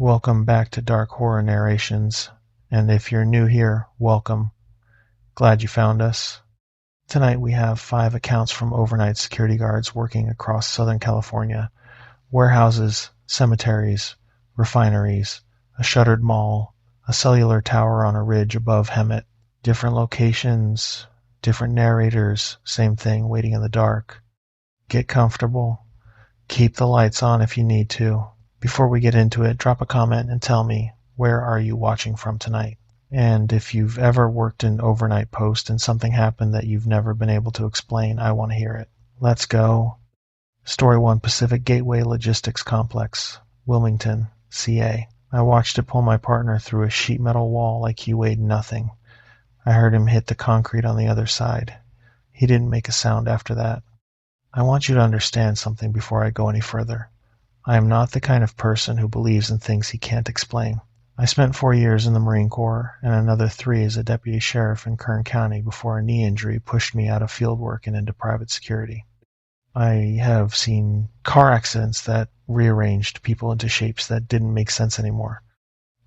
Welcome back to Dark Horror Narrations, and if you're new here, welcome. Glad you found us. Tonight we have 5 accounts from overnight security guards working across Southern California. Warehouses, cemeteries, refineries, a shuttered mall, a cellular tower on a ridge above Hemet. Different locations, different narrators, same thing, waiting in the dark. Get comfortable. Keep the lights on if you need to. Before we get into it, drop a comment and tell me, where are you watching from tonight? And if you've ever worked an overnight post and something happened that you've never been able to explain, I want to hear it. Let's go. Story 1, Pacific Gateway Logistics Complex, Wilmington, CA. I watched it pull my partner through a sheet metal wall like he weighed nothing. I heard him hit the concrete on the other side. He didn't make a sound after that. I want you to understand something before I go any further. I am not the kind of person who believes in things he can't explain. I spent 4 years in the Marine Corps and another 3 as a deputy sheriff in Kern County before a knee injury pushed me out of field work and into private security. I have seen car accidents that rearranged people into shapes that didn't make sense anymore.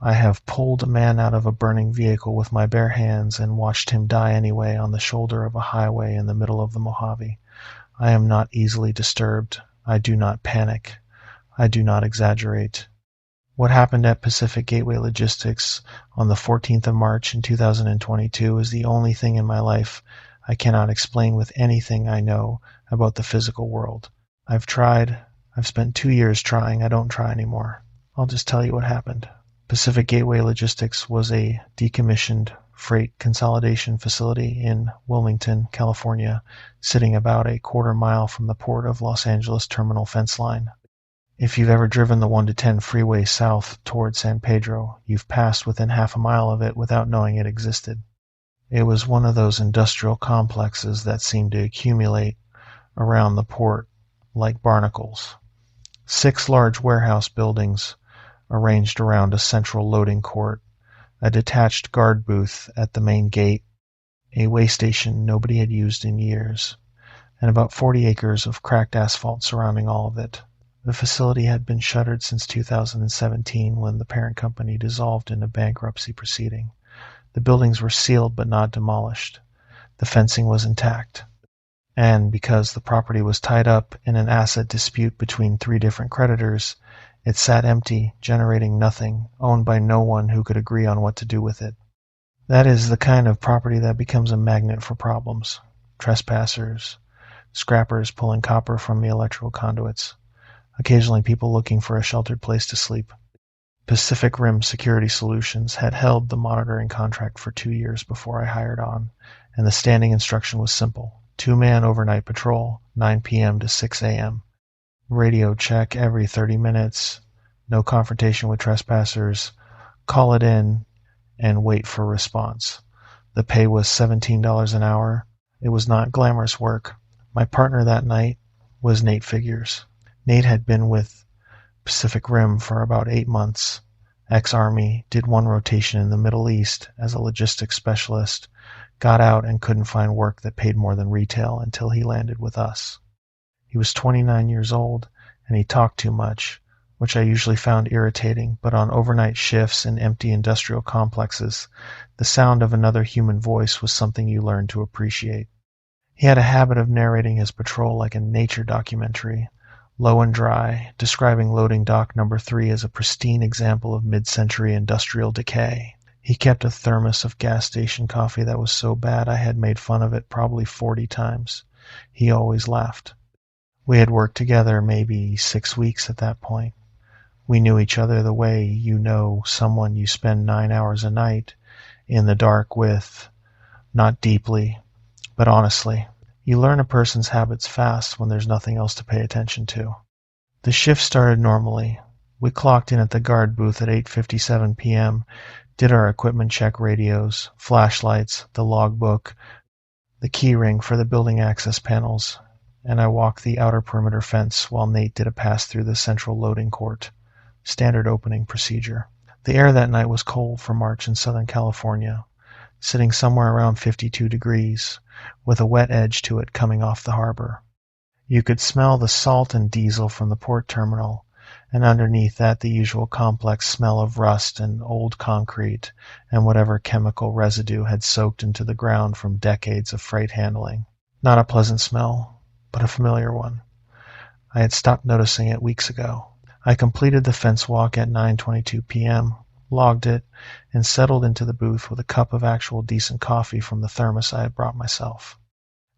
I have pulled a man out of a burning vehicle with my bare hands and watched him die anyway on the shoulder of a highway in the middle of the Mojave. I am not easily disturbed. I do not panic. I do not exaggerate. What happened at Pacific Gateway Logistics on the 14th of March in 2022 is the only thing in my life I cannot explain with anything I know about the physical world. I've tried. I've spent 2 years trying. I don't try anymore. I'll just tell you what happened. Pacific Gateway Logistics was a decommissioned freight consolidation facility in Wilmington, California, sitting about a quarter-mile from the Port of Los Angeles terminal fence line. If you've ever driven the 1 to 10 freeway south toward San Pedro, you've passed within half a mile of it without knowing it existed. It was one of those industrial complexes that seemed to accumulate around the port like barnacles. 6 large warehouse buildings arranged around a central loading court, a detached guard booth at the main gate, a way station nobody had used in years, and about 40 acres of cracked asphalt surrounding all of it. The facility had been shuttered since 2017 when the parent company dissolved in a bankruptcy proceeding. The buildings were sealed but not demolished. The fencing was intact. And because the property was tied up in an asset dispute between 3 different creditors, it sat empty, generating nothing, owned by no one who could agree on what to do with it. That is the kind of property that becomes a magnet for problems. Trespassers, scrappers pulling copper from the electrical conduits, occasionally people looking for a sheltered place to sleep. Pacific Rim Security Solutions had held the monitoring contract for 2 years before I hired on, and the standing instruction was simple. 2-man overnight patrol, 9 p.m. to 6 a.m. Radio check every 30 minutes, no confrontation with trespassers, call it in, and wait for response. The pay was $17 an hour. It was not glamorous work. My partner that night was Nate Figures. Nate had been with Pacific Rim for about 8 months. Ex-Army, did 1 rotation in the Middle East as a logistics specialist, got out and couldn't find work that paid more than retail until he landed with us. He was 29 years old, and he talked too much, which I usually found irritating, but on overnight shifts in empty industrial complexes, the sound of another human voice was something you learned to appreciate. He had a habit of narrating his patrol like a nature documentary, low and dry, describing loading dock number 3 as a pristine example of mid-century industrial decay. He kept a thermos of gas station coffee that was so bad I had made fun of it probably 40 times. He always laughed. We had worked together maybe 6 weeks at that point. We knew each other the way you know someone you spend 9 hours a night in the dark with, not deeply, but honestly. You learn a person's habits fast when there's nothing else to pay attention to. The shift started normally. We clocked in at the guard booth at 8:57 p.m., did our equipment check radios, flashlights, the logbook, the key ring for the building access panels, and I walked the outer perimeter fence while Nate did a pass through the central loading court. Standard opening procedure. The air that night was cold for March in Southern California, sitting somewhere around 52 degrees, with a wet edge to it coming off the harbor. You could smell the salt and diesel from the port terminal, and underneath that the usual complex smell of rust and old concrete and whatever chemical residue had soaked into the ground from decades of freight handling. Not a pleasant smell, but a familiar one. I had stopped noticing it weeks ago. I completed the fence walk at 9:22 p.m., logged it, and settled into the booth with a cup of actual decent coffee from the thermos I had brought myself.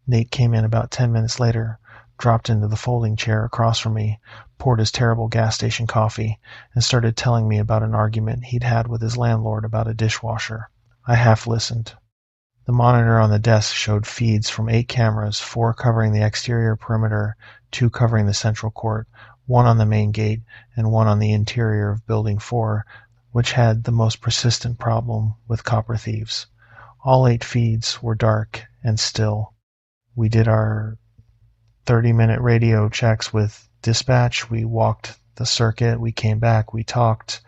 Nate came in about 10 minutes later, dropped into the folding chair across from me, poured his terrible gas station coffee, and started telling me about an argument he'd had with his landlord about a dishwasher. I half listened. The monitor on the desk showed feeds from 8 cameras, 4 covering the exterior perimeter, 2 covering the central court, 1 on the main gate, and 1 on the interior of Building 4, which had the most persistent problem with copper thieves. All 8 feeds were dark and still. We did our 30-minute radio checks with dispatch. We walked the circuit. We came back. We talked.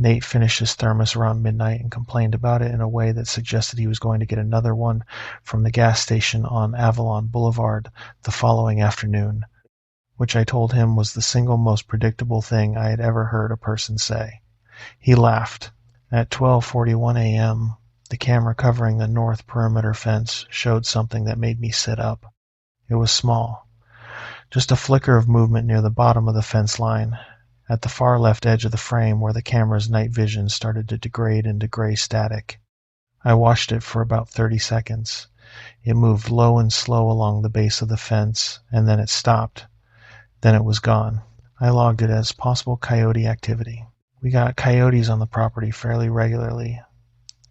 Nate finished his thermos around midnight and complained about it in a way that suggested he was going to get another one from the gas station on Avalon Boulevard the following afternoon, which I told him was the single most predictable thing I had ever heard a person say. He laughed. At 12:41 a.m., the camera covering the north perimeter fence showed something that made me sit up. It was small. Just a flicker of movement near the bottom of the fence line, at the far left edge of the frame where the camera's night vision started to degrade into gray static. I watched it for about 30 seconds. It moved low and slow along the base of the fence, and then it stopped. Then it was gone. I logged it as possible coyote activity. We got coyotes on the property fairly regularly.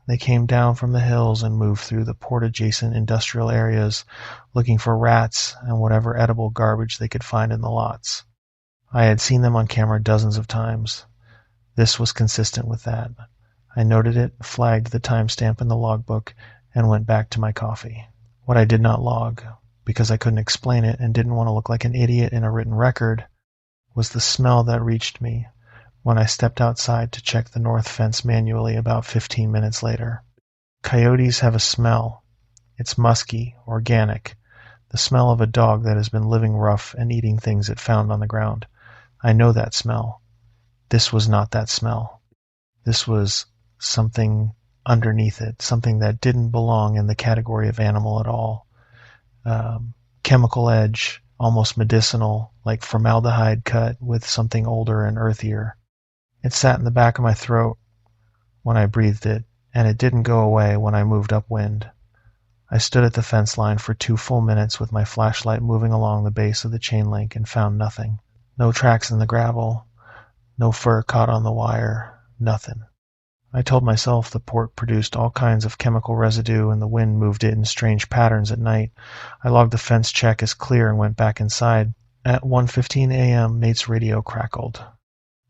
They came down from the hills and moved through the port-adjacent industrial areas looking for rats and whatever edible garbage they could find in the lots. I had seen them on camera dozens of times. This was consistent with that. I noted it, flagged the timestamp in the logbook, and went back to my coffee. What I did not log, because I couldn't explain it and didn't want to look like an idiot in a written record, was the smell that reached me when I stepped outside to check the north fence manually about 15 minutes later. Coyotes have a smell. It's musky, organic, the smell of a dog that has been living rough and eating things it found on the ground. I know that smell. This was not that smell. This was something underneath it, something that didn't belong in the category of animal at all. Chemical edge, almost medicinal, like formaldehyde cut with something older and earthier. It sat in the back of my throat when I breathed it, and it didn't go away when I moved upwind. I stood at the fence line for 2 full minutes with my flashlight moving along the base of the chain link and found nothing. No tracks in the gravel, no fur caught on the wire, nothing. I told myself the port produced all kinds of chemical residue and the wind moved it in strange patterns at night. I logged the fence check as clear and went back inside. At 1:15 a.m., Nate's radio crackled.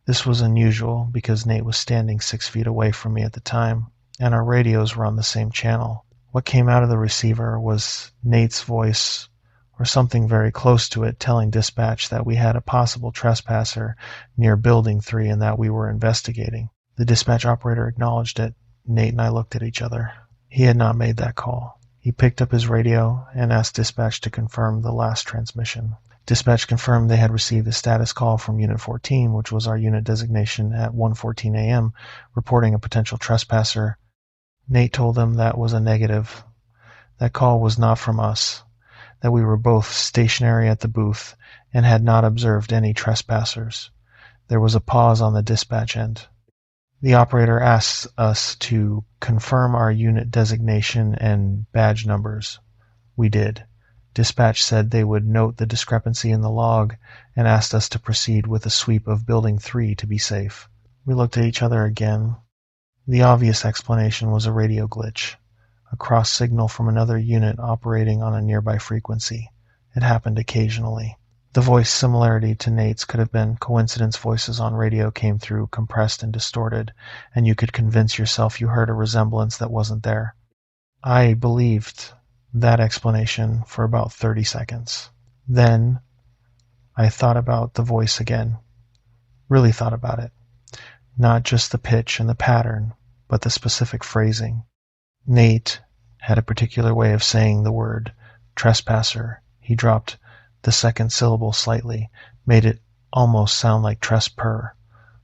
This was unusual because Nate was standing 6 feet away from me at the time, and our radios were on the same channel. What came out of the receiver was Nate's voice, or something very close to it, telling dispatch that we had a possible trespasser near Building 3 and that we were investigating. The dispatch operator acknowledged it. Nate and I looked at each other. He had not made that call. He picked up his radio and asked dispatch to confirm the last transmission. Dispatch confirmed they had received a status call from Unit 14, which was our unit designation, at 1:14 a.m., reporting a potential trespasser. Nate told them that was a negative. That call was not from us, that we were both stationary at the booth and had not observed any trespassers. There was a pause on the dispatch end. The operator asked us to confirm our unit designation and badge numbers. We did. Dispatch said they would note the discrepancy in the log and asked us to proceed with a sweep of Building 3 to be safe. We looked at each other again. The obvious explanation was a radio glitch, a cross signal from another unit operating on a nearby frequency. It happened occasionally. The voice similarity to Nate's could have been coincidence. Voices on radio came through compressed and distorted, and you could convince yourself you heard a resemblance that wasn't there. I believed that explanation for about 30 seconds. Then I thought about the voice again. Really thought about it. Not just the pitch and the pattern, but the specific phrasing. Nate had a particular way of saying the word trespasser. He dropped the second syllable slightly, made it almost sound like Tress purr.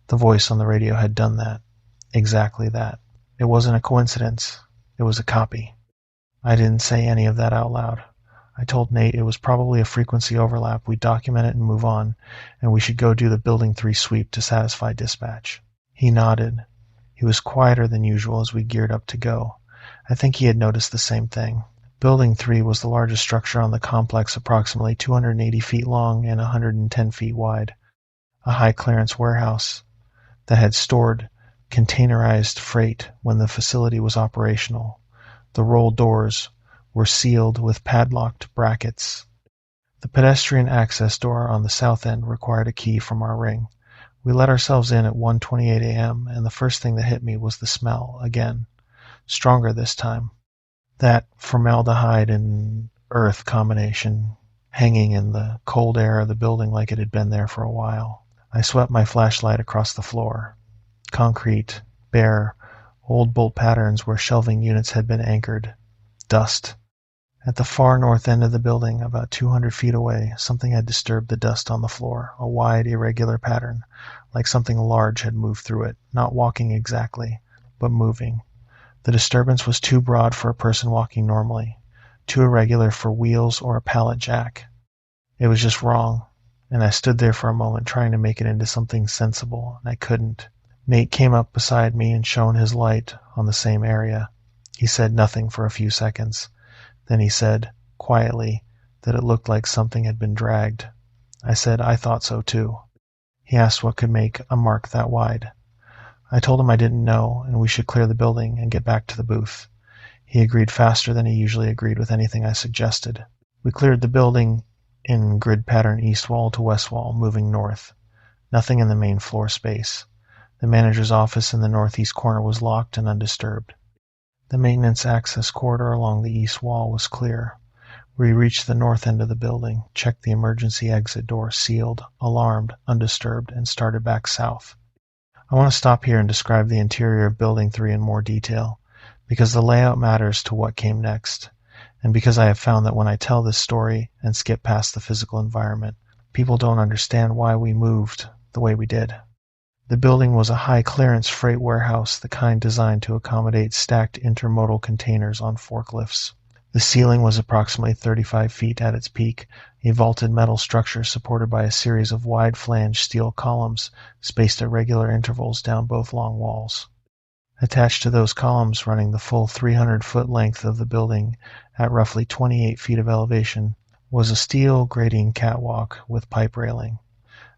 The voice on the radio had done that. Exactly that. It wasn't a coincidence. It was a copy. I didn't say any of that out loud. I told Nate it was probably a frequency overlap. We'd document it and move on, and we should go do the Building 3 sweep to satisfy dispatch. He nodded. He was quieter than usual as we geared up to go. I think he had noticed the same thing. Building 3 was the largest structure on the complex, approximately 280 feet long and 110 feet wide. A high-clearance warehouse that had stored containerized freight when the facility was operational. The roll doors were sealed with padlocked brackets. The pedestrian access door on the south end required a key from our ring. We let ourselves in at 1:28 a.m., and the first thing that hit me was the smell, again. Stronger this time. That formaldehyde and earth combination hanging in the cold air of the building like it had been there for a while. I swept my flashlight across the floor. Concrete, bare, old bolt patterns where shelving units had been anchored. Dust. At the far north end of the building, about 200 feet away, something had disturbed the dust on the floor, a wide, irregular pattern, like something large had moved through it, not walking exactly, but moving. The disturbance was too broad for a person walking normally, too irregular for wheels or a pallet jack. It was just wrong, and I stood there for a moment trying to make it into something sensible, and I couldn't. Nate came up beside me and shone his light on the same area. He said nothing for a few seconds. Then he said, quietly, that it looked like something had been dragged. I said I thought so too. He asked what could make a mark that wide. I told him I didn't know, and we should clear the building and get back to the booth. He agreed faster than he usually agreed with anything I suggested. We cleared the building in grid pattern east wall to west wall, moving north. Nothing in the main floor space. The manager's office in the northeast corner was locked and undisturbed. The maintenance access corridor along the east wall was clear. We reached the north end of the building, checked the emergency exit door, sealed, alarmed, undisturbed, and started back south. I want to stop here and describe the interior of Building 3 in more detail, because the layout matters to what came next, and because I have found that when I tell this story and skip past the physical environment, people don't understand why we moved the way we did. The building was a high-clearance freight warehouse, the kind designed to accommodate stacked intermodal containers on forklifts. The ceiling was approximately 35 feet at its peak, a vaulted metal structure supported by a series of wide-flanged steel columns spaced at regular intervals down both long walls. Attached to those columns, running the full 300-foot length of the building at roughly 28 feet of elevation, was a steel grating catwalk with pipe railing,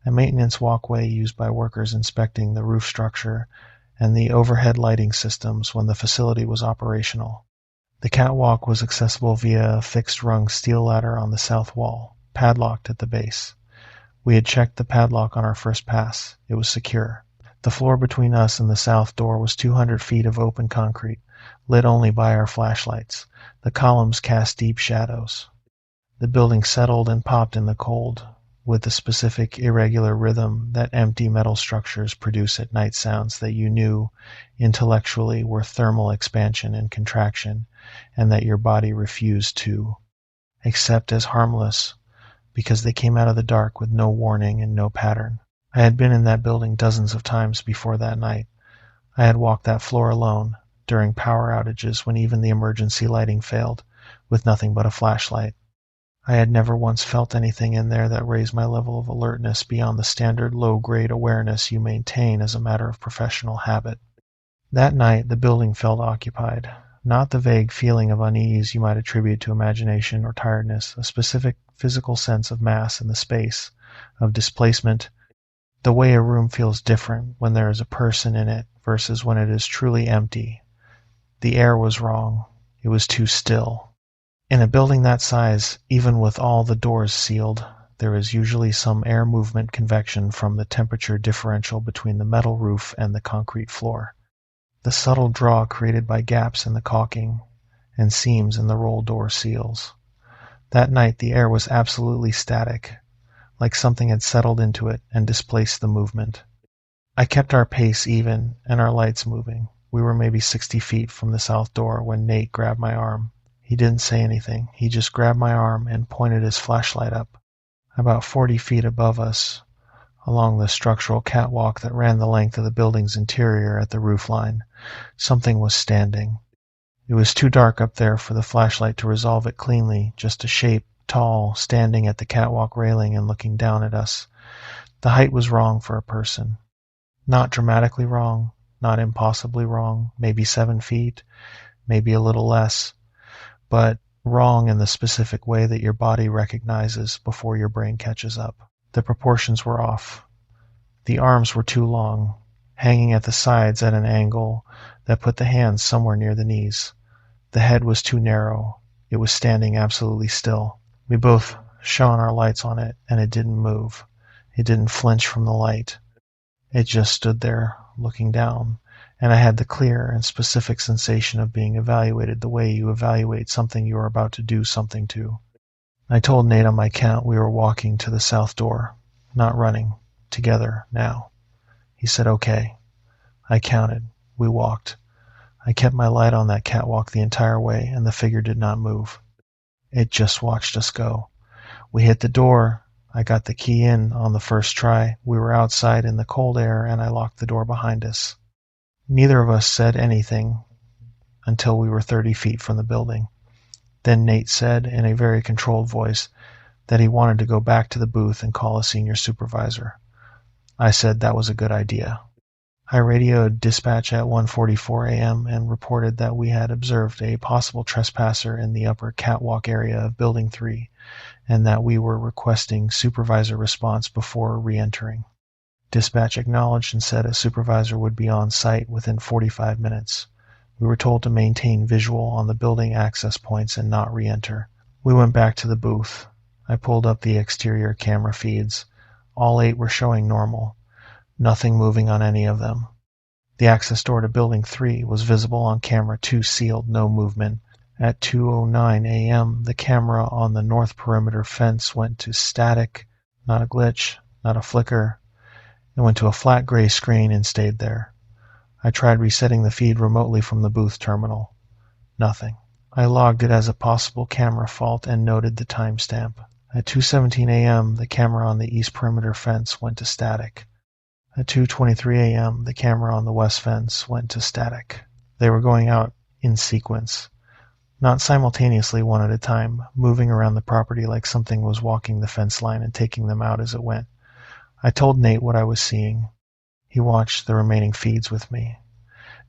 a maintenance walkway used by workers inspecting the roof structure and the overhead lighting systems when the facility was operational. The catwalk was accessible via a fixed-rung steel ladder on the south wall, padlocked at the base. We had checked the padlock on our first pass. It was secure. The floor between us and the south door was 200 feet of open concrete, lit only by our flashlights. The columns cast deep shadows. The building settled and popped in the cold, with the specific irregular rhythm that empty metal structures produce at night, sounds that you knew intellectually were thermal expansion and contraction, and that your body refused to accept as harmless because they came out of the dark with no warning and no pattern. I had been in that building dozens of times before that night. I had walked that floor alone during power outages when even the emergency lighting failed, with nothing but a flashlight. I had never once felt anything in there that raised my level of alertness beyond the standard low-grade awareness you maintain as a matter of professional habit. That night, the building felt occupied. Not the vague feeling of unease you might attribute to imagination or tiredness, a specific physical sense of mass in the space, of displacement, the way a room feels different when there is a person in it versus when it is truly empty. The air was wrong. It was too still. In a building that size, even with all the doors sealed, there is usually some air movement convection from the temperature differential between the metal roof and the concrete floor. The subtle draw created by gaps in the caulking and seams in the roll door seals. That night the air was absolutely static, like something had settled into it and displaced the movement. I kept our pace even and our lights moving. We were maybe 60 feet from the south door when Nate grabbed my arm. He didn't say anything. He just grabbed my arm and pointed his flashlight up. About 40 feet above us, Along the structural catwalk that ran the length of the building's interior at the roofline, something was standing. It was too dark up there for the flashlight to resolve it cleanly, just a shape, tall, standing at the catwalk railing and looking down at us. The height was wrong for a person. Not dramatically wrong, not impossibly wrong, maybe 7 feet, maybe a little less, but wrong in the specific way that your body recognizes before your brain catches up. The proportions were off. The arms were too long, hanging at the sides at an angle that put the hands somewhere near the knees. The head was too narrow. It was standing absolutely still. We both shone our lights on it, and it didn't move. It didn't flinch from the light. It just stood there, looking down, and I had the clear and specific sensation of being evaluated the way you evaluate something you are about to do something to. I told Nate on my count we were walking to the south door, not running, together now. He said, okay. I counted. We walked. I kept my light on that catwalk the entire way, and the figure did not move. It just watched us go. We hit the door. I got the key in on the first try. We were outside in the cold air, and I locked the door behind us. Neither of us said anything until we were 30 feet from the building. Then Nate said, in a very controlled voice, that he wanted to go back to the booth and call a senior supervisor. I said that was a good idea. I radioed dispatch at 1:44 a.m. and reported that we had observed a possible trespasser in the upper catwalk area of Building 3, and that we were requesting supervisor response before re-entering. Dispatch acknowledged and said a supervisor would be on site within 45 minutes. We were told to maintain visual on the building access points and not re-enter. We went back to the booth. I pulled up the exterior camera feeds. All 8 were showing normal. Nothing moving on any of them. The access door to Building 3 was visible on camera 2 sealed, no movement. At 2:09 a.m., the camera on the north perimeter fence went to static, not a glitch, not a flicker. It went to a flat gray screen and stayed there. I tried resetting the feed remotely from the booth terminal. Nothing. I logged it as a possible camera fault and noted the timestamp. At 2:17 a.m., the camera on the east perimeter fence went to static. At 2:23 a.m., the camera on the west fence went to static. They were going out in sequence, not simultaneously one at a time, moving around the property like something was walking the fence line and taking them out as it went. I told Nate what I was seeing. He watched the remaining feeds with me.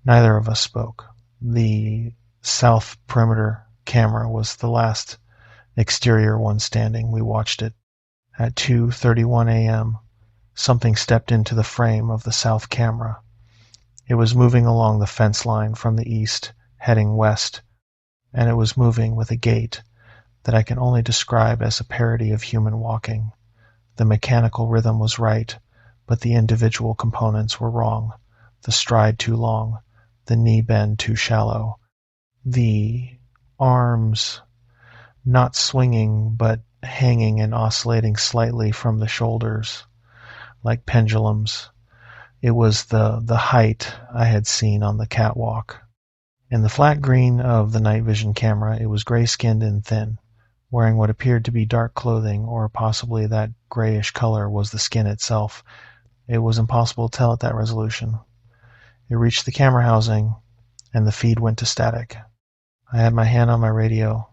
Neither of us spoke. The south perimeter camera was the last exterior one standing. We watched it. At 2:31 a.m., something stepped into the frame of the south camera. It was moving along the fence line from the east, heading west, and it was moving with a gait that I can only describe as a parody of human walking. The mechanical rhythm was right, but the individual components were wrong. The stride too long, the knee bend too shallow, the arms not swinging but hanging and oscillating slightly from the shoulders, like pendulums. It was the height I had seen on the catwalk. In the flat green of the night vision camera, it was gray-skinned and thin, wearing what appeared to be dark clothing, or possibly that grayish color was the skin itself. It was impossible to tell at that resolution. It reached the camera housing, and the feed went to static. I had my hand on my radio.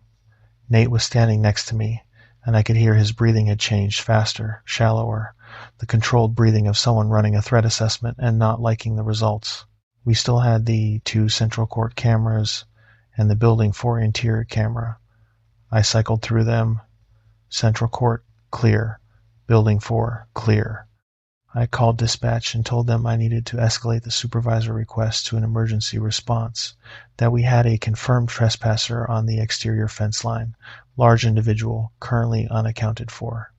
Nate was standing next to me, and I could hear his breathing had changed, faster, shallower, the controlled breathing of someone running a threat assessment and not liking the results. We still had the 2 central court cameras and the Building 4 interior camera. I cycled through them. Central court, clear. Building 4, clear. I called dispatch and told them I needed to escalate the supervisor request to an emergency response, that we had a confirmed trespasser on the exterior fence line, large individual, currently unaccounted for.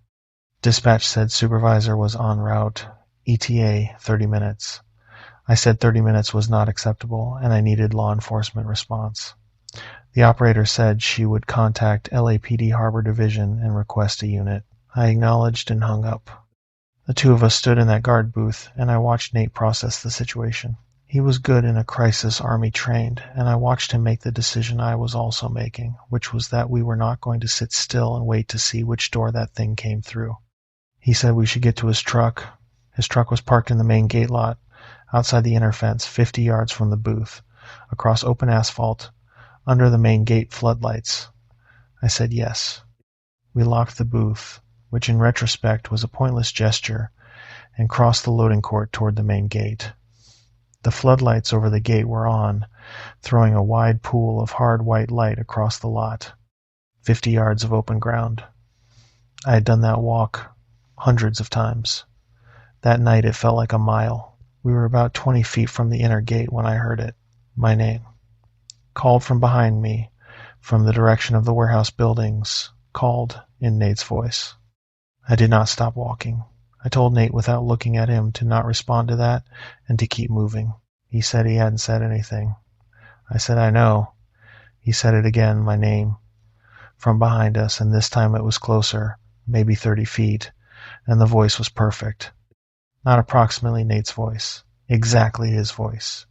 Dispatch said supervisor was en route, ETA 30 minutes. I said 30 minutes was not acceptable and I needed law enforcement response. The operator said she would contact LAPD Harbor Division and request a unit. I acknowledged and hung up. The 2 of us stood in that guard booth, and I watched Nate process the situation. He was good in a crisis Army trained, and I watched him make the decision I was also making, which was that we were not going to sit still and wait to see which door that thing came through. He said we should get to his truck, His truck was parked in the main gate lot, outside the inner fence, 50 yards from the booth, across open asphalt, under the main gate floodlights. I said yes. We locked the booth, which in retrospect was a pointless gesture, and crossed the loading court toward the main gate. The floodlights over the gate were on, throwing a wide pool of hard white light across the lot. 50 yards of open ground. I had done that walk hundreds of times. That night it felt like a mile. We were about 20 feet from the inner gate when I heard it. My name. Called from behind me, from the direction of the warehouse buildings, called in Nate's voice. I did not stop walking. I told Nate without looking at him to not respond to that and to keep moving. He said he hadn't said anything. I said, I know. He said it again, my name, from behind us, and this time it was closer, maybe 30 feet, and the voice was perfect. Not approximately Nate's voice, exactly his voice.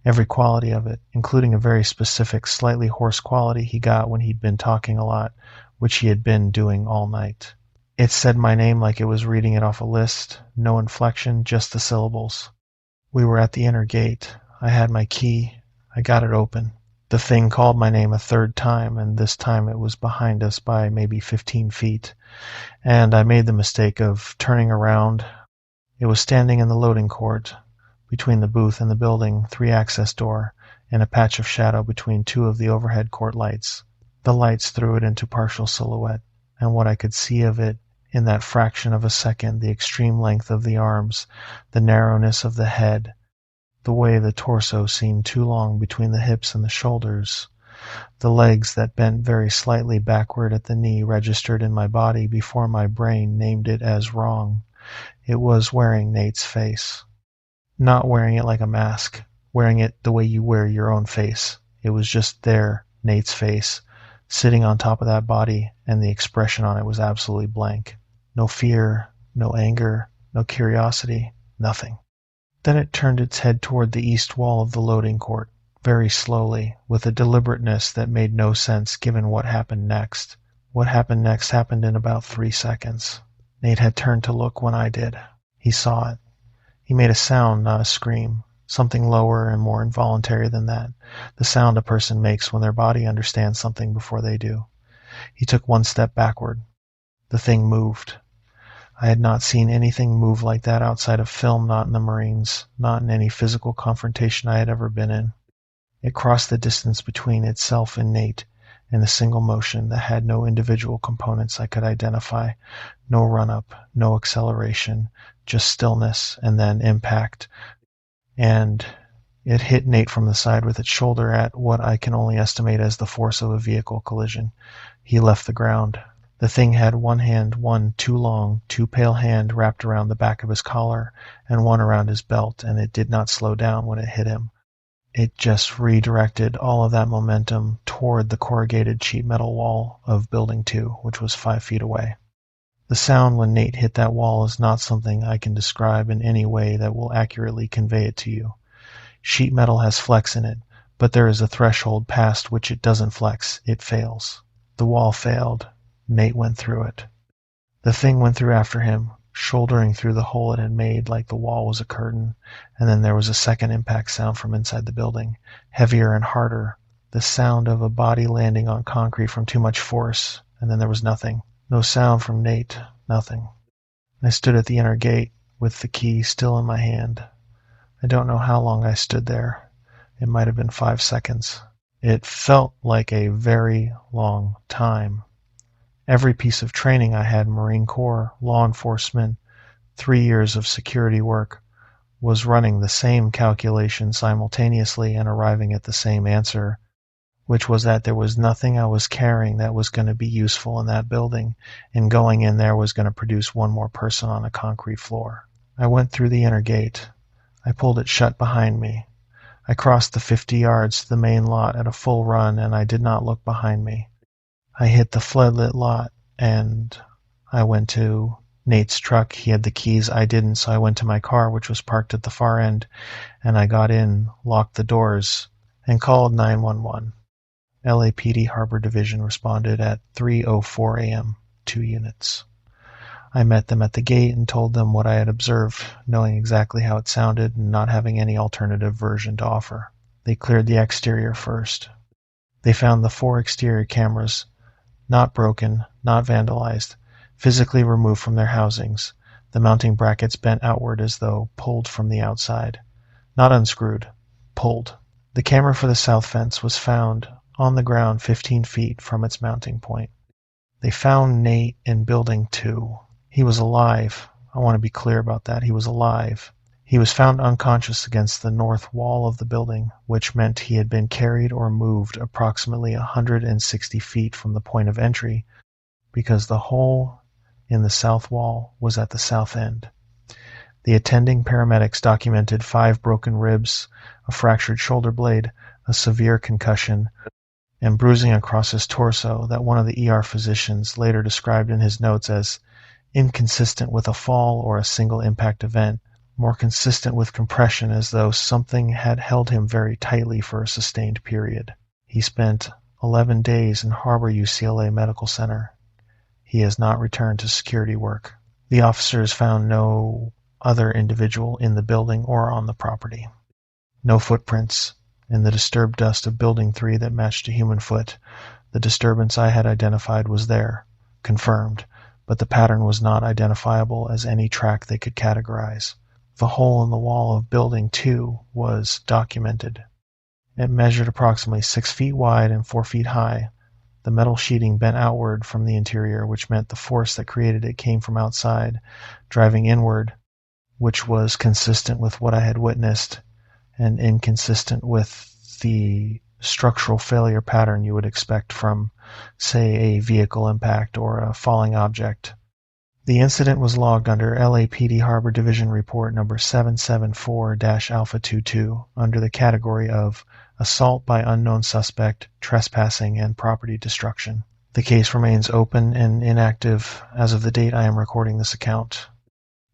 Every quality of it, including a very specific, slightly hoarse quality he got when he'd been talking a lot, which he had been doing all night. It said my name like it was reading it off a list, no inflection, just the syllables. We were at the inner gate. I had my key. I got it open. The thing called my name a third time, and this time it was behind us by maybe 15 feet, and I made the mistake of turning around. It was standing in the loading court, between the booth and the building 3 access door, in a patch of shadow between 2 of the overhead court lights. The lights threw it into partial silhouette, and what I could see of it in that fraction of a second, the extreme length of the arms, the narrowness of the head, the way the torso seemed too long between the hips and the shoulders, the legs that bent very slightly backward at the knee registered in my body before my brain named it as wrong. It was wearing Nate's face. Not wearing it like a mask, wearing it the way you wear your own face. It was just there, Nate's face, sitting on top of that body, and the expression on it was absolutely blank. No fear, no anger, no curiosity, nothing. Then it turned its head toward the east wall of the loading court, very slowly, with a deliberateness that made no sense given what happened next. What happened next happened in about 3 seconds. Nate had turned to look when I did. He saw it. He made a sound, not a scream, something lower and more involuntary than that, the sound a person makes when their body understands something before they do. He took 1 step backward. The thing moved. I had not seen anything move like that outside of film, not in the Marines, not in any physical confrontation I had ever been in. It crossed the distance between itself and Nate in a single motion that had no individual components I could identify, no run-up, no acceleration, just stillness and then impact. And it hit Nate from the side with its shoulder at what I can only estimate as the force of a vehicle collision. He left the ground. The thing had one hand, one too long, too pale hand wrapped around the back of his collar and one around his belt, and it did not slow down when it hit him. It just redirected all of that momentum toward the corrugated sheet metal wall of Building 2, which was 5 feet away. The sound when Nate hit that wall is not something I can describe in any way that will accurately convey it to you. Sheet metal has flex in it, but there is a threshold past which it doesn't flex, it fails. The wall failed. Nate went through it. The thing went through after him, shouldering through the hole it had made like the wall was a curtain, and then there was a second impact sound from inside the building, heavier and harder, the sound of a body landing on concrete from too much force, and then there was nothing. No sound from Nate, nothing. I stood at the inner gate with the key still in my hand. I don't know how long I stood there. It might have been 5 seconds. It felt like a very long time. Every piece of training I had, Marine Corps, law enforcement, 3 years of security work, was running the same calculation simultaneously and arriving at the same answer, which was that there was nothing I was carrying that was going to be useful in that building, and going in there was going to produce one more person on a concrete floor. I went through the inner gate. I pulled it shut behind me. I crossed the 50 yards to the main lot at a full run, and I did not look behind me. I hit the floodlit lot, and I went to Nate's truck. He had the keys. I didn't, so I went to my car, which was parked at the far end, and I got in, locked the doors, and called 911. LAPD Harbor Division responded at 3:04 a.m., 2 units. I met them at the gate and told them what I had observed, knowing exactly how it sounded and not having any alternative version to offer. They cleared the exterior first. They found the 4 exterior cameras, not broken, not vandalized, physically removed from their housings, the mounting brackets bent outward as though pulled from the outside. Not unscrewed, pulled. The camera for the south fence was found on the ground 15 feet from its mounting point. They found Nate in building 2. He was alive. I want to be clear about that. He was alive. He was found unconscious against the north wall of the building, which meant he had been carried or moved approximately 160 feet from the point of entry, because the hole in the south wall was at the south end. The attending paramedics documented 5 broken ribs, a fractured shoulder blade, a severe concussion, and bruising across his torso that one of the ER physicians later described in his notes as inconsistent with a fall or a single impact event, more consistent with compression as though something had held him very tightly for a sustained period. He spent 11 days in Harbor UCLA Medical Center. He has not returned to security work. The officers found no other individual in the building or on the property. No footprints in the disturbed dust of Building 3 that matched a human foot. The disturbance I had identified was there, confirmed, but the pattern was not identifiable as any track they could categorize. The hole in the wall of Building 2 was documented. It measured approximately 6 feet wide and 4 feet high. The metal sheeting bent outward from the interior, which meant the force that created it came from outside, driving inward, which was consistent with what I had witnessed and inconsistent with the structural failure pattern you would expect from, say, a vehicle impact or a falling object. The incident was logged under LAPD Harbor Division Report number 774-Alpha 22 under the category of assault by unknown suspect, trespassing, and property destruction. The case remains open and inactive as of the date I am recording this account.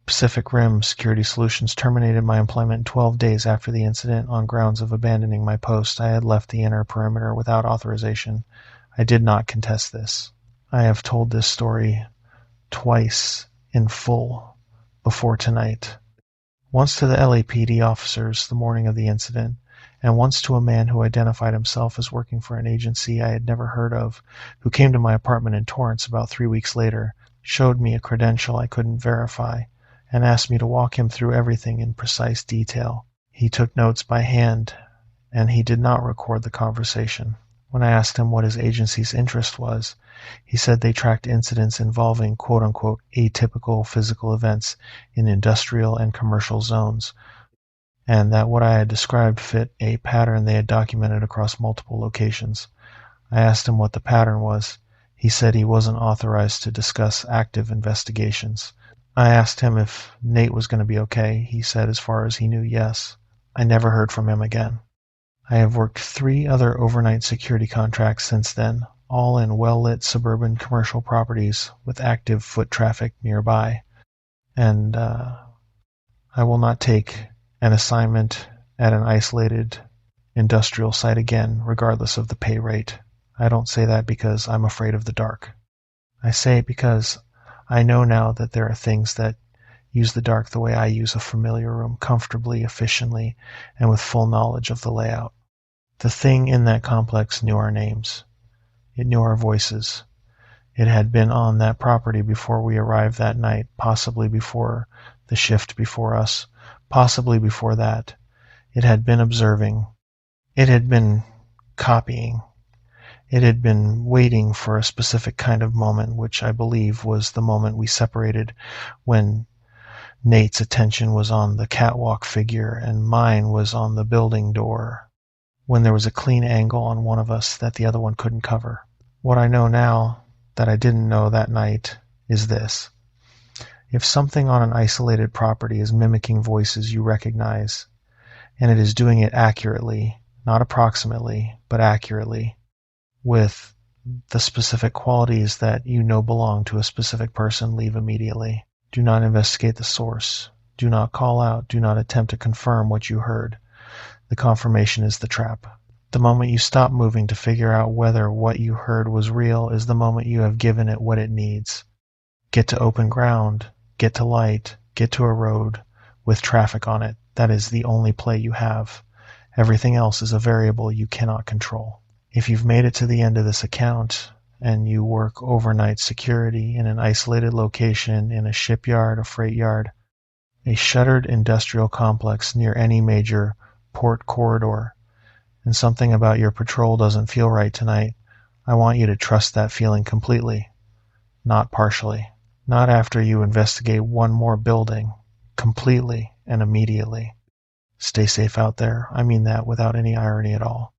Pacific Rim Security Solutions terminated my employment 12 days after the incident on grounds of abandoning my post. I had left the inner perimeter without authorization. I did not contest this. I have told this story twice in full before tonight. Once to the LAPD officers the morning of the incident, and once to a man who identified himself as working for an agency I had never heard of, who came to my apartment in Torrance about 3 weeks later, showed me a credential I couldn't verify, and asked me to walk him through everything in precise detail. He took notes by hand, and he did not record the conversation. When I asked him what his agency's interest was, he said they tracked incidents involving quote-unquote atypical physical events in industrial and commercial zones, and that what I had described fit a pattern they had documented across multiple locations. I asked him what the pattern was. He said he wasn't authorized to discuss active investigations. I asked him if Nate was going to be okay. He said as far as he knew, yes. I never heard from him again. I have worked 3 other overnight security contracts since then, all in well-lit suburban commercial properties with active foot traffic nearby. And I will not take an assignment at an isolated industrial site again, regardless of the pay rate. I don't say that because I'm afraid of the dark. I say it because I know now that there are things that use the dark the way I use a familiar room, comfortably, efficiently, and with full knowledge of the layout. The thing in that complex knew our names. It knew our voices. It had been on that property before we arrived that night, possibly before the shift before us, possibly before that. It had been observing. It had been copying. It had been waiting for a specific kind of moment, which I believe was the moment we separated, when Nate's attention was on the catwalk figure and mine was on the building door, when there was a clean angle on one of us that the other one couldn't cover. What I know now that I didn't know that night is this. If something on an isolated property is mimicking voices you recognize, and it is doing it accurately, not approximately, but accurately, with the specific qualities that you know belong to a specific person, leave immediately. Do not investigate the source. Do not call out. Do not attempt to confirm what you heard. The confirmation is the trap. The moment you stop moving to figure out whether what you heard was real is the moment you have given it what it needs. Get to open ground, get to light, get to a road with traffic on it. That is the only play you have. Everything else is a variable you cannot control. If you've made it to the end of this account and you work overnight security in an isolated location in a shipyard, a freight yard, a shuttered industrial complex near any major port corridor, and something about your patrol doesn't feel right tonight, I want you to trust that feeling completely, not partially. Not after you investigate one more building, completely and immediately. Stay safe out there. I mean that without any irony at all.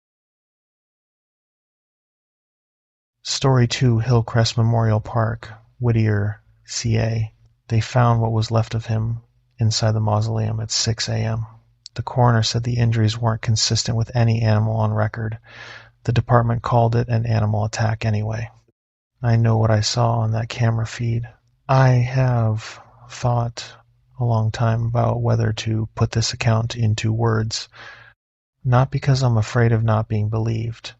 Story 2, Hillcrest Memorial Park, Whittier, CA. They found what was left of him inside the mausoleum at 6 a.m. The coroner said the injuries weren't consistent with any animal on record. The department called it an animal attack anyway. I know what I saw on that camera feed. I have thought a long time about whether to put this account into words, not because I'm afraid of not being believed.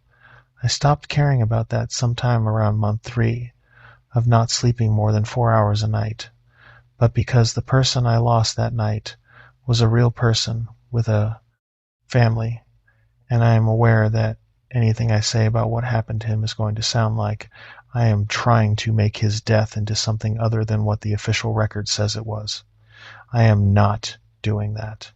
I stopped caring about that sometime around month 3 of not sleeping more than 4 hours a night, but because the person I lost that night was a real person with a family, and I am aware that anything I say about what happened to him is going to sound like I am trying to make his death into something other than what the official record says it was. I am not doing that.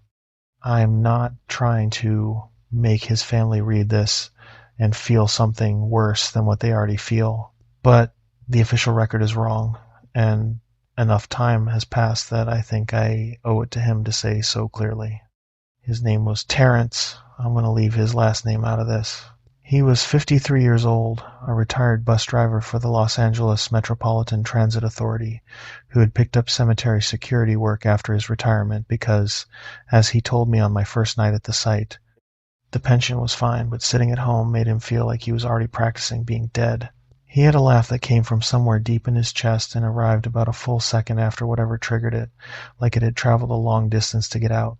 I am not trying to make his family read this and feel something worse than what they already feel. But the official record is wrong, and enough time has passed that I think I owe it to him to say so clearly. His name was Terrence. I'm going to leave his last name out of this. He was 53 years old, a retired bus driver for the Los Angeles Metropolitan Transit Authority, who had picked up cemetery security work after his retirement because, as he told me on my first night at the site, the pension was fine, but sitting at home made him feel like he was already practicing being dead. He had a laugh that came from somewhere deep in his chest and arrived about a full second after whatever triggered it, like it had traveled a long distance to get out.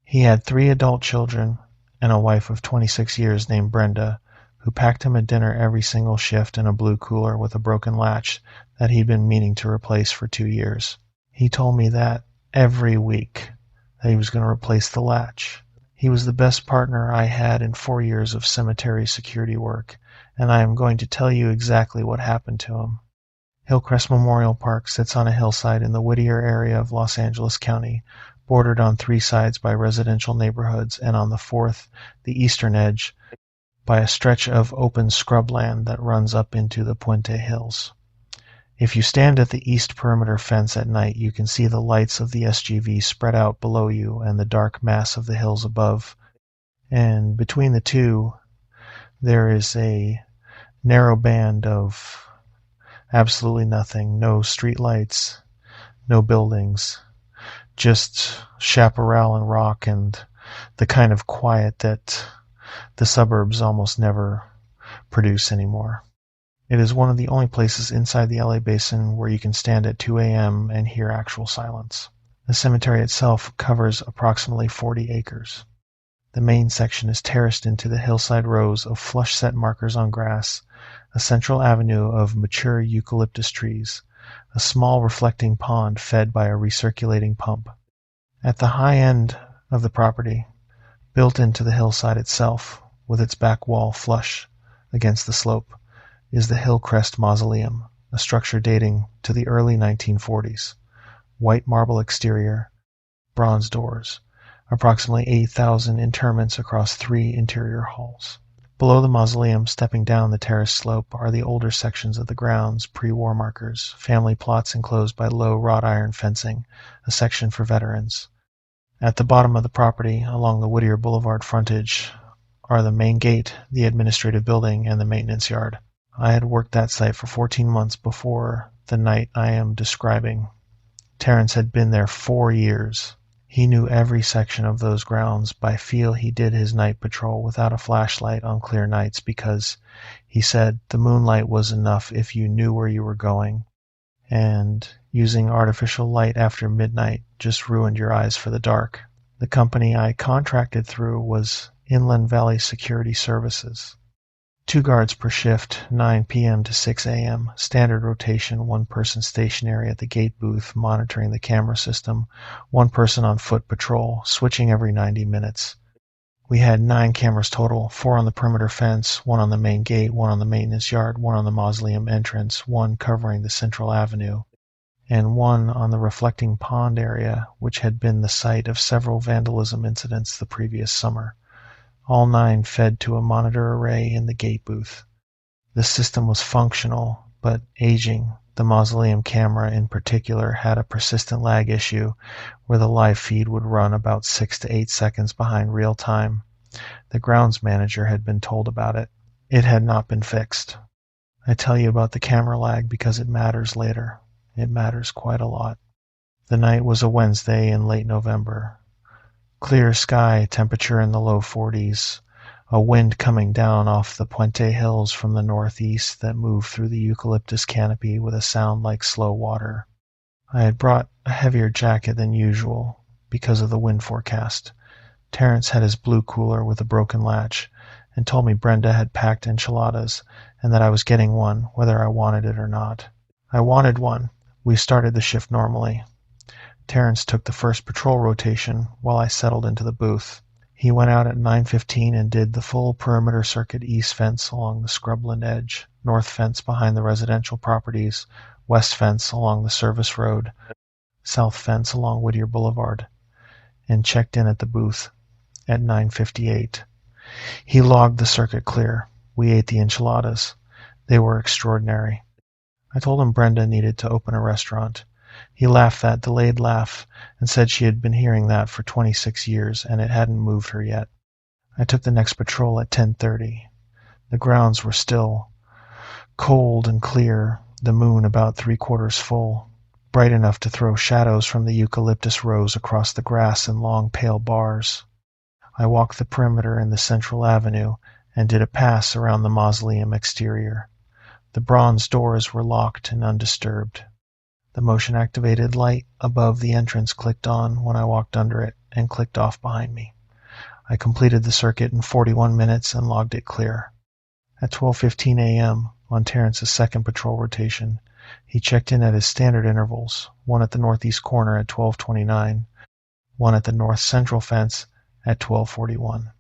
He had 3 adult children and a wife of 26 years named Brenda, who packed him a dinner every single shift in a blue cooler with a broken latch that he'd been meaning to replace for 2 years. He told me that every week that he was going to replace the latch. He was the best partner I had in 4 years of cemetery security work, and I am going to tell you exactly what happened to him. Hillcrest Memorial Park sits on a hillside in the Whittier area of Los Angeles County, bordered on 3 sides by residential neighborhoods, and on the 4th, the eastern edge, by a stretch of open scrubland that runs up into the Puente Hills. If you stand at the east perimeter fence at night, you can see the lights of the SGV spread out below you and the dark mass of the hills above. And between the two, there is a narrow band of absolutely nothing, no street lights, no buildings, just chaparral and rock and the kind of quiet that the suburbs almost never produce anymore. It is one of the only places inside the LA basin where you can stand at 2 a.m. and hear actual silence. The cemetery itself covers approximately 40 acres. The main section is terraced into the hillside rows of flush-set markers on grass, a central avenue of mature eucalyptus trees, a small reflecting pond fed by a recirculating pump. At the high end of the property, built into the hillside itself, with its back wall flush against the slope, is the Hillcrest Mausoleum, a structure dating to the early 1940s. White marble exterior, bronze doors, approximately 8,000 interments across 3 interior halls. Below the mausoleum, stepping down the terrace slope, are the older sections of the grounds, pre-war markers, family plots enclosed by low wrought iron fencing, a section for veterans. At the bottom of the property, along the Whittier Boulevard frontage, are the main gate, the administrative building, and the maintenance yard. I had worked that site for 14 months before the night I am describing. Terrence had been there 4 years. He knew every section of those grounds by feel. He did his night patrol without a flashlight on clear nights because, he said, the moonlight was enough if you knew where you were going, and using artificial light after midnight just ruined your eyes for the dark. The company I contracted through was Inland Valley Security Services. 2 guards per shift, 9 p.m. to 6 a.m. Standard rotation, 1 person stationary at the gate booth monitoring the camera system, 1 person on foot patrol, switching every 90 minutes. We had 9 cameras total, 4 on the perimeter fence, 1 on the main gate, 1 on the maintenance yard, 1 on the mausoleum entrance, 1 covering the central avenue, and 1 on the reflecting pond area, which had been the site of several vandalism incidents the previous summer. All 9 fed to a monitor array in the gate booth. The system was functional, but aging. The mausoleum camera in particular had a persistent lag issue where the live feed would run about 6 to 8 seconds behind real time. The grounds manager had been told about it. It had not been fixed. I tell you about the camera lag because it matters later. It matters quite a lot. The night was a Wednesday in late November. Clear sky, temperature in the low 40s. A wind coming down off the Puente Hills from the northeast that moved through the eucalyptus canopy with a sound like slow water. I had brought a heavier jacket than usual because of the wind forecast. Terrence had his blue cooler with a broken latch and told me Brenda had packed enchiladas and that I was getting one whether I wanted it or not. I wanted one. We started the shift normally. Terrence took the first patrol rotation while I settled into the booth. He went out at 9:15 and did the full perimeter circuit east fence along the scrubland edge, north fence behind the residential properties, west fence along the service road, south fence along Whittier Boulevard, and checked in at the booth at 9:58. He logged the circuit clear. We ate the enchiladas. They were extraordinary. I told him Brenda needed to open a restaurant. He laughed that delayed laugh and said she had been hearing that for 26 years and it hadn't moved her yet. I took the next patrol at 10:30. The grounds were still, cold and clear, the moon about 3/4 full, bright enough to throw shadows from the eucalyptus rows across the grass in long pale bars. I walked the perimeter in the central avenue and did a pass around the mausoleum exterior. The bronze doors were locked and undisturbed. The motion-activated light above the entrance clicked on when I walked under it and clicked off behind me. I completed the circuit in 41 minutes and logged it clear. At 12:15 a.m., on Terrence's second patrol rotation, he checked in at his standard intervals, one at the northeast corner at 12:29, one at the north central fence at 12:41.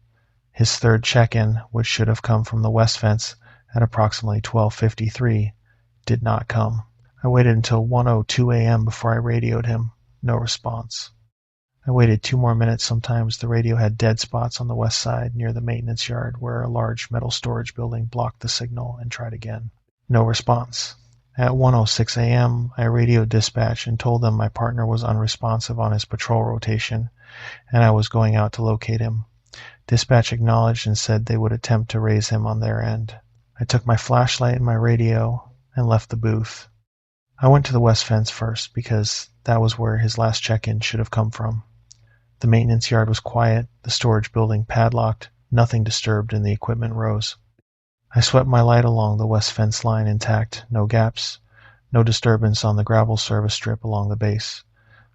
His third check-in, which should have come from the west fence at approximately 12:53, did not come. I waited until 1:02 a.m. before I radioed him. No response. I waited 2 more minutes. Sometimes the radio had dead spots on the west side near the maintenance yard where a large metal storage building blocked the signal and tried again. No response. At 1:06 a.m., I radioed dispatch and told them my partner was unresponsive on his patrol rotation and I was going out to locate him. Dispatch acknowledged and said they would attempt to raise him on their end. I took my flashlight and my radio and left the booth. I went to the west fence first because that was where his last check-in should have come from. The maintenance yard was quiet, the storage building padlocked, nothing disturbed in the equipment rows. I swept my light along the west fence line intact, no gaps, no disturbance on the gravel service strip along the base.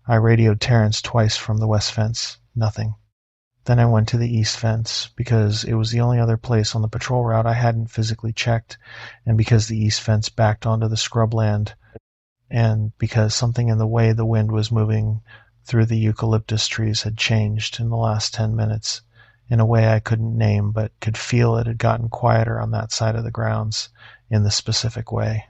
I radioed Terrence twice from the west fence, nothing. Then I went to the east fence because it was the only other place on the patrol route I hadn't physically checked and because the east fence backed onto the scrubland and because something in the way the wind was moving through the eucalyptus trees had changed in the last 10 minutes in a way I couldn't name but could feel it had gotten quieter on that side of the grounds in the specific way.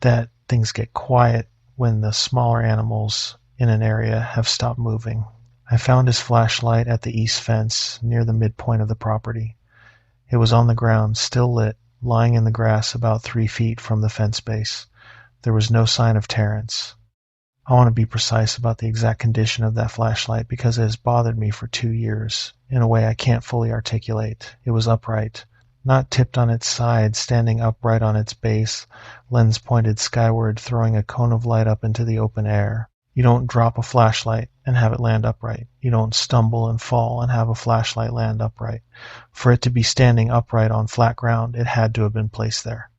That things get quiet when the smaller animals in an area have stopped moving. I found his flashlight at the east fence near the midpoint of the property. It was on the ground, still lit, lying in the grass about 3 feet from the fence base. There was no sign of Terrence. I want to be precise about the exact condition of that flashlight because it has bothered me for 2 years in a way I can't fully articulate. It was upright, not tipped on its side, standing upright on its base, lens pointed skyward, throwing a cone of light up into the open air. You don't drop a flashlight and have it land upright. You don't stumble and fall and have a flashlight land upright. For it to be standing upright on flat ground, it had to have been placed there.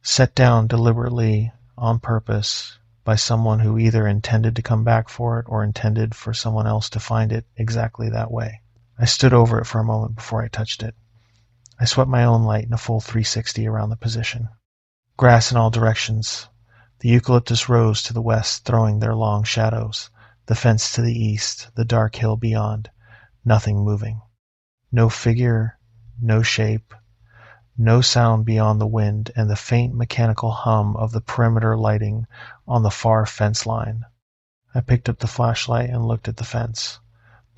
Set down deliberately, on purpose, by someone who either intended to come back for it or intended for someone else to find it exactly that way. I stood over it for a moment before I touched it. I swept my own light in a full 360 around the position. Grass in all directions. The eucalyptus rose to the west, throwing their long shadows. The fence to the east, the dark hill beyond. Nothing moving. No figure, no shape, no sound beyond the wind and the faint mechanical hum of the perimeter lighting on the far fence line. I picked up the flashlight and looked at the fence.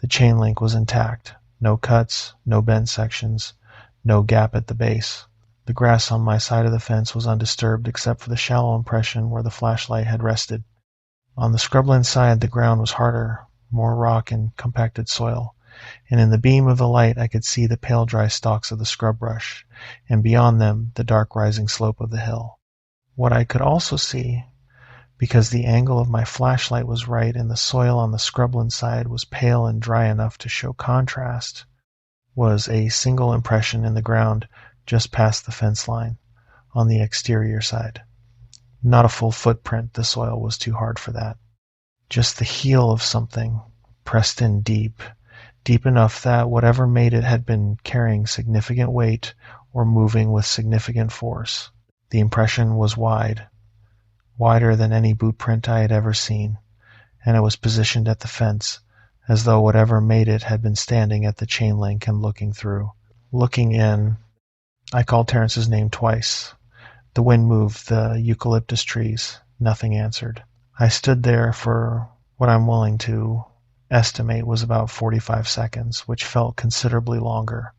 The chain link was intact. No cuts, no bent sections, no gap at the base. The grass on my side of the fence was undisturbed except for the shallow impression where the flashlight had rested. On the scrubland side, the ground was harder, more rock and compacted soil, and in the beam of the light I could see the pale dry stalks of the scrub brush, and beyond them the dark rising slope of the hill. What I could also see, because the angle of my flashlight was right and the soil on the scrubland side was pale and dry enough to show contrast, was a single impression in the ground just past the fence line, on the exterior side. Not a full footprint, the soil was too hard for that. Just the heel of something, pressed in deep, deep enough that whatever made it had been carrying significant weight or moving with significant force. The impression was wide, wider than any boot print I had ever seen, and it was positioned at the fence, as though whatever made it had been standing at the chain link and looking through. Looking in, I called Terrence's name twice. The wind moved the eucalyptus trees. Nothing answered. I stood there for what I'm willing to estimate was about 45 seconds, which felt considerably longer.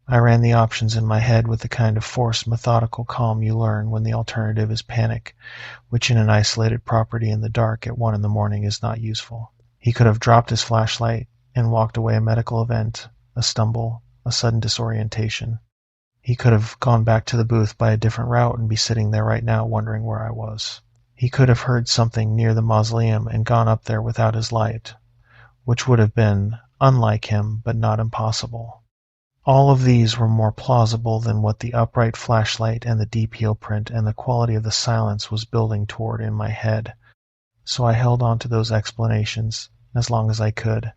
I ran the options in my head with the kind of forced, methodical calm you learn when the alternative is panic, which in an isolated property in the dark at 1 a.m. is not useful. He could have dropped his flashlight and walked away a medical event, a stumble, a sudden disorientation. He could have gone back to the booth by a different route and be sitting there right now wondering where I was. He could have heard something near the mausoleum and gone up there without his light, which would have been unlike him but not impossible. All of these were more plausible than what the upright flashlight and the deep heel print and the quality of the silence was building toward in my head. So I held on to those explanations as long as I could,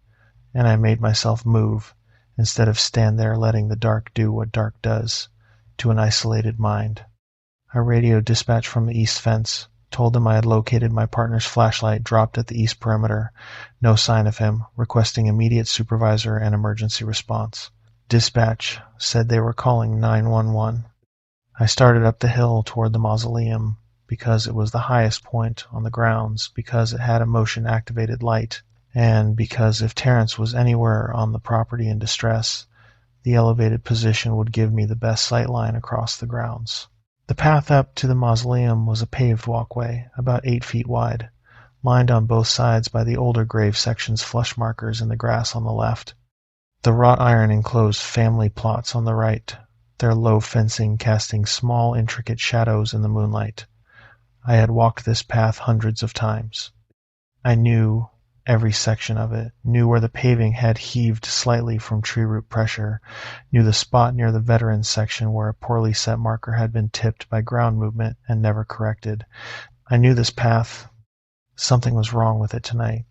and I made myself move, instead of stand there letting the dark do what dark does, to an isolated mind. I radioed dispatch from the east fence, told them I had located my partner's flashlight dropped at the east perimeter, no sign of him, requesting immediate supervisor and emergency response. Dispatch said they were calling 911. I started up the hill toward the mausoleum because it was the highest point on the grounds, because it had a motion-activated light, and because if Terrence was anywhere on the property in distress, the elevated position would give me the best sight line across the grounds. The path up to the mausoleum was a paved walkway, about 8 feet wide, lined on both sides by the older grave section's flush markers in the grass on the left. The wrought iron enclosed family plots on the right, their low fencing casting small intricate shadows in the moonlight. I had walked this path hundreds of times. I knew every section of it, knew where the paving had heaved slightly from tree root pressure, knew the spot near the veterans section where a poorly set marker had been tipped by ground movement and never corrected. I knew this path. Something was wrong with it tonight,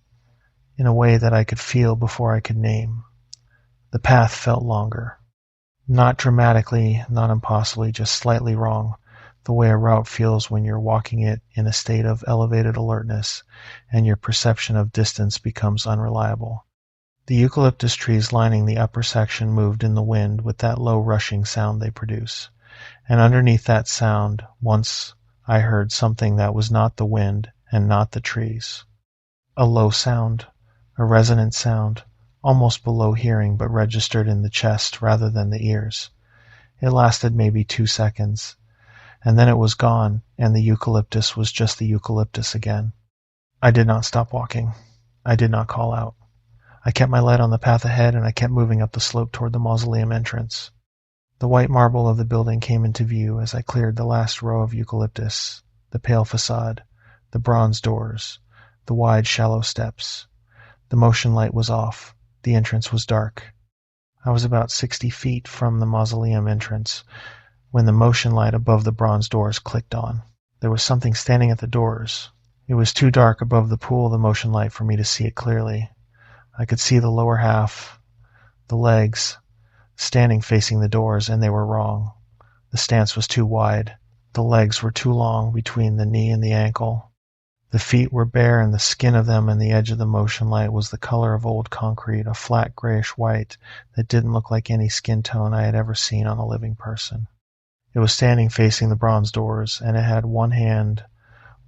in a way that I could feel before I could name. The path felt longer. Not dramatically, not impossibly, just slightly wrong, the way a route feels when you're walking it in a state of elevated alertness and your perception of distance becomes unreliable. The eucalyptus trees lining the upper section moved in the wind with that low rushing sound they produce, and underneath that sound once I heard something that was not the wind and not the trees. A low sound, a resonant sound, almost below hearing but registered in the chest rather than the ears. It lasted maybe 2 seconds, and then it was gone, and the eucalyptus was just the eucalyptus again. I did not stop walking. I did not call out. I kept my light on the path ahead, and I kept moving up the slope toward the mausoleum entrance. The white marble of the building came into view as I cleared the last row of eucalyptus, the pale facade, the bronze doors, the wide, shallow steps. The motion light was off. The entrance was dark. I was about 60 feet from the mausoleum entrance when the motion light above the bronze doors clicked on. There was something standing at the doors. It was too dark above the pool of the motion light for me to see it clearly. I could see the lower half, the legs, standing facing the doors, and they were wrong. The stance was too wide. The legs were too long between the knee and the ankle. The feet were bare, and the skin of them and the edge of the motion light was the color of old concrete, a flat grayish white that didn't look like any skin tone I had ever seen on a living person. It was standing facing the bronze doors, and it had one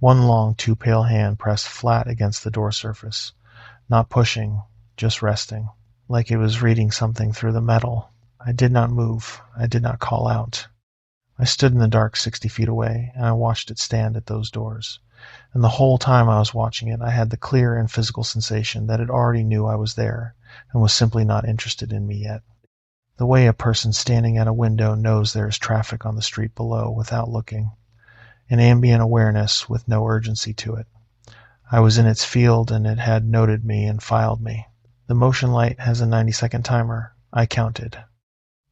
long, too pale hand pressed flat against the door surface, not pushing, just resting, like it was reading something through the metal. I did not move. I did not call out. I stood in the dark 60 feet away, and I watched it stand at those doors. And the whole time I was watching it, I had the clear and physical sensation that it already knew I was there and was simply not interested in me yet. The way a person standing at a window knows there is traffic on the street below without looking. An ambient awareness with no urgency to it. I was in its field, and it had noted me and filed me. The motion light has a 90-second timer. I counted.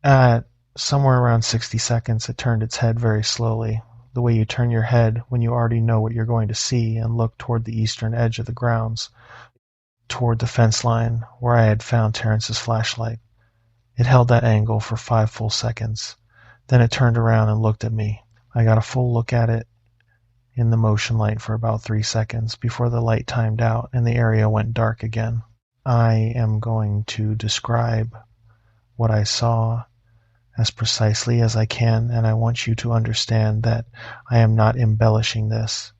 At somewhere around 60 seconds, it turned its head very slowly, the way you turn your head when you already know what you're going to see, and looked toward the eastern edge of the grounds, toward the fence line where I had found Terrence's flashlight. It held that angle for 5 full seconds. Then it turned around and looked at me. I got a full look at it in the motion light for about 3 seconds before the light timed out and the area went dark again. I am going to describe what I saw as precisely as I can, and I want you to understand that I am not embellishing this.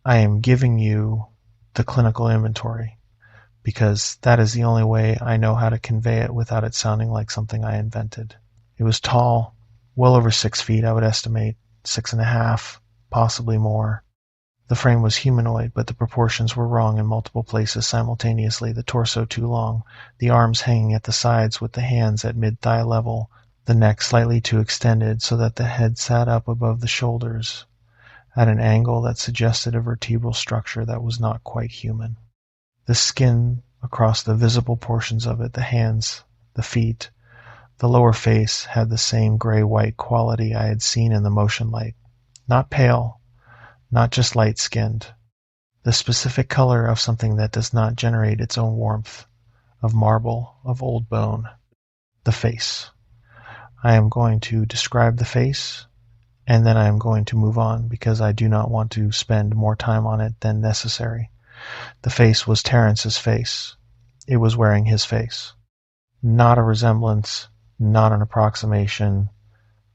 I am giving you the clinical inventory, because that is the only way I know how to convey it without it sounding like something I invented. It was tall, well over 6 feet, I would estimate, 6.5, possibly more. The frame was humanoid, but the proportions were wrong in multiple places simultaneously, the torso too long, the arms hanging at the sides with the hands at mid-thigh level, the neck slightly too extended so that the head sat up above the shoulders at an angle that suggested a vertebral structure that was not quite human. The skin across the visible portions of it, the hands, the feet, the lower face, had the same gray-white quality I had seen in the motion light. Not pale, not just light-skinned. The specific color of something that does not generate its own warmth, of marble, of old bone. The face. I am going to describe the face, and then I am going to move on because I do not want to spend more time on it than necessary. The face was Terrence's face. It was wearing his face. Not a resemblance, not an approximation.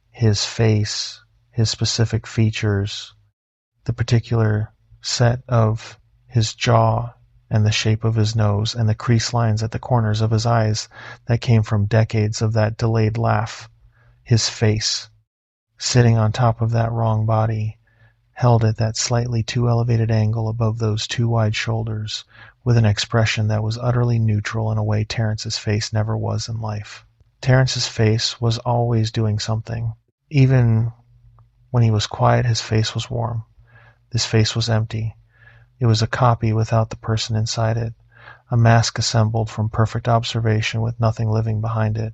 His face, his specific features, the particular set of his jaw and the shape of his nose and the crease lines at the corners of his eyes that came from decades of that delayed laugh. His face, sitting on top of that wrong body, held at that slightly too elevated angle above those too wide shoulders, with an expression that was utterly neutral in a way Terrence's face never was in life. Terrence's face was always doing something. Even when he was quiet, his face was warm. This face was empty. It was a copy without the person inside it, a mask assembled from perfect observation with nothing living behind it.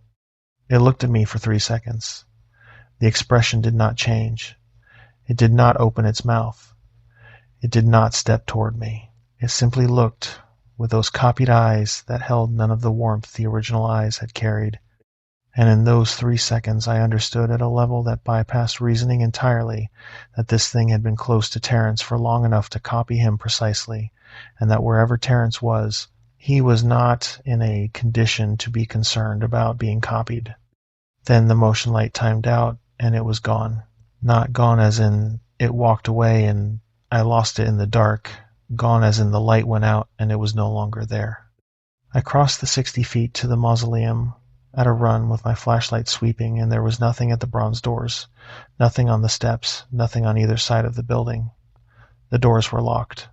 It looked at me for 3 seconds. The expression did not change. It did not open its mouth. It did not step toward me. It simply looked with those copied eyes that held none of the warmth the original eyes had carried. And in those 3 seconds I understood at a level that bypassed reasoning entirely that this thing had been close to Terrence for long enough to copy him precisely, and that wherever Terrence was, he was not in a condition to be concerned about being copied. Then the motion light timed out, and it was gone. Not gone as in it walked away and I lost it in the dark, gone as in the light went out and it was no longer there. I crossed the 60 feet to the mausoleum at a run with my flashlight sweeping, and there was nothing at the bronze doors, nothing on the steps, nothing on either side of the building. The doors were locked.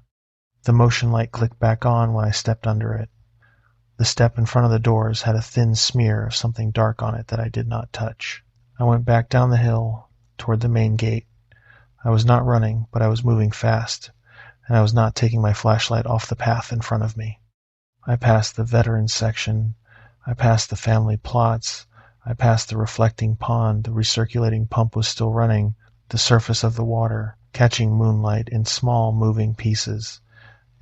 The motion light clicked back on when I stepped under it. The step in front of the doors had a thin smear of something dark on it that I did not touch. I went back down the hill toward the main gate. I was not running, but I was moving fast, and I was not taking my flashlight off the path in front of me. I passed the veterans section. I passed the family plots. I passed the reflecting pond. The recirculating pump was still running, the surface of the water, catching moonlight in small moving pieces.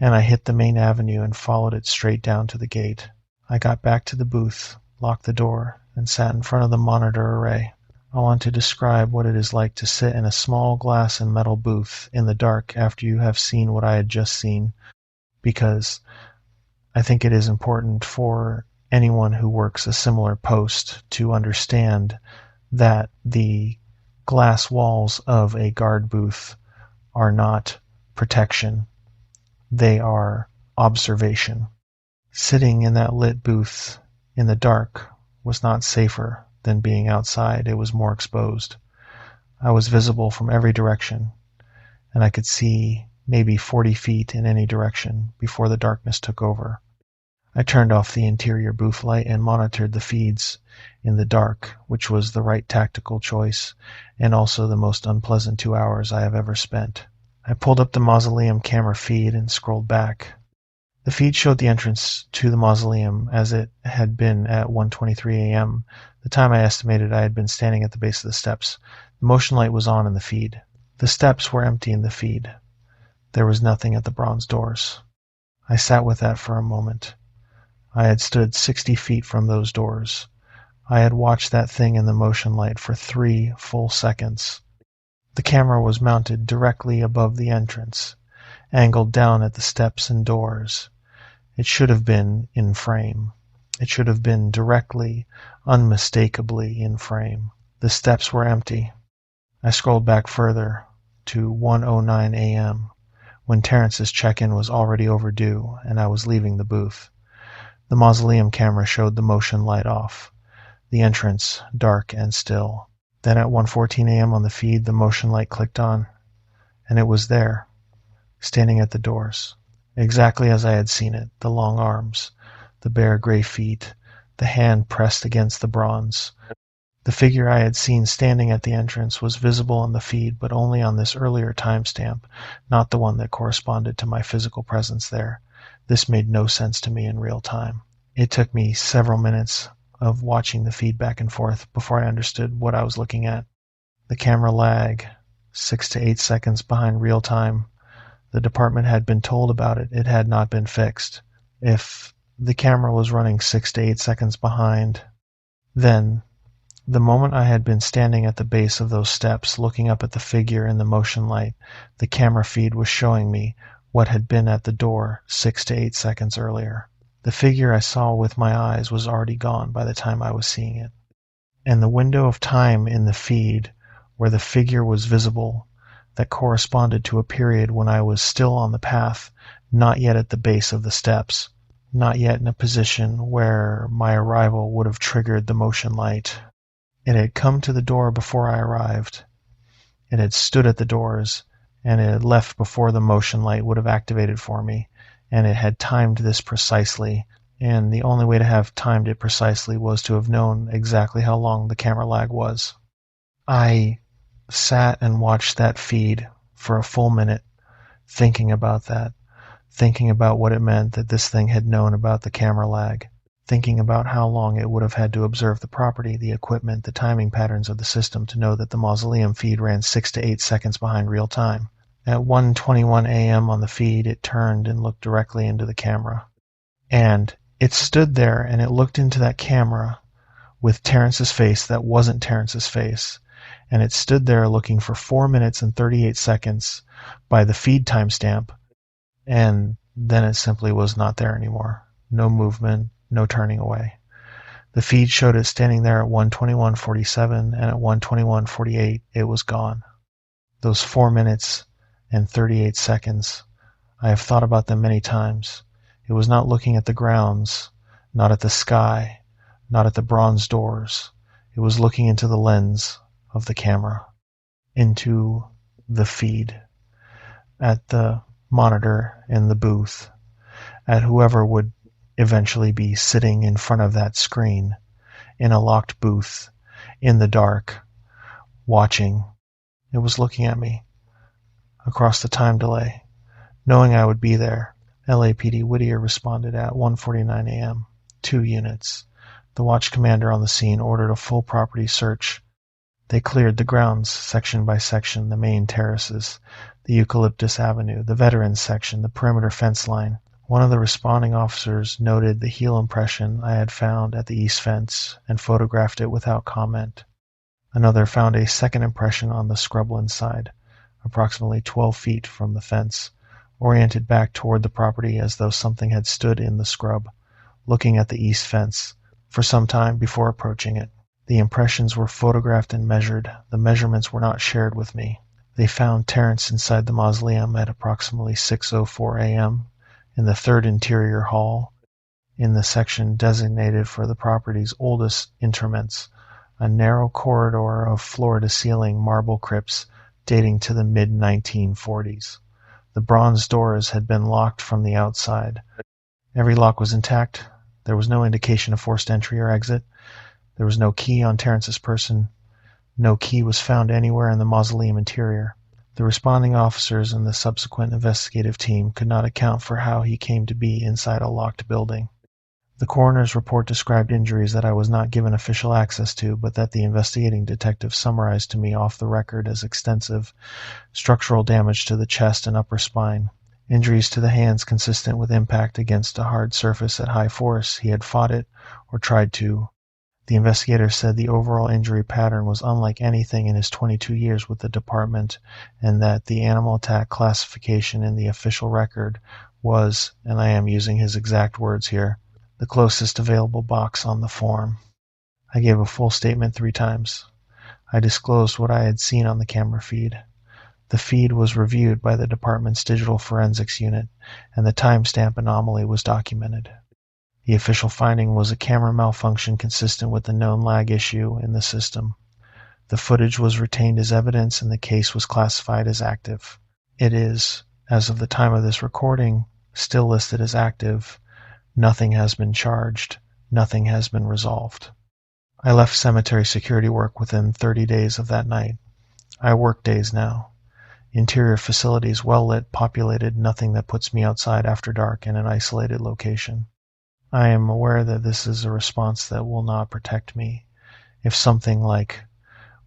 And I hit the main avenue and followed it straight down to the gate. I got back to the booth, locked the door, and sat in front of the monitor array. I want to describe what it is like to sit in a small glass and metal booth in the dark after you have seen what I had just seen, because I think it is important for anyone who works a similar post to understand that the glass walls of a guard booth are not protection. They are observation. Sitting in that lit booth in the dark was not safer than being outside. It was more exposed. I was visible from every direction, and I could see maybe 40 feet in any direction before the darkness took over. I turned off the interior booth light and monitored the feeds in the dark, which was the right tactical choice and also the most unpleasant 2 hours I have ever spent. I pulled up the mausoleum camera feed and scrolled back. The feed showed the entrance to the mausoleum as it had been at 1:23 a.m., the time I estimated I had been standing at the base of the steps. The motion light was on in the feed. The steps were empty in the feed. There was nothing at the bronze doors. I sat with that for a moment. I had stood 60 feet from those doors. I had watched that thing in the motion light for 3 full seconds. The camera was mounted directly above the entrance, angled down at the steps and doors. It should have been in frame. It should have been directly, unmistakably in frame. The steps were empty. I scrolled back further to 1:09 a.m., when Terrence's check-in was already overdue and I was leaving the booth. The mausoleum camera showed the motion light off, the entrance dark and still. Then at 1:14 a.m. on the feed, the motion light clicked on, and it was there, standing at the doors, exactly as I had seen it, the long arms, the bare gray feet, the hand pressed against the bronze. The figure I had seen standing at the entrance was visible on the feed, but only on this earlier timestamp, not the one that corresponded to my physical presence there. This made no sense to me in real time. It took me several minutes of watching the feed back and forth before I understood what I was looking at. The camera lag, 6 to 8 seconds behind real time. The department had been told about it. It had not been fixed. If the camera was running 6 to 8 seconds behind, then the moment I had been standing at the base of those steps looking up at the figure in the motion light, the camera feed was showing me what had been at the door 6 to 8 seconds earlier. The figure I saw with my eyes was already gone by the time I was seeing it. And the window of time in the feed where the figure was visible, that corresponded to a period when I was still on the path, not yet at the base of the steps, not yet in a position where my arrival would have triggered the motion light. It had come to the door before I arrived. It had stood at the doors, and it had left before the motion light would have activated for me, and it had timed this precisely, and the only way to have timed it precisely was to have known exactly how long the camera lag was. I sat and watched that feed for a full minute, thinking about that, thinking about what it meant that this thing had known about the camera lag, thinking about how long it would have had to observe the property, the equipment, the timing patterns of the system to know that the mausoleum feed ran 6 to 8 seconds behind real time. At 1:21 a.m. on the feed, it turned and looked directly into the camera. And it stood there and it looked into that camera with Terrence's face that wasn't Terrence's face. And it stood there looking for 4 minutes and 38 seconds by the feed timestamp. And then it simply was not there anymore. No movement, no turning away. The feed showed it standing there at 1:21:47, and at 1:21:48 it was gone. Those 4 minutes and 38 seconds, I have thought about them many times. It was not looking at the grounds, not at the sky, not at the bronze doors. It was looking into the lens of the camera, into the feed, at the monitor in the booth, at whoever would eventually be sitting in front of that screen in a locked booth in the dark, watching. It was looking at me across the time delay, knowing I would be there. LAPD Whittier responded at 1:49 a.m. 2 units. The watch commander on the scene ordered a full property search. They cleared the grounds section by section, the main terraces, the Eucalyptus Avenue, the Veterans section, the perimeter fence line. One of the responding officers noted the heel impression I had found at the east fence and photographed it without comment. Another found a second impression on the scrubland side, approximately 12 feet from the fence, oriented back toward the property as though something had stood in the scrub, looking at the east fence, for some time before approaching it. The impressions were photographed and measured. The measurements were not shared with me. They found Terrence inside the mausoleum at approximately 6:04 a.m. in the third interior hall, in the section designated for the property's oldest interments, a narrow corridor of floor-to-ceiling marble crypts dating to the mid-1940s. The bronze doors had been locked from the outside. Every lock was intact. There was no indication of forced entry or exit. There was no key on Terrence's person. No key was found anywhere in the mausoleum interior. The responding officers and the subsequent investigative team could not account for how he came to be inside a locked building. The coroner's report described injuries that I was not given official access to, but that the investigating detective summarized to me off the record as extensive: structural damage to the chest and upper spine, injuries to the hands consistent with impact against a hard surface at high force. He had fought it or tried to. The investigator said the overall injury pattern was unlike anything in his 22 years with the department, and that the animal attack classification in the official record was, and I am using his exact words here, the closest available box on the form. I gave a full statement 3 times. I disclosed what I had seen on the camera feed. The feed was reviewed by the department's digital forensics unit, and the timestamp anomaly was documented. The official finding was a camera malfunction consistent with the known lag issue in the system. The footage was retained as evidence and the case was classified as active. It is, as of the time of this recording, still listed as active. Nothing has been charged. Nothing has been resolved. I left cemetery security work within 30 days of that night. I work days now. Interior facilities, well lit, populated, nothing that puts me outside after dark in an isolated location. I am aware that this is a response that will not protect me. If something like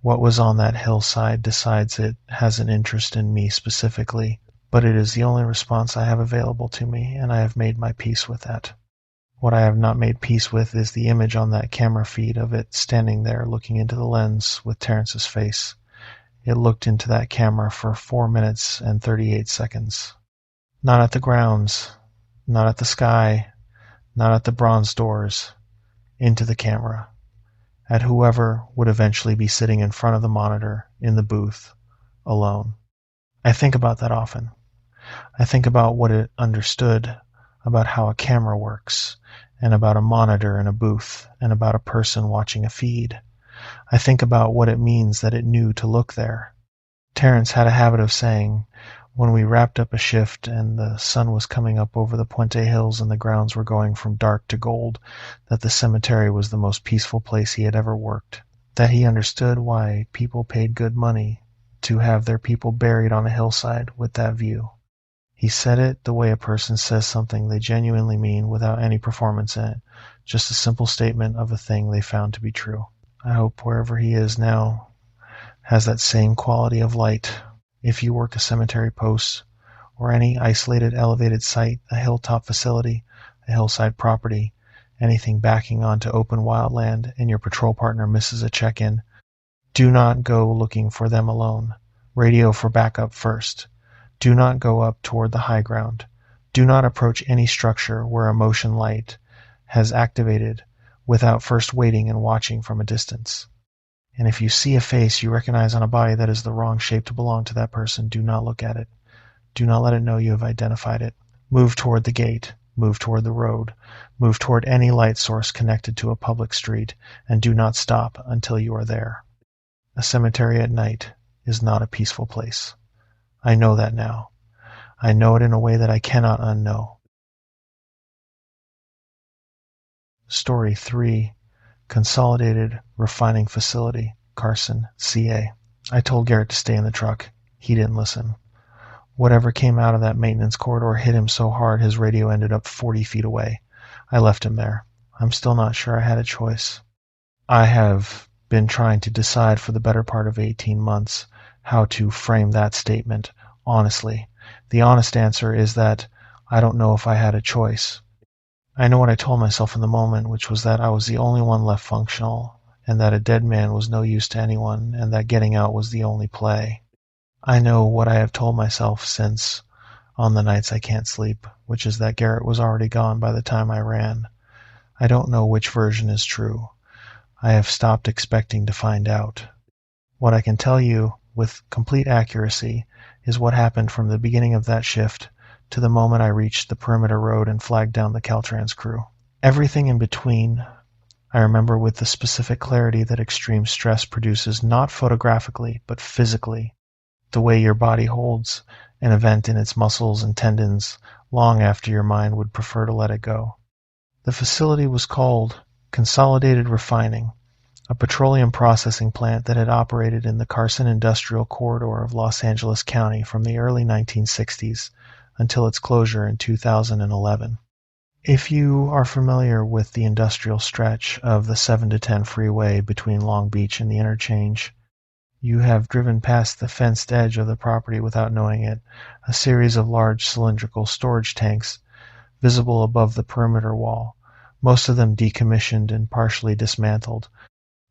what was on that hillside decides it has an interest in me specifically, but it is the only response I have available to me, and I have made my peace with that. What I have not made peace with is the image on that camera feed of it standing there looking into the lens with Terrence's face. It looked into that camera for 4 minutes and 38 seconds. Not at the grounds, not at the sky, not at the bronze doors, into the camera, at whoever would eventually be sitting in front of the monitor in the booth, alone. I think about that often. I think about what it understood, about how a camera works, and about a monitor in a booth, and about a person watching a feed. I think about what it means that it knew to look there. Terrence had a habit of saying, when we wrapped up a shift and the sun was coming up over the Puente Hills and the grounds were going from dark to gold, that the cemetery was the most peaceful place he had ever worked, that he understood why people paid good money to have their people buried on a hillside with that view. He said it the way a person says something they genuinely mean without any performance in it, just a simple statement of a thing they found to be true. I hope wherever he is now has that same quality of light. If you work a cemetery post or any isolated elevated site, a hilltop facility, a hillside property, anything backing onto open wildland, and your patrol partner misses a check-in, do not go looking for them alone. Radio for backup first. Do not go up toward the high ground. Do not approach any structure where a motion light has activated without first waiting and watching from a distance. And if you see a face you recognize on a body that is the wrong shape to belong to that person, do not look at it. Do not let it know you have identified it. Move toward the gate. Move toward the road. Move toward any light source connected to a public street, and do not stop until you are there. A cemetery at night is not a peaceful place. I know that now. I know it in a way that I cannot unknow. Story 3. Consolidated Refining Facility, Carson, CA. I told Garrett to stay in the truck. He didn't listen. Whatever came out of that maintenance corridor hit him so hard his radio ended up 40 feet away. I left him there. I'm still not sure I had a choice. I have been trying to decide for the better part of 18 months how to frame that statement honestly. The honest answer is that I don't know if I had a choice. I know what I told myself in the moment, which was that I was the only one left functional, and that a dead man was no use to anyone, and that getting out was the only play. I know what I have told myself since on the nights I can't sleep, which is that Garrett was already gone by the time I ran. I don't know which version is true. I have stopped expecting to find out. What I can tell you with complete accuracy is what happened from the beginning of that shift to the moment I reached the perimeter road and flagged down the Caltrans crew. Everything in between, I remember with the specific clarity that extreme stress produces, not photographically, but physically, the way your body holds an event in its muscles and tendons long after your mind would prefer to let it go. The facility was called Consolidated Refining, a petroleum processing plant that had operated in the Carson Industrial Corridor of Los Angeles County from the early 1960s until its closure in 2011. If you are familiar with the industrial stretch of the 7 to 10 freeway between Long Beach and the interchange, you have driven past the fenced edge of the property without knowing it, a series of large cylindrical storage tanks visible above the perimeter wall, most of them decommissioned and partially dismantled,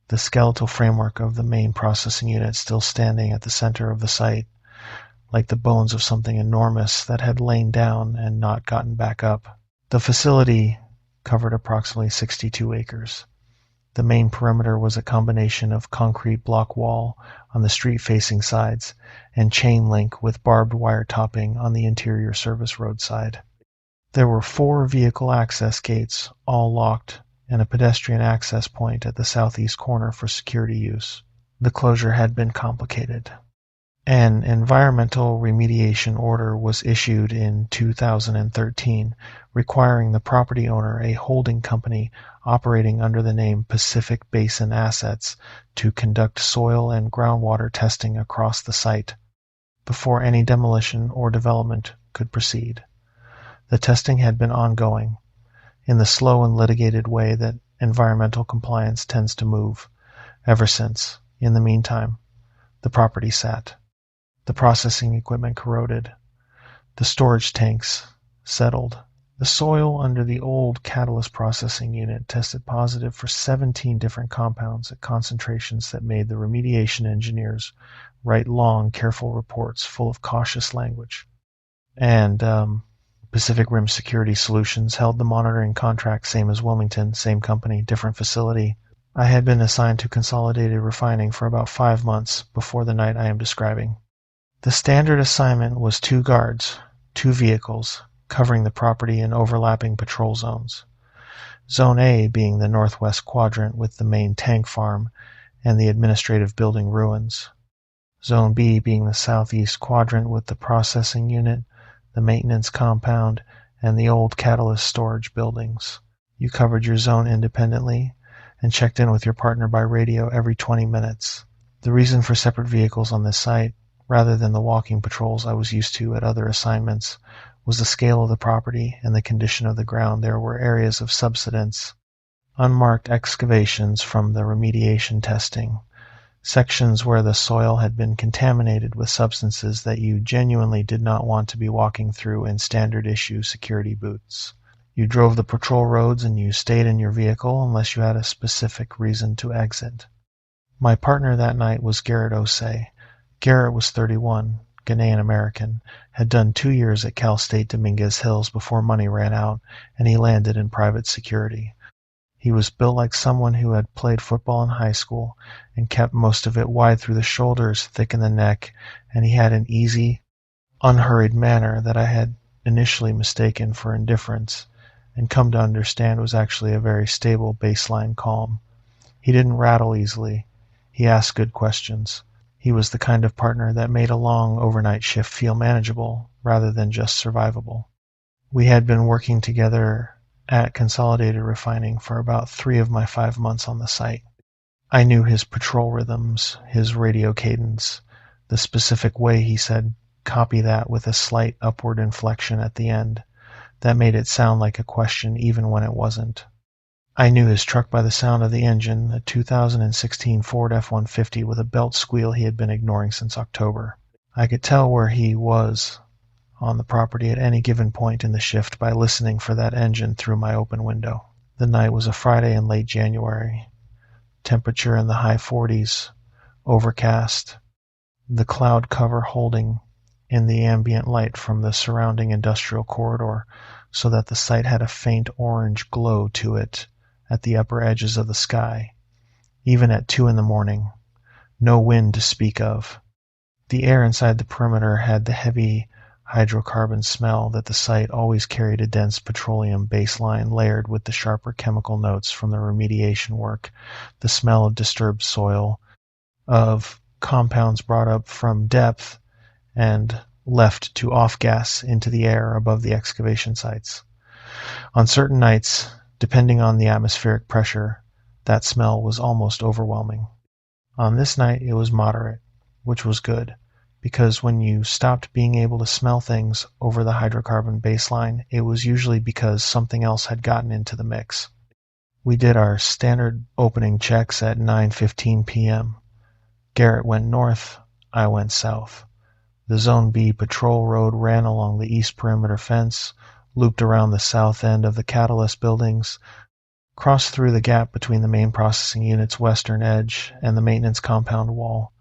the skeletal framework of the main processing unit still standing at the center of the site, like the bones of something enormous that had lain down and not gotten back up. The facility covered approximately 62 acres. The main perimeter was a combination of concrete block wall on the street-facing sides and chain link with barbed wire topping on the interior service road side. There were 4 vehicle access gates, all locked, and a pedestrian access point at the southeast corner for security use. The closure had been complicated. An environmental remediation order was issued in 2013 requiring the property owner, a holding company operating under the name Pacific Basin Assets, to conduct soil and groundwater testing across the site before any demolition or development could proceed. The testing had been ongoing, in the slow and litigated way that environmental compliance tends to move, ever since, in the meantime, the property sat. The processing equipment corroded. The storage tanks settled. The soil under the old catalyst processing unit tested positive for 17 different compounds at concentrations that made the remediation engineers write long, careful reports full of cautious language. And Pacific Rim Security Solutions held the monitoring contract, same as Wilmington, same company, different facility. I had been assigned to Consolidated Refining for about 5 months before the night I am describing. The standard assignment was 2 guards, 2 vehicles, covering the property in overlapping patrol zones. Zone A being the northwest quadrant with the main tank farm and the administrative building ruins. Zone B being the southeast quadrant with the processing unit, the maintenance compound, and the old catalyst storage buildings. You covered your zone independently and checked in with your partner by radio every 20 minutes. The reason for separate vehicles on this site, rather than the walking patrols I was used to at other assignments, was the scale of the property and the condition of the ground. There were areas of subsidence, unmarked excavations from the remediation testing, sections where the soil had been contaminated with substances that you genuinely did not want to be walking through in standard issue security boots. You drove the patrol roads and you stayed in your vehicle unless you had a specific reason to exit. My partner that night was Garrett Osei. Garrett was 31, Ghanaian American, had done 2 years at Cal State Dominguez Hills before money ran out, and he landed in private security. He was built like someone who had played football in high school and kept most of it wide through the shoulders, thick in the neck, and he had an easy, unhurried manner that I had initially mistaken for indifference, and come to understand was actually a very stable baseline calm. He didn't rattle easily. He asked good questions. He was the kind of partner that made a long overnight shift feel manageable rather than just survivable. We had been working together at Consolidated Refining for about 3 of my 5 months on the site. I knew his patrol rhythms, his radio cadence, the specific way he said, "Copy that," with a slight upward inflection at the end that made it sound like a question even when it wasn't. I knew his truck by the sound of the engine, a 2016 Ford F-150 with a belt squeal he had been ignoring since October. I could tell where he was on the property at any given point in the shift by listening for that engine through my open window. The night was a Friday in late January. Temperature in the high 40s, overcast, the cloud cover holding in the ambient light from the surrounding industrial corridor so that the site had a faint orange glow to it at the upper edges of the sky, even at 2 in the morning. No wind to speak of. The air inside the perimeter had the heavy hydrocarbon smell that the site always carried, a dense petroleum baseline layered with the sharper chemical notes from the remediation work, the smell of disturbed soil, of compounds brought up from depth and left to off-gas into the air above the excavation sites. On certain nights, depending on the atmospheric pressure, that smell was almost overwhelming. On this night, it was moderate, which was good, because when you stopped being able to smell things over the hydrocarbon baseline, it was usually because something else had gotten into the mix. We did our standard opening checks at 9:15 p.m. Garrett went north, I went south. The Zone B patrol road ran along the east perimeter fence, looped around the south end of the catalyst buildings, crossed through the gap between the main processing unit's western edge and the maintenance compound wall,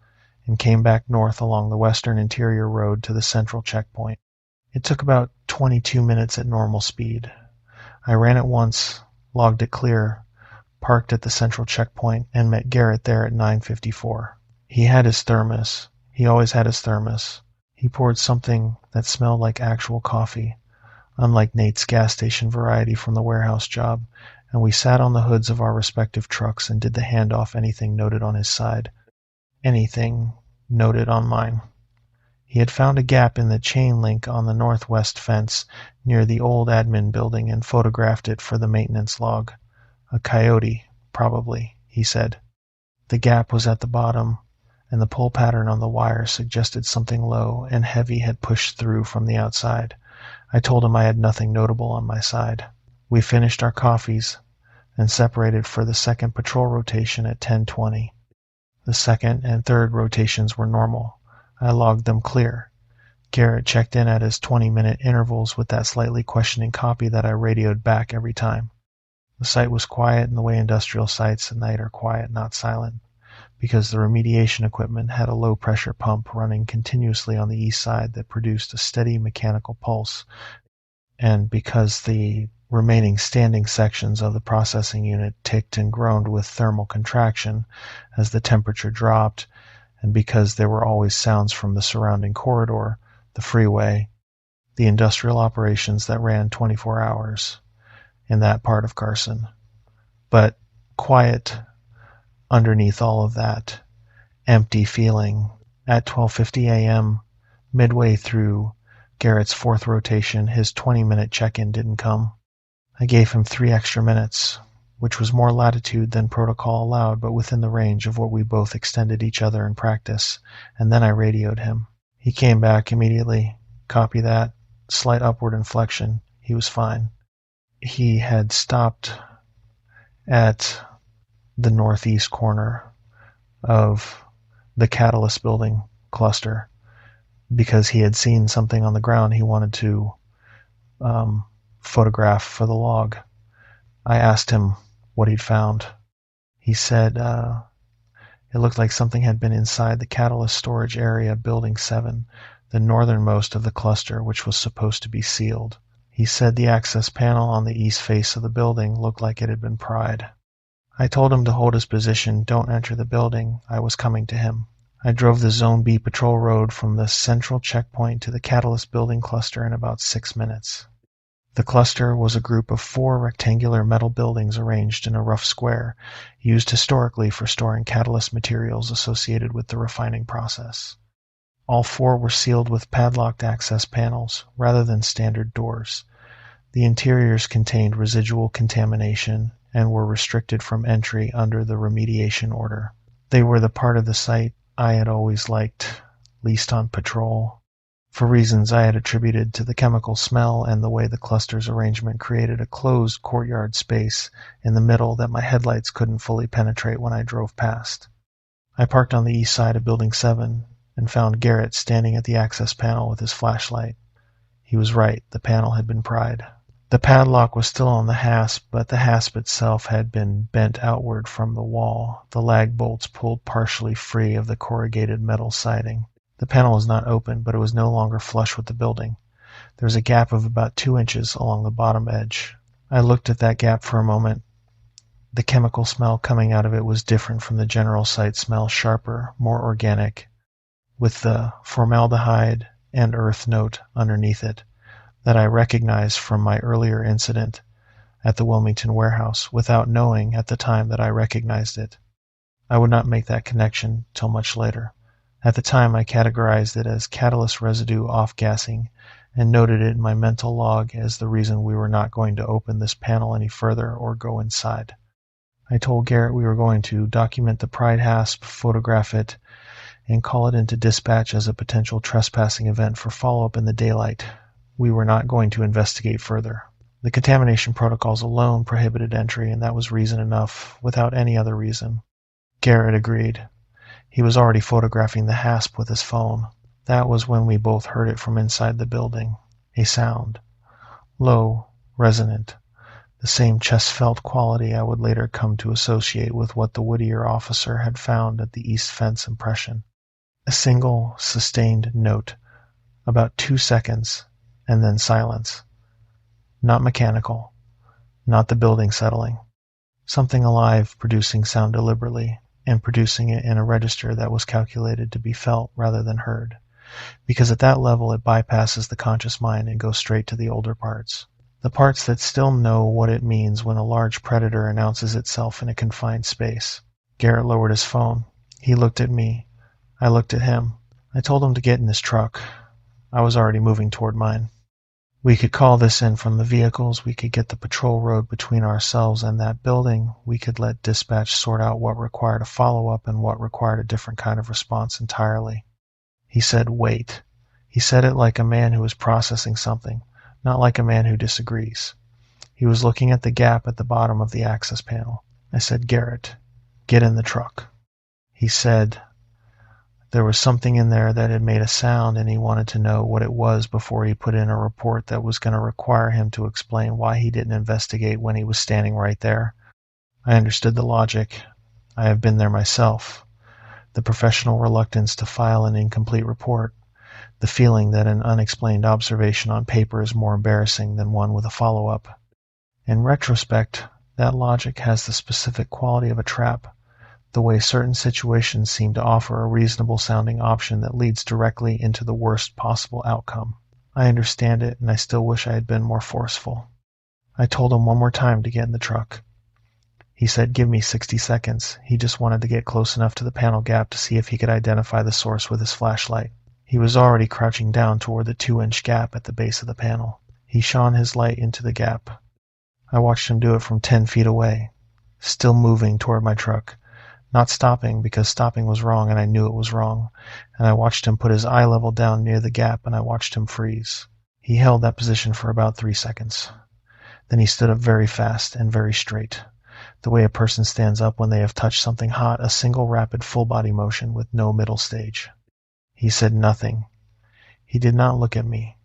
and came back north along the western interior road to the central checkpoint. It took about 22 minutes at normal speed. I ran it once, logged it clear, parked at the central checkpoint, and met Garrett there at 9:54. He had his thermos. He always had his thermos. He poured something that smelled like actual coffee, unlike Nate's gas station variety from the warehouse job, and we sat on the hoods of our respective trucks and did the handoff, anything noted on his side, anything noted on mine. He had found a gap in the chain link on the northwest fence near the old admin building and photographed it for the maintenance log. A coyote, probably, he said. The gap was at the bottom, and the pull pattern on the wire suggested something low and heavy had pushed through from the outside. I told him I had nothing notable on my side. We finished our coffees and separated for the second patrol rotation at 10:20. The second and third rotations were normal. I logged them clear. Garrett checked in at his 20-minute intervals with that slightly questioning copy that I radioed back every time. The site was quiet in the way industrial sites at night are quiet, not silent, because the remediation equipment had a low-pressure pump running continuously on the east side that produced a steady mechanical pulse, and because the remaining standing sections of the processing unit ticked and groaned with thermal contraction as the temperature dropped, and because there were always sounds from the surrounding corridor, the freeway, the industrial operations that ran 24 hours in that part of Carson. But quiet underneath all of that empty feeling. At 12:50 a.m., midway through Garrett's fourth rotation, his 20-minute check-in didn't come. I gave him 3 extra minutes, which was more latitude than protocol allowed, but within the range of what we both extended each other in practice, and then I radioed him. He came back immediately. Copy that. Slight upward inflection. He was fine. He had stopped at the northeast corner of the Catalyst building cluster because he had seen something on the ground he wanted to photograph for the log. I asked him what he'd found. He said it looked like something had been inside the Catalyst storage area, Building 7, the northernmost of the cluster, which was supposed to be sealed. He said the access panel on the east face of the building looked like it had been pried. I told him to hold his position, don't enter the building. I was coming to him. I drove the Zone B patrol road from the central checkpoint to the Catalyst building cluster in about 6 minutes. The cluster was a group of 4 rectangular metal buildings arranged in a rough square, used historically for storing catalyst materials associated with the refining process. All 4 were sealed with padlocked access panels, rather than standard doors. The interiors contained residual contamination and were restricted from entry under the remediation order. They were the part of the site I had always liked, least on patrol, for reasons I had attributed to the chemical smell and the way the cluster's arrangement created a closed courtyard space in the middle that my headlights couldn't fully penetrate when I drove past. I parked on the east side of Building 7 and found Garrett standing at the access panel with his flashlight. He was right. The panel had been pried. The padlock was still on the hasp, but the hasp itself had been bent outward from the wall, the lag bolts pulled partially free of the corrugated metal siding. The panel was not open, but it was no longer flush with the building. There was a gap of about 2 inches along the bottom edge. I looked at that gap for a moment. The chemical smell coming out of it was different from the general site smell, sharper, more organic, with the formaldehyde and earth note underneath it that I recognized from my earlier incident at the Wilmington warehouse without knowing at the time that I recognized it. I would not make that connection till much later. At the time, I categorized it as catalyst residue off-gassing and noted it in my mental log as the reason we were not going to open this panel any further or go inside. I told Garrett we were going to document the pried hasp, photograph it, and call it into dispatch as a potential trespassing event for follow-up in the daylight. We were not going to investigate further. The contamination protocols alone prohibited entry, and that was reason enough, without any other reason. Garrett agreed. He was already photographing the hasp with his phone. That was when we both heard it from inside the building. A sound. Low, resonant. The same chest-felt quality I would later come to associate with what the Whittier officer had found at the east fence impression. A single, sustained note. About 2 seconds, and then silence. Not mechanical. Not the building settling. Something alive producing sound deliberately, and producing it in a register that was calculated to be felt rather than heard, because at that level it bypasses the conscious mind and goes straight to the older parts, the parts that still know what it means when a large predator announces itself in a confined space. Garrett lowered his phone. He looked at me. I looked at him. I told him to get in his truck. I was already moving toward mine. We could call this in from the vehicles. We could get the patrol road between ourselves and that building. We could let dispatch sort out what required a follow-up and what required a different kind of response entirely. He said, wait. He said it like a man who was processing something, not like a man who disagrees. He was looking at the gap at the bottom of the access panel. I said, Garrett, get in the truck. He said, there was something in there that had made a sound, and he wanted to know what it was before he put in a report that was going to require him to explain why he didn't investigate when he was standing right there. I understood the logic. I have been there myself. The professional reluctance to file an incomplete report. The feeling that an unexplained observation on paper is more embarrassing than one with a follow-up. In retrospect, that logic has the specific quality of a trap. The way certain situations seem to offer a reasonable-sounding option that leads directly into the worst possible outcome. I understand it, and I still wish I had been more forceful. I told him one more time to get in the truck. He said, give me 60 seconds. He just wanted to get close enough to the panel gap to see if he could identify the source with his flashlight. He was already crouching down toward the 2-inch gap at the base of the panel. He shone his light into the gap. I watched him do it from 10 feet away, still moving toward my truck. Not stopping, because stopping was wrong and I knew it was wrong, and I watched him put his eye level down near the gap and I watched him freeze. He held that position for about 3 seconds. Then he stood up very fast and very straight, the way a person stands up when they have touched something hot, a single rapid full body motion with no middle stage. He said nothing. He did not look at me.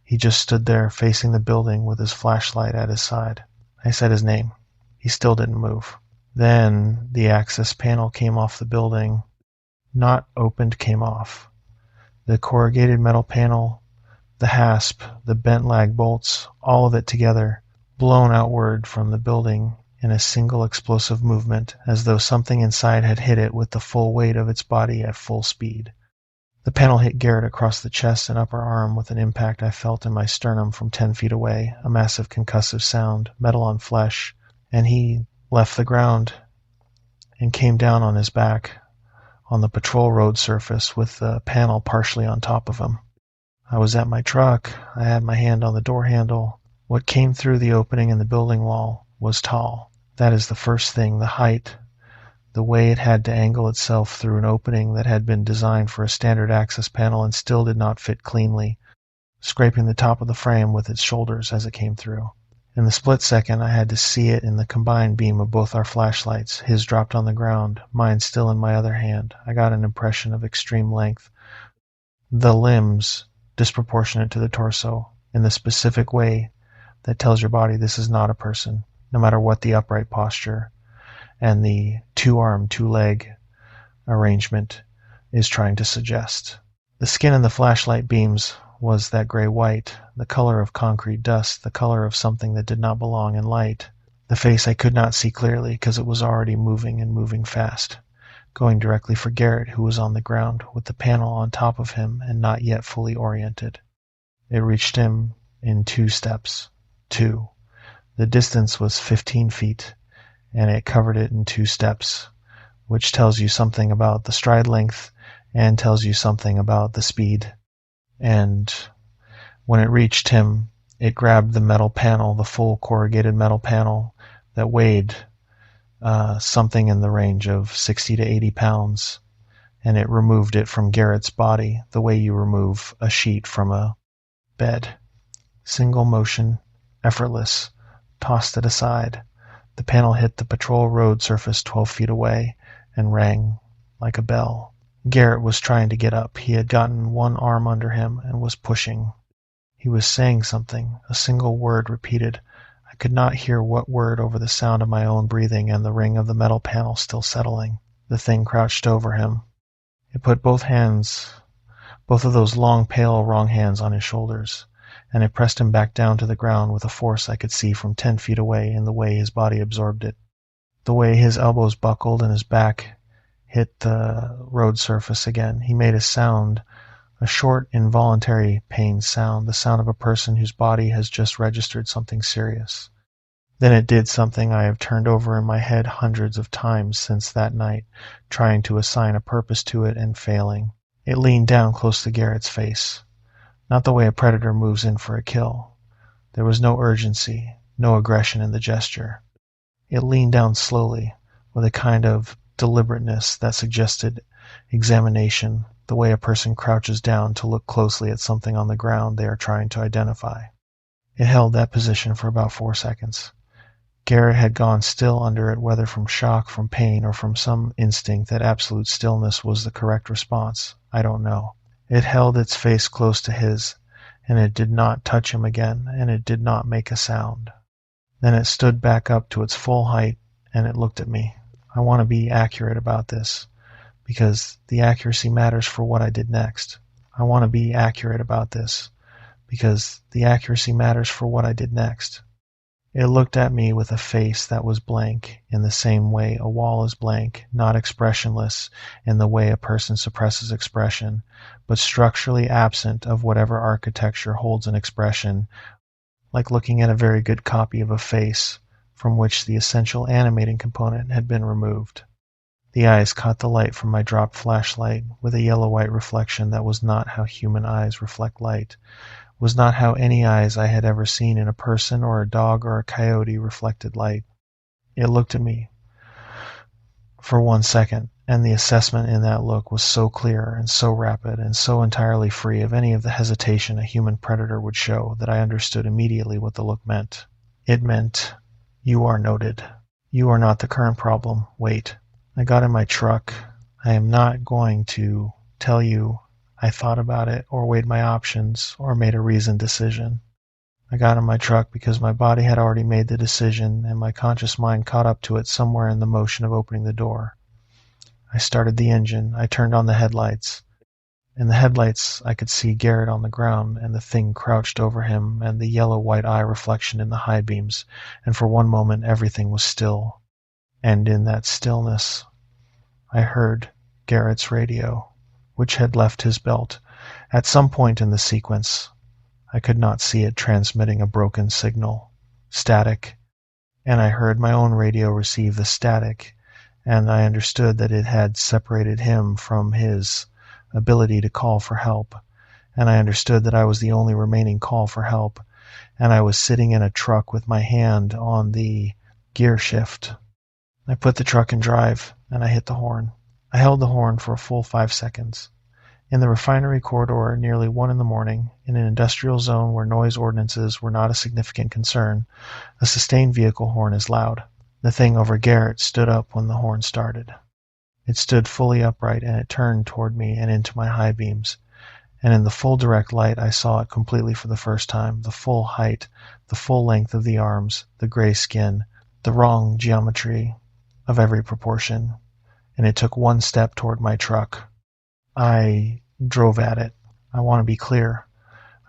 He just stood there facing the building with his flashlight at his side. I said his name. He still didn't move. Then the access panel came off the building. Not opened, came off. The corrugated metal panel, the hasp, the bent lag bolts, all of it together, blown outward from the building in a single explosive movement, as though something inside had hit it with the full weight of its body at full speed. The panel hit Garrett across the chest and upper arm with an impact I felt in my sternum from 10 feet away, a massive concussive sound, metal on flesh, and he left the ground and came down on his back on the patrol road surface with the panel partially on top of him. I was at my truck. I had my hand on the door handle. What came through the opening in the building wall was tall. That is the first thing, the height, the way it had to angle itself through an opening that had been designed for a standard access panel and still did not fit cleanly, scraping the top of the frame with its shoulders as it came through. In the split second, I had to see it in the combined beam of both our flashlights. His dropped on the ground, mine still in my other hand. I got an impression of extreme length. The limbs, disproportionate to the torso, in the specific way that tells your body this is not a person, no matter what the upright posture and the two-arm, two-leg arrangement is trying to suggest. The skin in the flashlight beams was that gray-white, the color of concrete dust, the color of something that did not belong in light. The face I could not see clearly because it was already moving and moving fast, going directly for Garrett, who was on the ground with the panel on top of him and not yet fully oriented. It reached him in 2 steps. 2. The distance was 15 feet, and it covered it in 2 steps, which tells you something about the stride length and tells you something about the speed. And when it reached him, it grabbed the metal panel, the full corrugated metal panel that weighed something in the range of 60 to 80 pounds, and it removed it from Garrett's body the way you remove a sheet from a bed. Single motion, effortless, tossed it aside. The panel hit the patrol road surface 12 feet away and rang like a bell. Garrett was trying to get up. He had gotten one arm under him and was pushing. He was saying something, a single word repeated. I could not hear what word over the sound of my own breathing and the ring of the metal panel still settling. The thing crouched over him. It put both of those long, pale, wrong hands on his shoulders, and it pressed him back down to the ground with a force I could see from 10 feet away in the way his body absorbed it. The way his elbows buckled and his back hit the road surface again. He made a sound, a short, involuntary pain sound, the sound of a person whose body has just registered something serious. Then it did something I have turned over in my head hundreds of times since that night, trying to assign a purpose to it and failing. It leaned down close to Garrett's face, not the way a predator moves in for a kill. There was no urgency, no aggression in the gesture. It leaned down slowly, with a kind of deliberateness that suggested examination, the way a person crouches down to look closely at something on the ground they are trying to identify. It held that position for about 4 seconds. Garrett had gone still under it, whether from shock, from pain, or from some instinct that absolute stillness was the correct response. I don't know. It held its face close to his, and it did not touch him again, and it did not make a sound. Then it stood back up to its full height, and it looked at me. I want to be accurate about this, because the accuracy matters for what I did next. I want to be accurate about this, because the accuracy matters for what I did next. It looked at me with a face that was blank, in the same way a wall is blank, not expressionless in the way a person suppresses expression, but structurally absent of whatever architecture holds an expression, like looking at a very good copy of a face from which the essential animating component had been removed. The eyes caught the light from my dropped flashlight with a yellow-white reflection that was not how human eyes reflect light, was not how any eyes I had ever seen in a person or a dog or a coyote reflected light. It looked at me for 1 second, and the assessment in that look was so clear and so rapid and so entirely free of any of the hesitation a human predator would show that I understood immediately what the look meant. It meant, "You are noted. You are not the current problem. Wait." I got in my truck. I am not going to tell you I thought about it or weighed my options or made a reasoned decision. I got in my truck because my body had already made the decision and my conscious mind caught up to it somewhere in the motion of opening the door. I started the engine. I turned on the headlights. In the headlights, I could see Garrett on the ground and the thing crouched over him and the yellow-white eye reflection in the high beams, and for one moment everything was still. And in that stillness, I heard Garrett's radio, which had left his belt. At some point in the sequence, I could not see it transmitting a broken signal, static, and I heard my own radio receive the static, and I understood that it had separated him from his ability to call for help, and I understood that I was the only remaining call for help, and I was sitting in a truck with my hand on the gear shift. I put the truck in drive, and I hit the horn. I held the horn for a full 5 seconds. In the refinery corridor, nearly 1 a.m, in an industrial zone where noise ordinances were not a significant concern, a sustained vehicle horn is loud. The thing over Garrett stood up when the horn started. It stood fully upright, and it turned toward me and into my high beams, and in the full direct light I saw it completely for the first time, the full height, the full length of the arms, the gray skin, the wrong geometry of every proportion, and it took one step toward my truck. I drove at it. I want to be clear.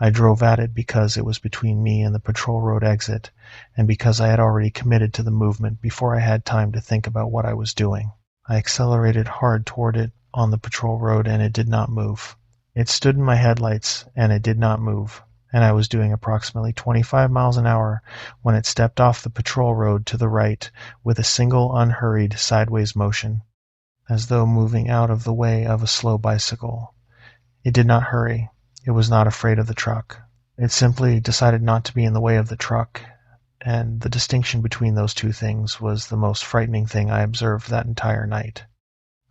I drove at it because it was between me and the patrol road exit, and because I had already committed to the movement before I had time to think about what I was doing. I accelerated hard toward it on the patrol road, and it did not move. It stood in my headlights, and it did not move, and I was doing approximately 25 miles an hour when it stepped off the patrol road to the right with a single unhurried sideways motion, as though moving out of the way of a slow bicycle. It did not hurry. It was not afraid of the truck. It simply decided not to be in the way of the truck, and the distinction between those two things was the most frightening thing I observed that entire night.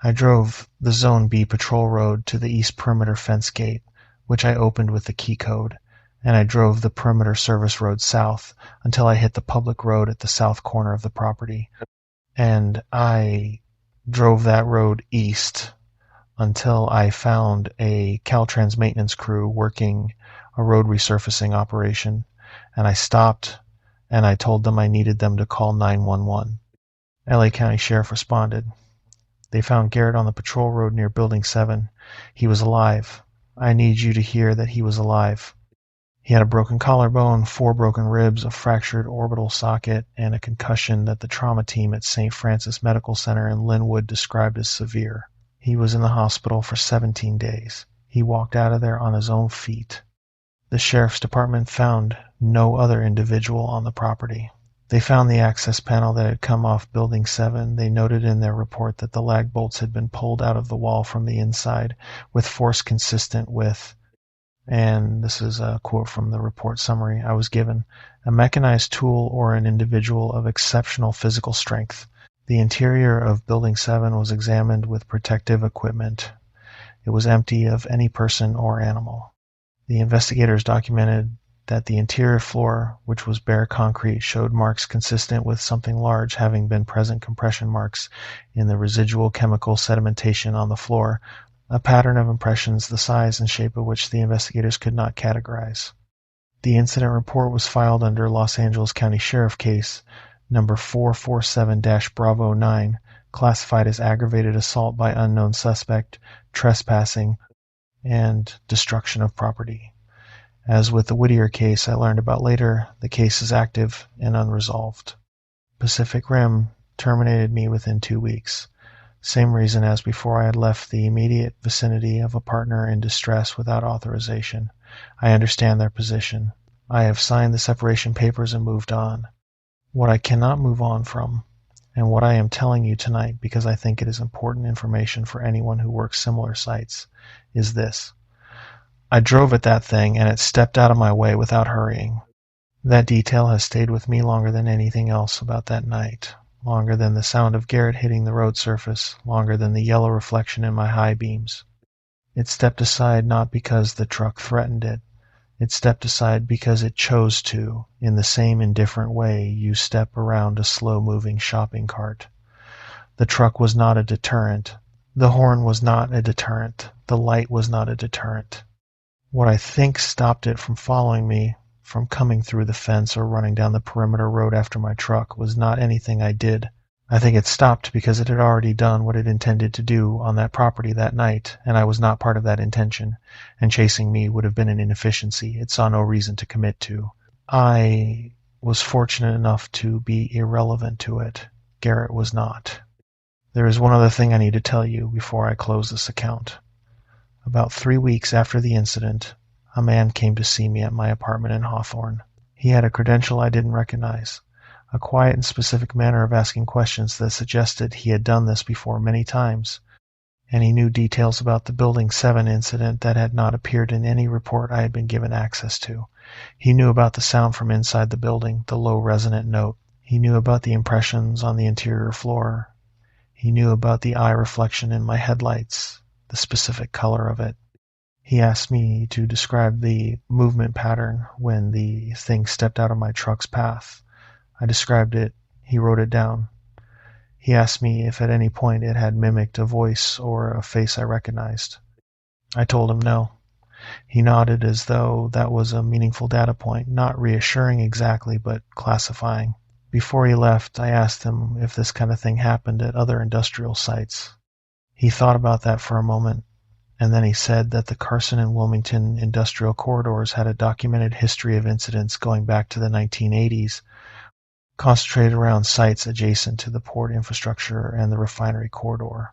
I drove the Zone B patrol road to the east perimeter fence gate, which I opened with the key code, and I drove the perimeter service road south until I hit the public road at the south corner of the property, and I drove that road east until I found a Caltrans maintenance crew working a road resurfacing operation, and I stopped and I told them I needed them to call 911. LA County Sheriff responded. They found Garrett on the patrol road near Building 7. He was alive. I need you to hear that he was alive. He had a broken collarbone, 4 broken ribs, a fractured orbital socket, and a concussion that the trauma team at St. Francis Medical Center in Linwood described as severe. He was in the hospital for 17 days. He walked out of there on his own feet. The sheriff's department found no other individual on the property. They found the access panel that had come off Building 7. They noted in their report that the lag bolts had been pulled out of the wall from the inside with force consistent with, and this is a quote from the report summary I was given, a mechanized tool or an individual of exceptional physical strength. The interior of Building 7 was examined with protective equipment. It was empty of any person or animal. The investigators documented that the interior floor, which was bare concrete, showed marks consistent with something large having been present, compression marks in the residual chemical sedimentation on the floor, a pattern of impressions the size and shape of which the investigators could not categorize. The incident report was filed under Los Angeles County Sheriff Case number 447-Bravo 9, classified as aggravated assault by unknown suspect, trespassing, and destruction of property. As with the Whittier case I learned about later, the case is active and unresolved. Pacific Rim terminated me within 2 weeks. Same reason as before, I had left the immediate vicinity of a partner in distress without authorization. I understand their position. I have signed the separation papers and moved on. What I cannot move on from, and what I am telling you tonight because I think it is important information for anyone who works similar sites, is this. I drove at that thing and it stepped out of my way without hurrying. That detail has stayed with me longer than anything else about that night, longer than the sound of Garrett hitting the road surface, longer than the yellow reflection in my high beams. It stepped aside not because the truck threatened it. It stepped aside because it chose to, in the same indifferent way you step around a slow-moving shopping cart. The truck was not a deterrent. The horn was not a deterrent. The light was not a deterrent. What I think stopped it from following me, from coming through the fence or running down the perimeter road after my truck, was not anything I did. I think it stopped because it had already done what it intended to do on that property that night, and I was not part of that intention, and chasing me would have been an inefficiency it saw no reason to commit to. I was fortunate enough to be irrelevant to it. Garrett was not. There is one other thing I need to tell you before I close this account. About 3 weeks after the incident, a man came to see me at my apartment in Hawthorne. He had a credential I didn't recognize, a quiet and specific manner of asking questions that suggested he had done this before many times, and he knew details about the Building 7 incident that had not appeared in any report I had been given access to. He knew about the sound from inside the building, the low resonant note. He knew about the impressions on the interior floor. He knew about the eye reflection in my headlights, the specific color of it. He asked me to describe the movement pattern when the thing stepped out of my truck's path. I described it. He wrote it down. He asked me if at any point it had mimicked a voice or a face I recognized. I told him no. He nodded as though that was a meaningful data point, not reassuring exactly, but classifying. Before he left, I asked him if this kind of thing happened at other industrial sites. He thought about that for a moment, and then he said that the Carson and Wilmington industrial corridors had a documented history of incidents going back to the 1980s, concentrated around sites adjacent to the port infrastructure and the refinery corridor,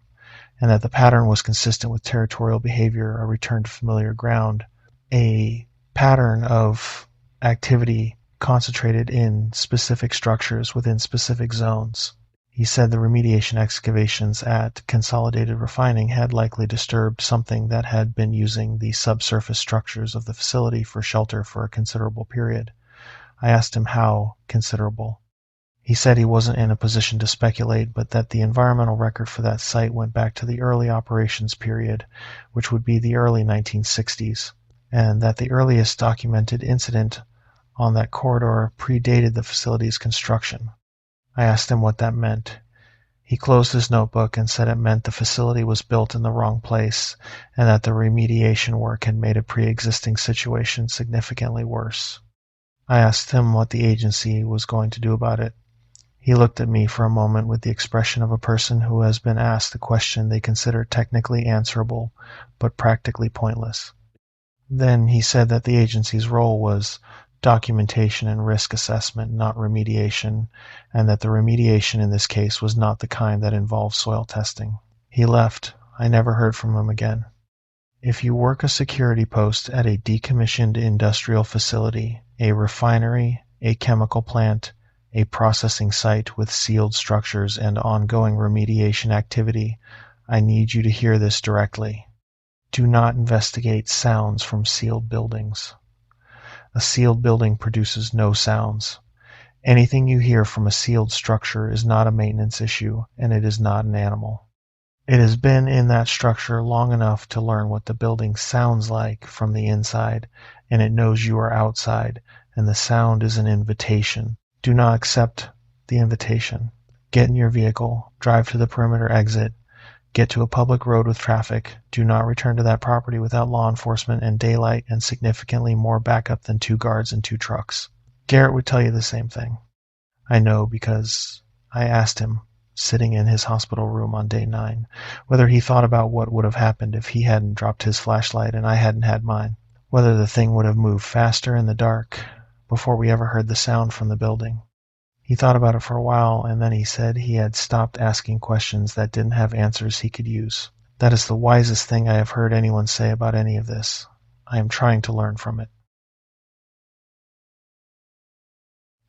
and that the pattern was consistent with territorial behavior, a return to familiar ground, a pattern of activity concentrated in specific structures within specific zones. He said the remediation excavations at Consolidated Refining had likely disturbed something that had been using the subsurface structures of the facility for shelter for a considerable period. I asked him how considerable. He said he wasn't in a position to speculate, but that the environmental record for that site went back to the early operations period, which would be the early 1960s, and that the earliest documented incident on that corridor predated the facility's construction. I asked him what that meant. He closed his notebook and said it meant the facility was built in the wrong place and that the remediation work had made a pre-existing situation significantly worse. I asked him what the agency was going to do about it. He looked at me for a moment with the expression of a person who has been asked a question they consider technically answerable, but practically pointless. Then he said that the agency's role was documentation and risk assessment, not remediation, and that the remediation in this case was not the kind that involved soil testing. He left. I never heard from him again. If you work a security post at a decommissioned industrial facility, a refinery, a chemical plant, a processing site with sealed structures and ongoing remediation activity, I need you to hear this directly. Do not investigate sounds from sealed buildings. A sealed building produces no sounds. Anything you hear from a sealed structure is not a maintenance issue, and it is not an animal. It has been in that structure long enough to learn what the building sounds like from the inside, and it knows you are outside, and the sound is an invitation. Do not accept the invitation. Get in your vehicle, drive to the perimeter exit, get to a public road with traffic. Do not return to that property without law enforcement and daylight and significantly more backup than 2 guards and 2 trucks. Garrett would tell you the same thing. I know because I asked him, sitting in his hospital room on day 9, whether he thought about what would have happened if he hadn't dropped his flashlight and I hadn't had mine, whether the thing would have moved faster in the dark before we ever heard the sound from the building. He thought about it for a while, and then he said he had stopped asking questions that didn't have answers he could use. That is the wisest thing I have heard anyone say about any of this. I am trying to learn from it.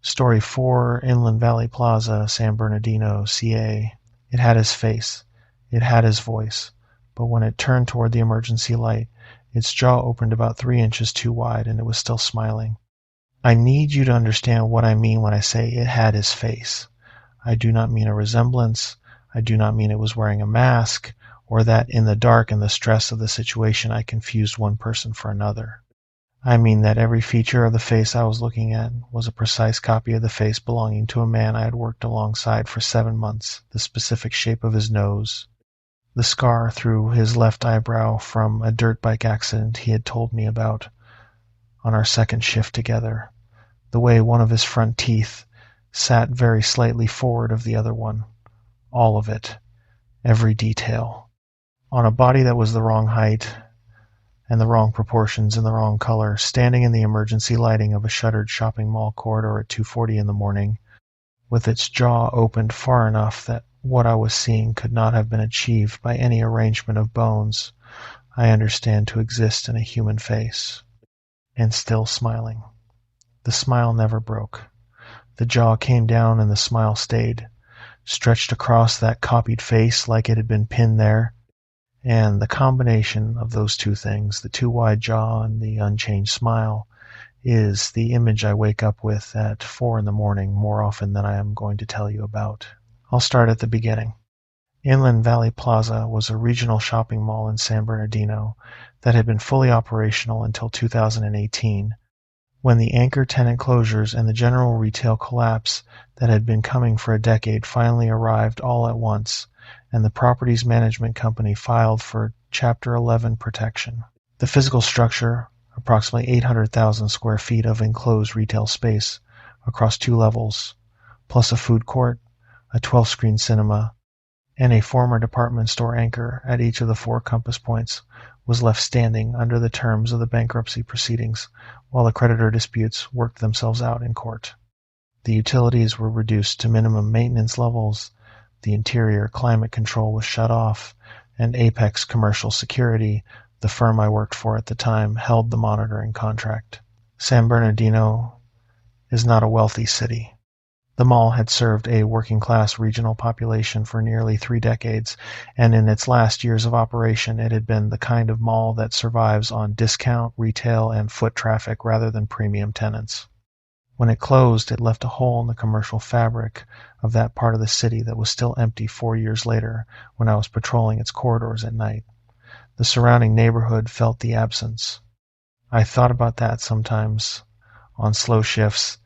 Story 4, Inland Valley Plaza, San Bernardino, CA. It had his face. It had his voice. But when it turned toward the emergency light, its jaw opened about 3 inches too wide, and it was still smiling. I need you to understand what I mean when I say it had his face. I do not mean a resemblance. I do not mean it was wearing a mask, or that in the dark and the stress of the situation I confused one person for another. I mean that every feature of the face I was looking at was a precise copy of the face belonging to a man I had worked alongside for 7 months, the specific shape of his nose, the scar through his left eyebrow from a dirt bike accident he had told me about on our second shift together, the way one of his front teeth sat very slightly forward of the other one. All of it. Every detail. On a body that was the wrong height and the wrong proportions and the wrong color, standing in the emergency lighting of a shuttered shopping mall corridor at 2:40 in the morning, with its jaw opened far enough that what I was seeing could not have been achieved by any arrangement of bones I understand to exist in a human face. And still smiling. The smile never broke. The jaw came down and the smile stayed, stretched across that copied face like it had been pinned there, and the combination of those two things, the too wide jaw and the unchanged smile, is the image I wake up with at 4 in the morning more often than I am going to tell you about. I'll start at the beginning. Inland Valley Plaza was a regional shopping mall in San Bernardino that had been fully operational until 2018, when the anchor tenant closures and the general retail collapse that had been coming for a decade finally arrived all at once, and the property's management company filed for Chapter 11 protection. The physical structure, approximately 800,000 square feet of enclosed retail space across 2 levels, plus a food court, a 12-screen cinema, and a former department store anchor at each of the 4 compass points, was left standing under the terms of the bankruptcy proceedings while the creditor disputes worked themselves out in court. The utilities were reduced to minimum maintenance levels, the interior climate control was shut off, and Apex Commercial Security, the firm I worked for at the time, held the monitoring contract. San Bernardino is not a wealthy city. The mall had served a working-class regional population for nearly 3 decades, and in its last years of operation it had been the kind of mall that survives on discount, retail, and foot traffic rather than premium tenants. When it closed, it left a hole in the commercial fabric of that part of the city that was still empty 4 years later when I was patrolling its corridors at night. The surrounding neighborhood felt the absence. I thought about that sometimes on slow shifts,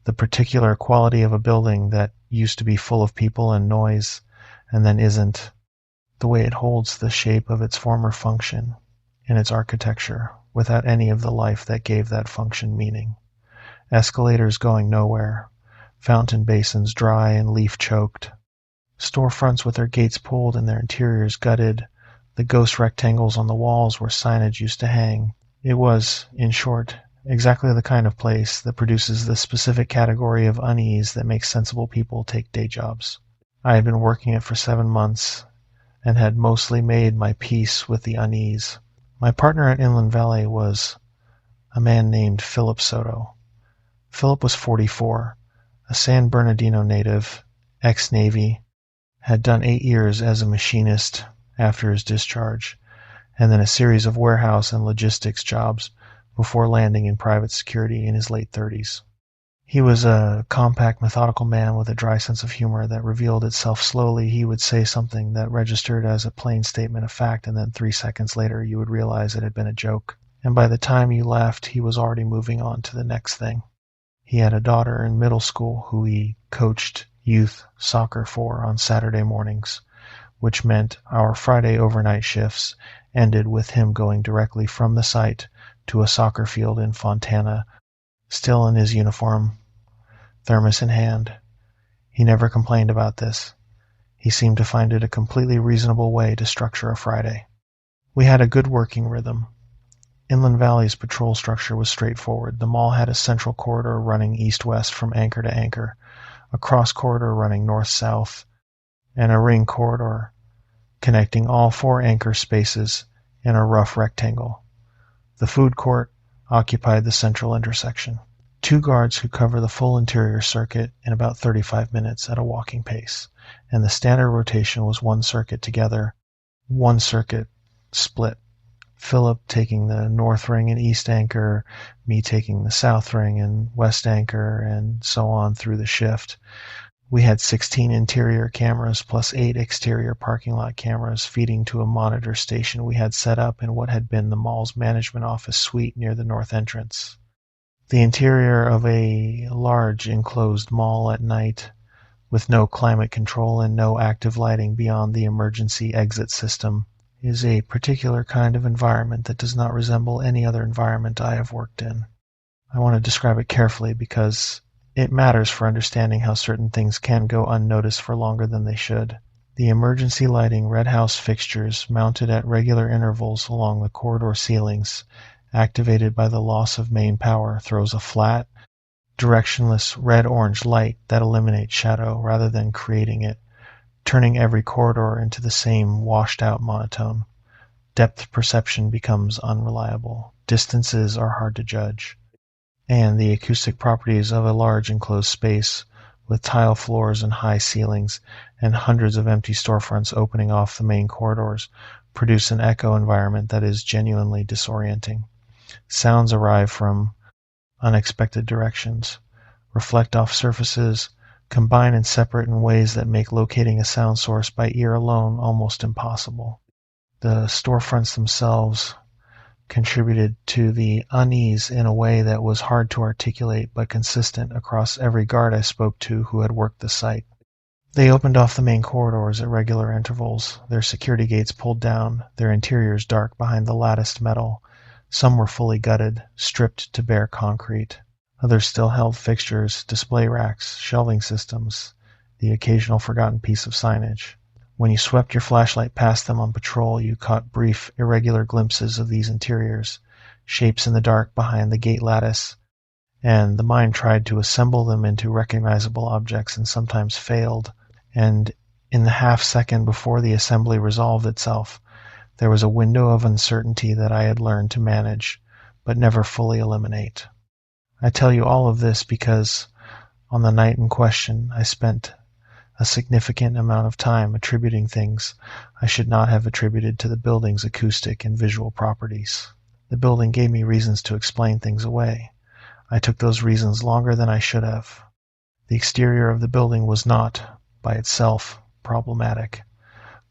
the particular quality of a building that used to be full of people and noise and then isn't, the way it holds the shape of its former function in its architecture without any of the life that gave that function meaning. Escalators going nowhere, fountain basins dry and leaf-choked, storefronts with their gates pulled and their interiors gutted, the ghost rectangles on the walls where signage used to hang. It was, in short, exactly the kind of place that produces the specific category of unease that makes sensible people take day jobs. I had been working it for 7 months and had mostly made my peace with the unease. My partner at Inland Valley was a man named Philip Soto. Philip was 44, a San Bernardino native, ex-Navy, had done 8 years as a machinist after his discharge, and then a series of warehouse and logistics jobs before landing in private security in his late 30s. He was a compact, methodical man with a dry sense of humor that revealed itself slowly. He would say something that registered as a plain statement of fact, and then 3 seconds later you would realize it had been a joke. And by the time you left, he was already moving on to the next thing. He had a daughter in middle school who he coached youth soccer for on Saturday mornings, which meant our Friday overnight shifts ended with him going directly from the site to a soccer field in Fontana, still in his uniform, thermos in hand. He never complained about this. He seemed to find it a completely reasonable way to structure a Friday. We had a good working rhythm. Inland Valley's patrol structure was straightforward. The mall had a central corridor running east-west from anchor to anchor, a cross corridor running north-south, and a ring corridor connecting all 4 anchor spaces in a rough rectangle. The food court occupied the central intersection. 2 guards who cover the full interior circuit in about 35 minutes at a walking pace, and the standard rotation was 1 circuit together, 1 circuit split. Philip taking the north ring and east anchor, me taking the south ring and west anchor, and so on through the shift. We had 16 interior cameras plus 8 exterior parking lot cameras feeding to a monitor station we had set up in what had been the mall's management office suite near the north entrance. The interior of a large enclosed mall at night, with no climate control and no active lighting beyond the emergency exit system, is a particular kind of environment that does not resemble any other environment I have worked in. I want to describe it carefully because it matters for understanding how certain things can go unnoticed for longer than they should. The emergency lighting red house fixtures mounted at regular intervals along the corridor ceilings, activated by the loss of main power, throws a flat, directionless red-orange light that eliminates shadow rather than creating it, turning every corridor into the same washed-out monotone. Depth perception becomes unreliable. Distances are hard to judge. And the acoustic properties of a large enclosed space with tile floors and high ceilings and hundreds of empty storefronts opening off the main corridors produce an echo environment that is genuinely disorienting. Sounds arrive from unexpected directions, reflect off surfaces, combine and separate in ways that make locating a sound source by ear alone almost impossible. The storefronts themselves contributed to the unease in a way that was hard to articulate but consistent across every guard I spoke to who had worked the site. They opened off the main corridors at regular intervals, their security gates pulled down, their interiors dark behind the latticed metal, Some were fully gutted, stripped to bare concrete. Others still held fixtures, display racks, shelving systems, the occasional forgotten piece of signage. When you swept your flashlight past them on patrol, you caught brief, irregular glimpses of these interiors, shapes in the dark behind the gate lattice, and the mind tried to assemble them into recognizable objects and sometimes failed. And in the half second before the assembly resolved itself, there was a window of uncertainty that I had learned to manage, but never fully eliminate. I tell you all of this because, on the night in question, I spent a significant amount of time attributing things I should not have attributed to the building's acoustic and visual properties. The building gave me reasons to explain things away. I took those reasons longer than I should have. The exterior of the building was not, by itself, problematic.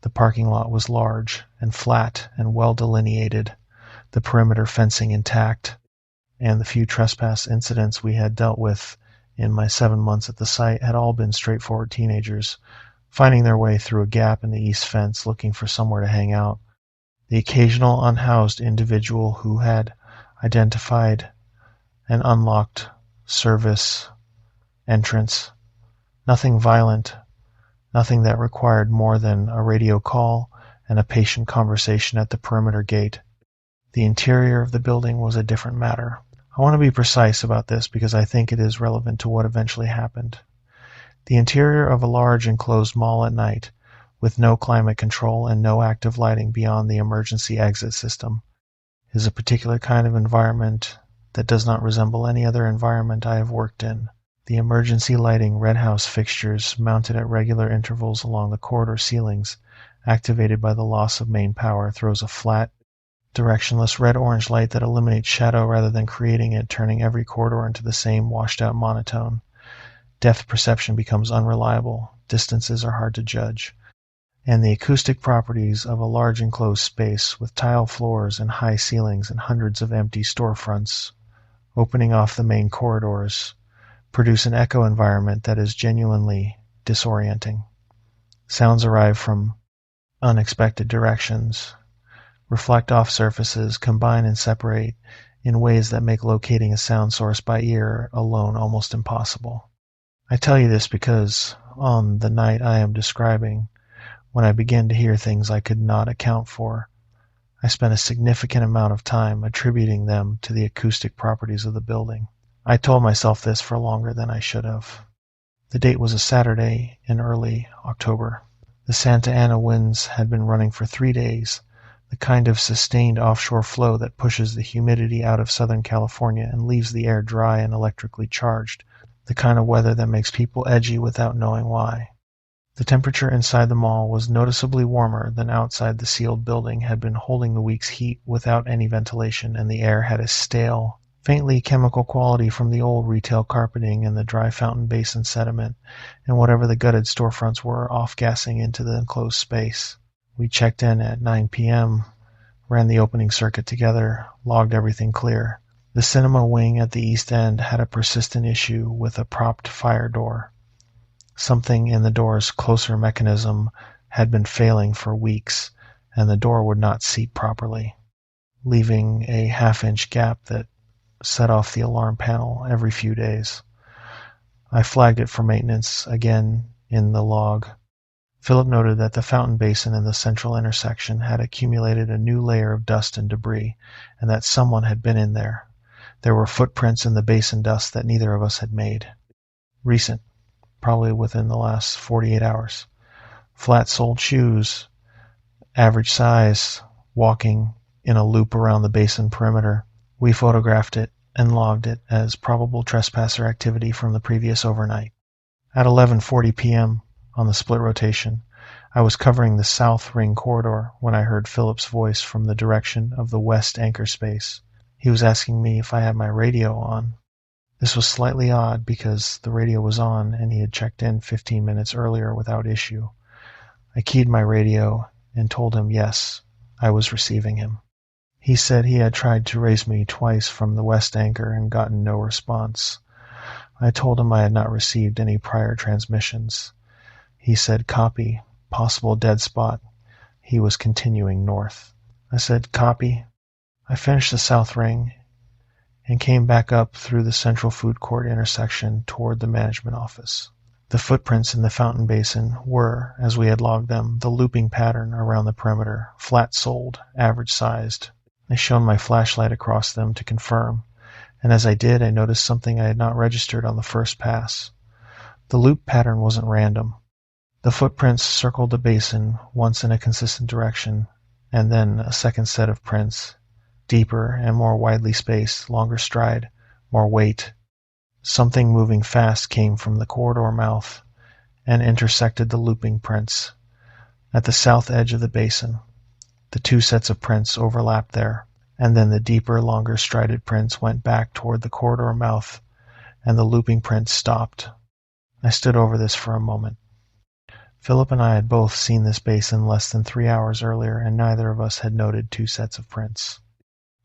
The parking lot was large and flat and well delineated, the perimeter fencing intact, and the few trespass incidents we had dealt with in my 7 months at the site had all been straightforward teenagers, finding their way through a gap in the east fence looking for somewhere to hang out. The occasional unhoused individual who had identified an unlocked service entrance. Nothing violent, nothing that required more than a radio call and a patient conversation at the perimeter gate. The interior of the building was a different matter. I want to be precise about this because I think it is relevant to what eventually happened. The interior of a large enclosed mall at night, with no climate control and no active lighting beyond the emergency exit system, is a particular kind of environment that does not resemble any other environment I have worked in. The emergency lighting red house fixtures mounted at regular intervals along the corridor ceilings, activated by the loss of main power, throws a flat, directionless red-orange light that eliminates shadow rather than creating it, turning every corridor into the same washed-out monotone. Depth perception becomes unreliable, distances are hard to judge, and the acoustic properties of a large enclosed space with tile floors and high ceilings and hundreds of empty storefronts opening off the main corridors produce an echo environment that is genuinely disorienting. Sounds arrive from unexpected directions, reflect off surfaces, combine and separate in ways that make locating a sound source by ear alone almost impossible. I tell you this because on the night I am describing, when I began to hear things I could not account for, I spent a significant amount of time attributing them to the acoustic properties of the building. I told myself this for longer than I should have. The date was a Saturday in early October. The Santa Ana winds had been running for 3 days, the kind of sustained offshore flow that pushes the humidity out of Southern California and leaves the air dry and electrically charged, the kind of weather that makes people edgy without knowing why. The temperature inside the mall was noticeably warmer than outside. The sealed building had been holding the week's heat without any ventilation, and the air had a stale, faintly chemical quality from the old retail carpeting and the dry fountain basin sediment, and whatever the gutted storefronts were off-gassing into the enclosed space. We checked in at 9 p.m., ran the opening circuit together, logged everything clear. The cinema wing at the east end had a persistent issue with a propped fire door. Something in the door's closer mechanism had been failing for weeks, and the door would not seat properly, leaving a half-inch gap that set off the alarm panel every few days. I flagged it for maintenance again in the log. Philip noted that the fountain basin in the central intersection had accumulated a new layer of dust and debris, and that someone had been in there. There were footprints in the basin dust that neither of us had made. Recent, probably within the last 48 hours. Flat-soled shoes, average size, walking in a loop around the basin perimeter. We photographed it and logged it as probable trespasser activity from the previous overnight. At 11:40 p.m., on the split rotation, I was covering the south ring corridor when I heard Philip's voice from the direction of the west anchor space. He was asking me if I had my radio on. This was slightly odd because the radio was on and he had checked in 15 minutes earlier without issue. I keyed my radio and told him yes, I was receiving him. He said he had tried to raise me twice from the west anchor and gotten no response. I told him I had not received any prior transmissions. He said copy, possible dead spot. He was continuing north. I said copy. I finished the south ring and came back up through the central food court intersection toward the management office. The footprints in the fountain basin were, as we had logged them, the looping pattern around the perimeter, flat-soled, average-sized. I shone my flashlight across them to confirm, and as I did, I noticed something I had not registered on the first pass. The loop pattern wasn't random. The footprints circled the basin once in a consistent direction, and then a second set of prints, deeper and more widely spaced, longer stride, more weight. Something moving fast came from the corridor mouth and intersected the looping prints. At the south edge of the basin, the two sets of prints overlapped there, and then the deeper, longer strided prints went back toward the corridor mouth, and the looping prints stopped. I stood over this for a moment. Philip and I had both seen this basin less than 3 hours earlier, and neither of us had noted two sets of prints,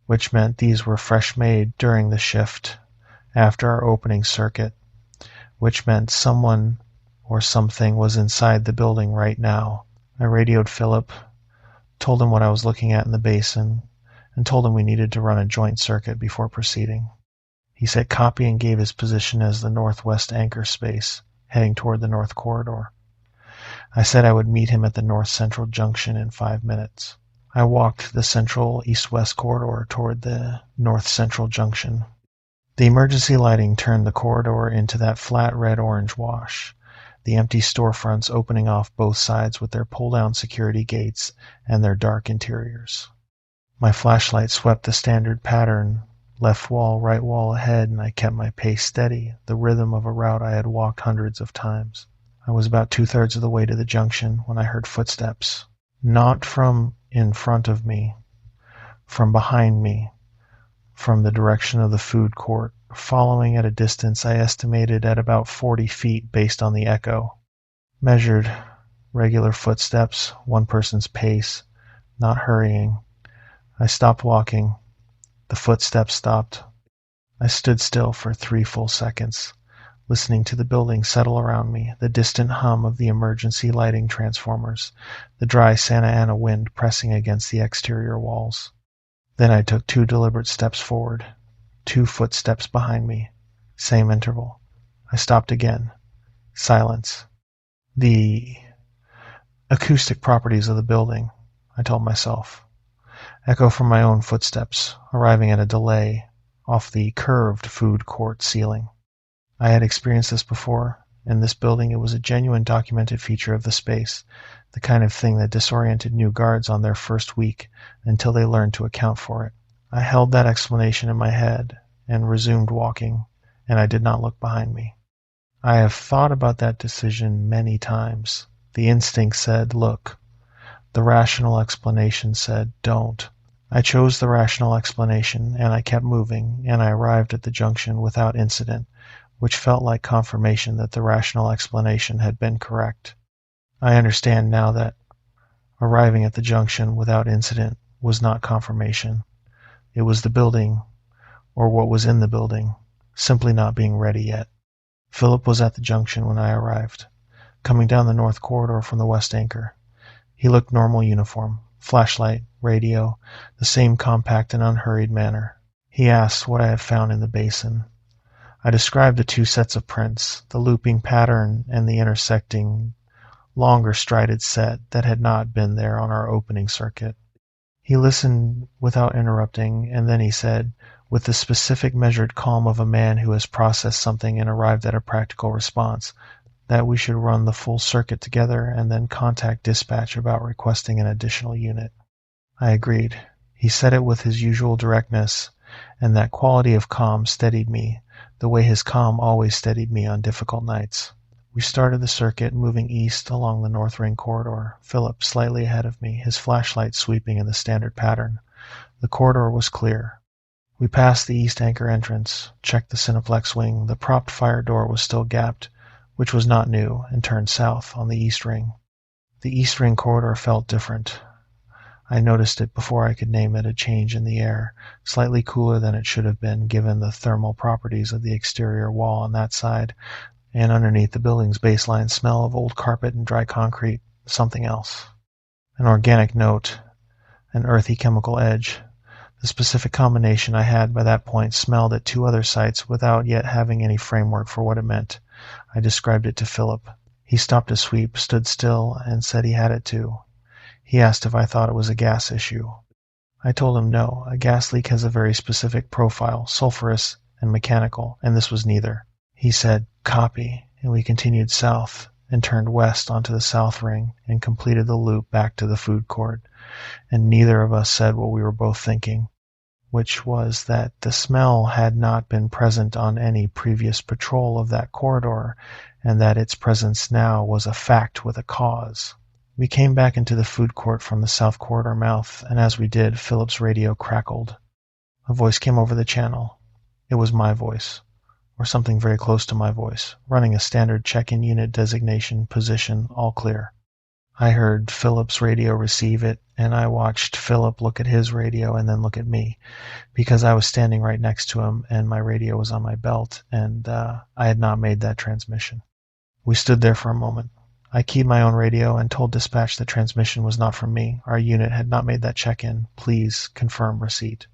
which meant these were fresh made during the shift after our opening circuit, which meant someone or something was inside the building right now. I radioed Philip, told him what I was looking at in the basin, and told him we needed to run a joint circuit before proceeding. He said copy and gave his position as the northwest anchor space, heading toward the north corridor. I said I would meet him at the north-central junction in 5 minutes. I walked the central east-west corridor toward the north-central junction. The emergency lighting turned the corridor into that flat red-orange wash, the empty storefronts opening off both sides with their pull-down security gates and their dark interiors. My flashlight swept the standard pattern, left wall, right wall ahead, and I kept my pace steady, the rhythm of a route I had walked hundreds of times. I was about 2/3 of the way to the junction when I heard footsteps, not from in front of me, from behind me, from the direction of the food court, following at a distance I estimated at about 40 feet based on the echo. Measured, regular footsteps, one person's pace, not hurrying. I stopped walking. The footsteps stopped. I stood still for 3 full seconds, listening to the building settle around me, the distant hum of the emergency lighting transformers, the dry Santa Ana wind pressing against the exterior walls. Then I took 2 deliberate steps forward, 2 footsteps behind me, same interval. I stopped again. Silence. The acoustic properties of the building, I told myself. Echo from my own footsteps, arriving at a delay off the curved food court ceiling. I had experienced this before. In this building, it was a genuine documented feature of the space, the kind of thing that disoriented new guards on their first week until they learned to account for it. I held that explanation in my head and resumed walking, and I did not look behind me. I have thought about that decision many times. The instinct said, look. The rational explanation said, don't. I chose the rational explanation, and I kept moving, and I arrived at the junction without incident, which felt like confirmation that the rational explanation had been correct. I understand now that arriving at the junction without incident was not confirmation. It was the building, or what was in the building, simply not being ready yet. Philip was at the junction when I arrived, coming down the north corridor from the west anchor. He looked normal uniform, flashlight, radio, the same compact and unhurried manner. He asked what I had found in the basin. I described the 2 sets of prints, the looping pattern and the intersecting, longer strided set that had not been there on our opening circuit. He listened without interrupting, and then he said, with the specific measured calm of a man who has processed something and arrived at a practical response, that we should run the full circuit together and then contact dispatch about requesting an additional unit. I agreed. He said it with his usual directness, and that quality of calm steadied me, the way his calm always steadied me on difficult nights. We started the circuit, moving east along the North Ring corridor, Philip slightly ahead of me, his flashlight sweeping in the standard pattern. The corridor was clear. We passed the east anchor entrance, checked the Cineplex wing. The propped fire door was still gapped, which was not new, and turned south on the east ring. The east ring corridor felt different. I noticed it before I could name it, a change in the air, slightly cooler than it should have been given the thermal properties of the exterior wall on that side, and underneath the building's baseline smell of old carpet and dry concrete, something else. An organic note, an earthy chemical edge. The specific combination I had by that point smelled at 2 other sites without yet having any framework for what it meant. I described it to Philip. He stopped his sweep, stood still, and said he had it too. He asked if I thought it was a gas issue. I told him no, a gas leak has a very specific profile, sulfurous and mechanical, and this was neither. He said, "Copy," and we continued south and turned west onto the south ring and completed the loop back to the food court, and neither of us said what we were both thinking, which was that the smell had not been present on any previous patrol of that corridor, and that its presence now was a fact with a cause. We came back into the food court from the south corridor mouth, and as we did, Philip's radio crackled. A voice came over the channel. It was my voice, or something very close to my voice, running a standard check-in unit designation, position, all clear. I heard Philip's radio receive it, and I watched Philip look at his radio and then look at me, because I was standing right next to him and my radio was on my belt, and I had not made that transmission. We stood there for a moment. I keyed my own radio and told dispatch that transmission was not from me. Our unit had not made that check-in. Please confirm receipt.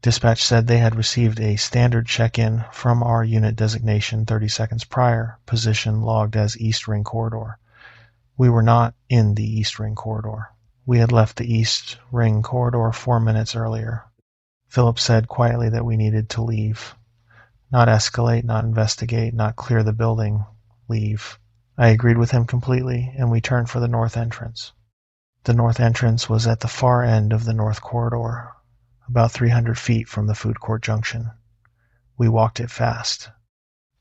Dispatch said they had received a standard check-in from our unit designation 30 seconds prior, position logged as East Ring Corridor. We were not in the East Ring Corridor. We had left the East Ring Corridor 4 minutes earlier. Philip said quietly that we needed to leave. Not escalate, not investigate, not clear the building. Leave. I agreed with him completely, and we turned for the north entrance. The north entrance was at the far end of the north corridor, about 300 feet from the food court junction. We walked it fast.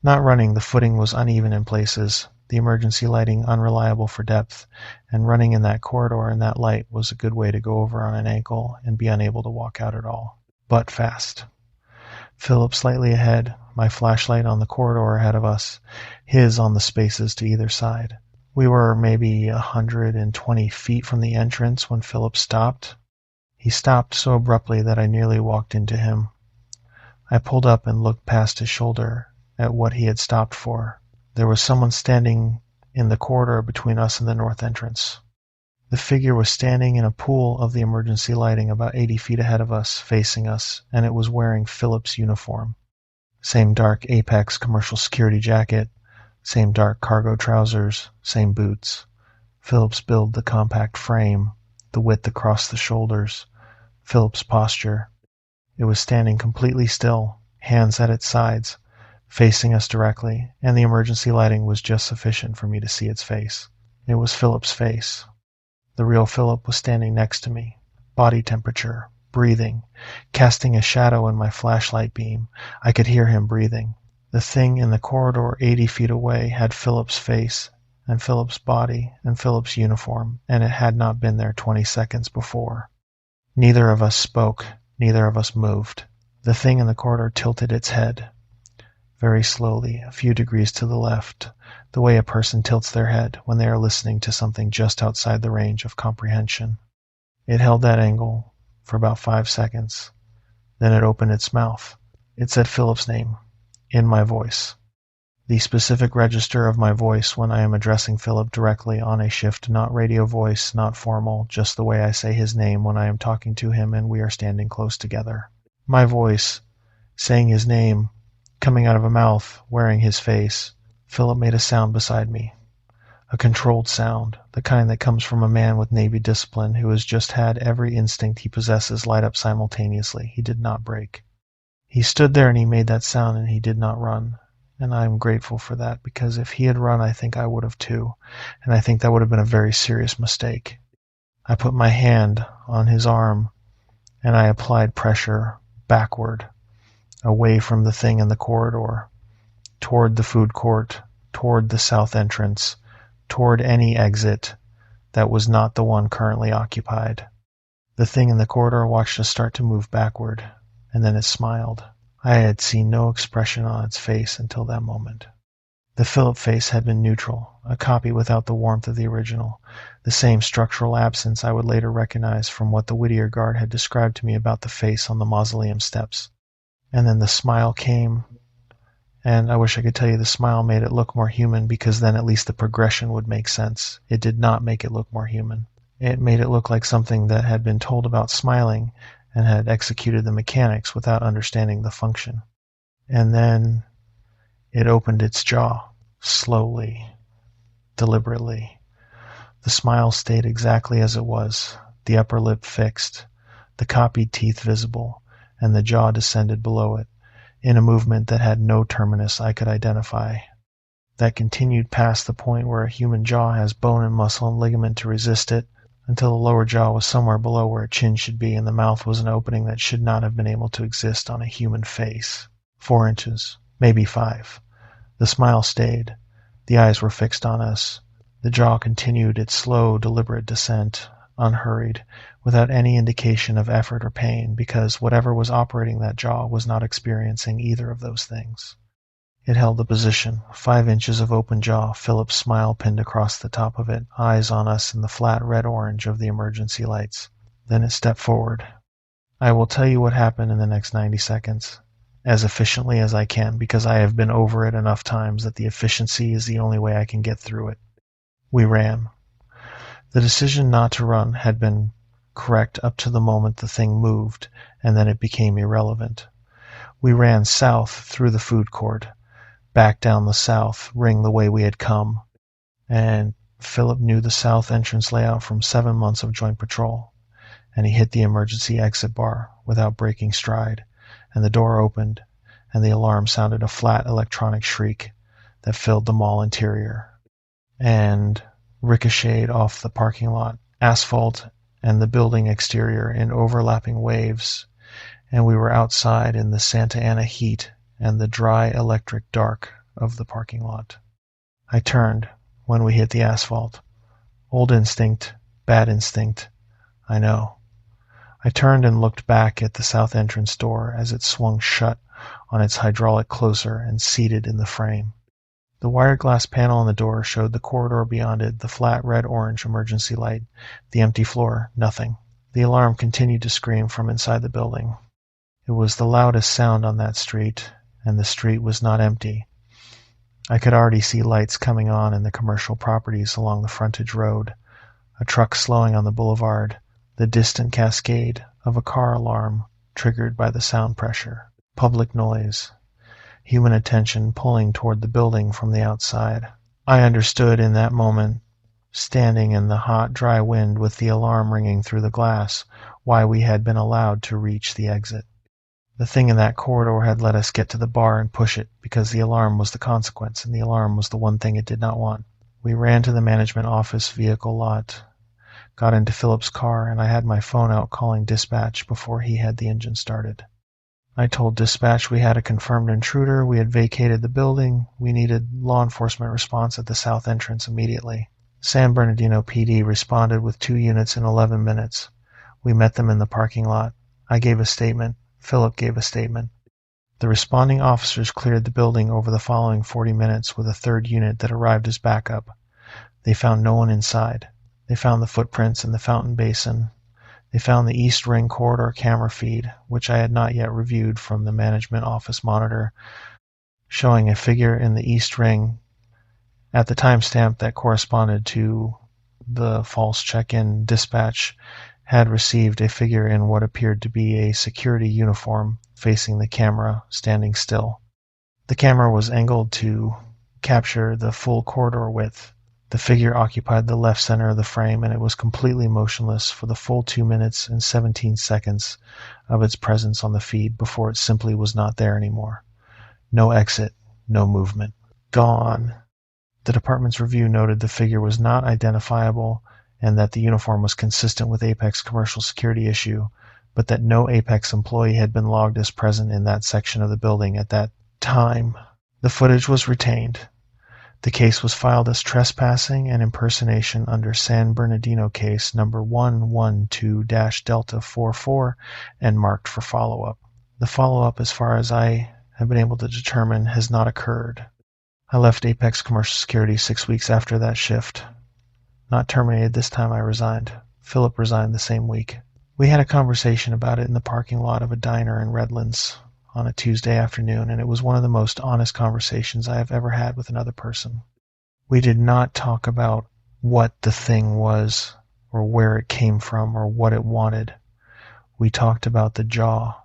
Not running, the footing was uneven in places, the emergency lighting unreliable for depth, and running in that corridor in that light was a good way to go over on an ankle and be unable to walk out at all. But fast. Philip slightly ahead, my flashlight on the corridor ahead of us, his on the spaces to either side. We were maybe 120 feet from the entrance when Philip stopped. He stopped so abruptly that I nearly walked into him. I pulled up and looked past his shoulder at what he had stopped for. There was someone standing in the corridor between us and the north entrance. The figure was standing in a pool of the emergency lighting about 80 feet ahead of us, facing us, and it was wearing Philip's uniform. Same dark Apex commercial security jacket, same dark cargo trousers, same boots. Philip's build, the compact frame, the width across the shoulders, Philip's posture. It was standing completely still, hands at its sides, facing us directly, and the emergency lighting was just sufficient for me to see its face. It was Philip's face. The real Philip was standing next to me, body temperature, breathing, casting a shadow in my flashlight beam. I could hear him breathing. The thing in the corridor 80 feet away had Philip's face, and Philip's body, and Philip's uniform, and it had not been there 20 seconds before. Neither of us spoke, neither of us moved. The thing in the corridor tilted its head, very slowly, a few degrees to the left, the way a person tilts their head when they are listening to something just outside the range of comprehension. It held that angle for about 5 seconds. Then it opened its mouth. It said Philip's name, in my voice. The specific register of my voice when I am addressing Philip directly on a shift, not radio voice, not formal, just the way I say his name when I am talking to him and we are standing close together. My voice, saying his name, coming out of a mouth, wearing his face. Philip made a sound beside me. A controlled sound, the kind that comes from a man with Navy discipline who has just had every instinct he possesses light up simultaneously. He did not break. He stood there and he made that sound and he did not run. And I'm grateful for that, because if he had run, I think I would have too. And I think that would have been a very serious mistake. I put my hand on his arm and I applied pressure backward, away from the thing in the corridor, toward the food court, toward the south entrance, toward any exit that was not the one currently occupied. The thing in the corridor watched us start to move backward, and then it smiled. I had seen no expression on its face until that moment. The Philip face had been neutral, a copy without the warmth of the original, the same structural absence I would later recognize from what the Whittier guard had described to me about the face on the mausoleum steps. And then the smile came, and I wish I could tell you the smile made it look more human, because then at least the progression would make sense. It did not make it look more human. It made it look like something that had been told about smiling, and had executed the mechanics without understanding the function. And then it opened its jaw, slowly, deliberately. The smile stayed exactly as it was, the upper lip fixed, the copied teeth visible, and the jaw descended below it, in a movement that had no terminus I could identify, that continued past the point where a human jaw has bone and muscle and ligament to resist it, until the lower jaw was somewhere below where a chin should be, and the mouth was an opening that should not have been able to exist on a human face. 4 inches, maybe 5. The smile stayed. The eyes were fixed on us. The jaw continued its slow, deliberate descent, unhurried, without any indication of effort or pain, because whatever was operating that jaw was not experiencing either of those things. It held the position, 5 inches of open jaw, Philip's smile pinned across the top of it, eyes on us in the flat red-orange of the emergency lights. Then it stepped forward. I will tell you what happened in the next 90 seconds, as efficiently as I can, because I have been over it enough times that the efficiency is the only way I can get through it. We ran. The decision not to run had been correct up to the moment the thing moved, and then it became irrelevant. We ran south through the food court, back down the south ring the way we had come, and Philip knew the south entrance layout from 7 months of joint patrol, and he hit the emergency exit bar without breaking stride, and the door opened, and the alarm sounded a flat electronic shriek that filled the mall interior, and ricocheted off the parking lot, asphalt, and the building exterior in overlapping waves, and we were outside in the Santa Ana heat and the dry electric dark of the parking lot. I turned when we hit the asphalt. Old instinct, bad instinct, I know. I turned and looked back at the south entrance door as it swung shut on its hydraulic closer and seated in the frame. The wire glass panel on the door showed the corridor beyond it, the flat red-orange emergency light, the empty floor, nothing. The alarm continued to scream from inside the building. It was the loudest sound on that street, and the street was not empty. I could already see lights coming on in the commercial properties along the frontage road, a truck slowing on the boulevard, the distant cascade of a car alarm triggered by the sound pressure, public noise, human attention pulling toward the building from the outside. I understood in that moment, standing in the hot, dry wind with the alarm ringing through the glass, why we had been allowed to reach the exit. The thing in that corridor had let us get to the bar and push it, because the alarm was the consequence, and the alarm was the one thing it did not want. We ran to the management office vehicle lot, got into Philip's car, and I had my phone out calling dispatch before he had the engine started. I told dispatch we had a confirmed intruder, we had vacated the building, we needed law enforcement response at the south entrance immediately. San Bernardino PD responded with 2 units in 11 minutes. We met them in the parking lot. I gave a statement. Philip gave a statement. The responding officers cleared the building over the following 40 minutes with a 3rd unit that arrived as backup. They found no one inside. They found the footprints in the fountain basin. They found the East Ring corridor camera feed, which I had not yet reviewed from the management office monitor, showing a figure in the East Ring at the timestamp that corresponded to the false check-in dispatch had received a figure in what appeared to be a security uniform facing the camera, standing still. The camera was angled to capture the full corridor width. The figure occupied the left center of the frame, and it was completely motionless for the full 2 minutes and 17 seconds of its presence on the feed before it simply was not there anymore. No exit, no movement. Gone. The department's review noted the figure was not identifiable and that the uniform was consistent with Apex commercial security issue, but that no Apex employee had been logged as present in that section of the building at that time. The footage was retained. The case was filed as trespassing and impersonation under San Bernardino case number 112-Delta44 and marked for follow-up. The follow-up, as far as I have been able to determine, has not occurred. I left Apex Commercial Security 6 weeks after that shift. Not terminated this time, I resigned. Philip resigned the same week. We had a conversation about it in the parking lot of a diner in Redlands on a Tuesday afternoon, and it was one of the most honest conversations I have ever had with another person. We did not talk about what the thing was, or where it came from, or what it wanted. We talked about the jaw.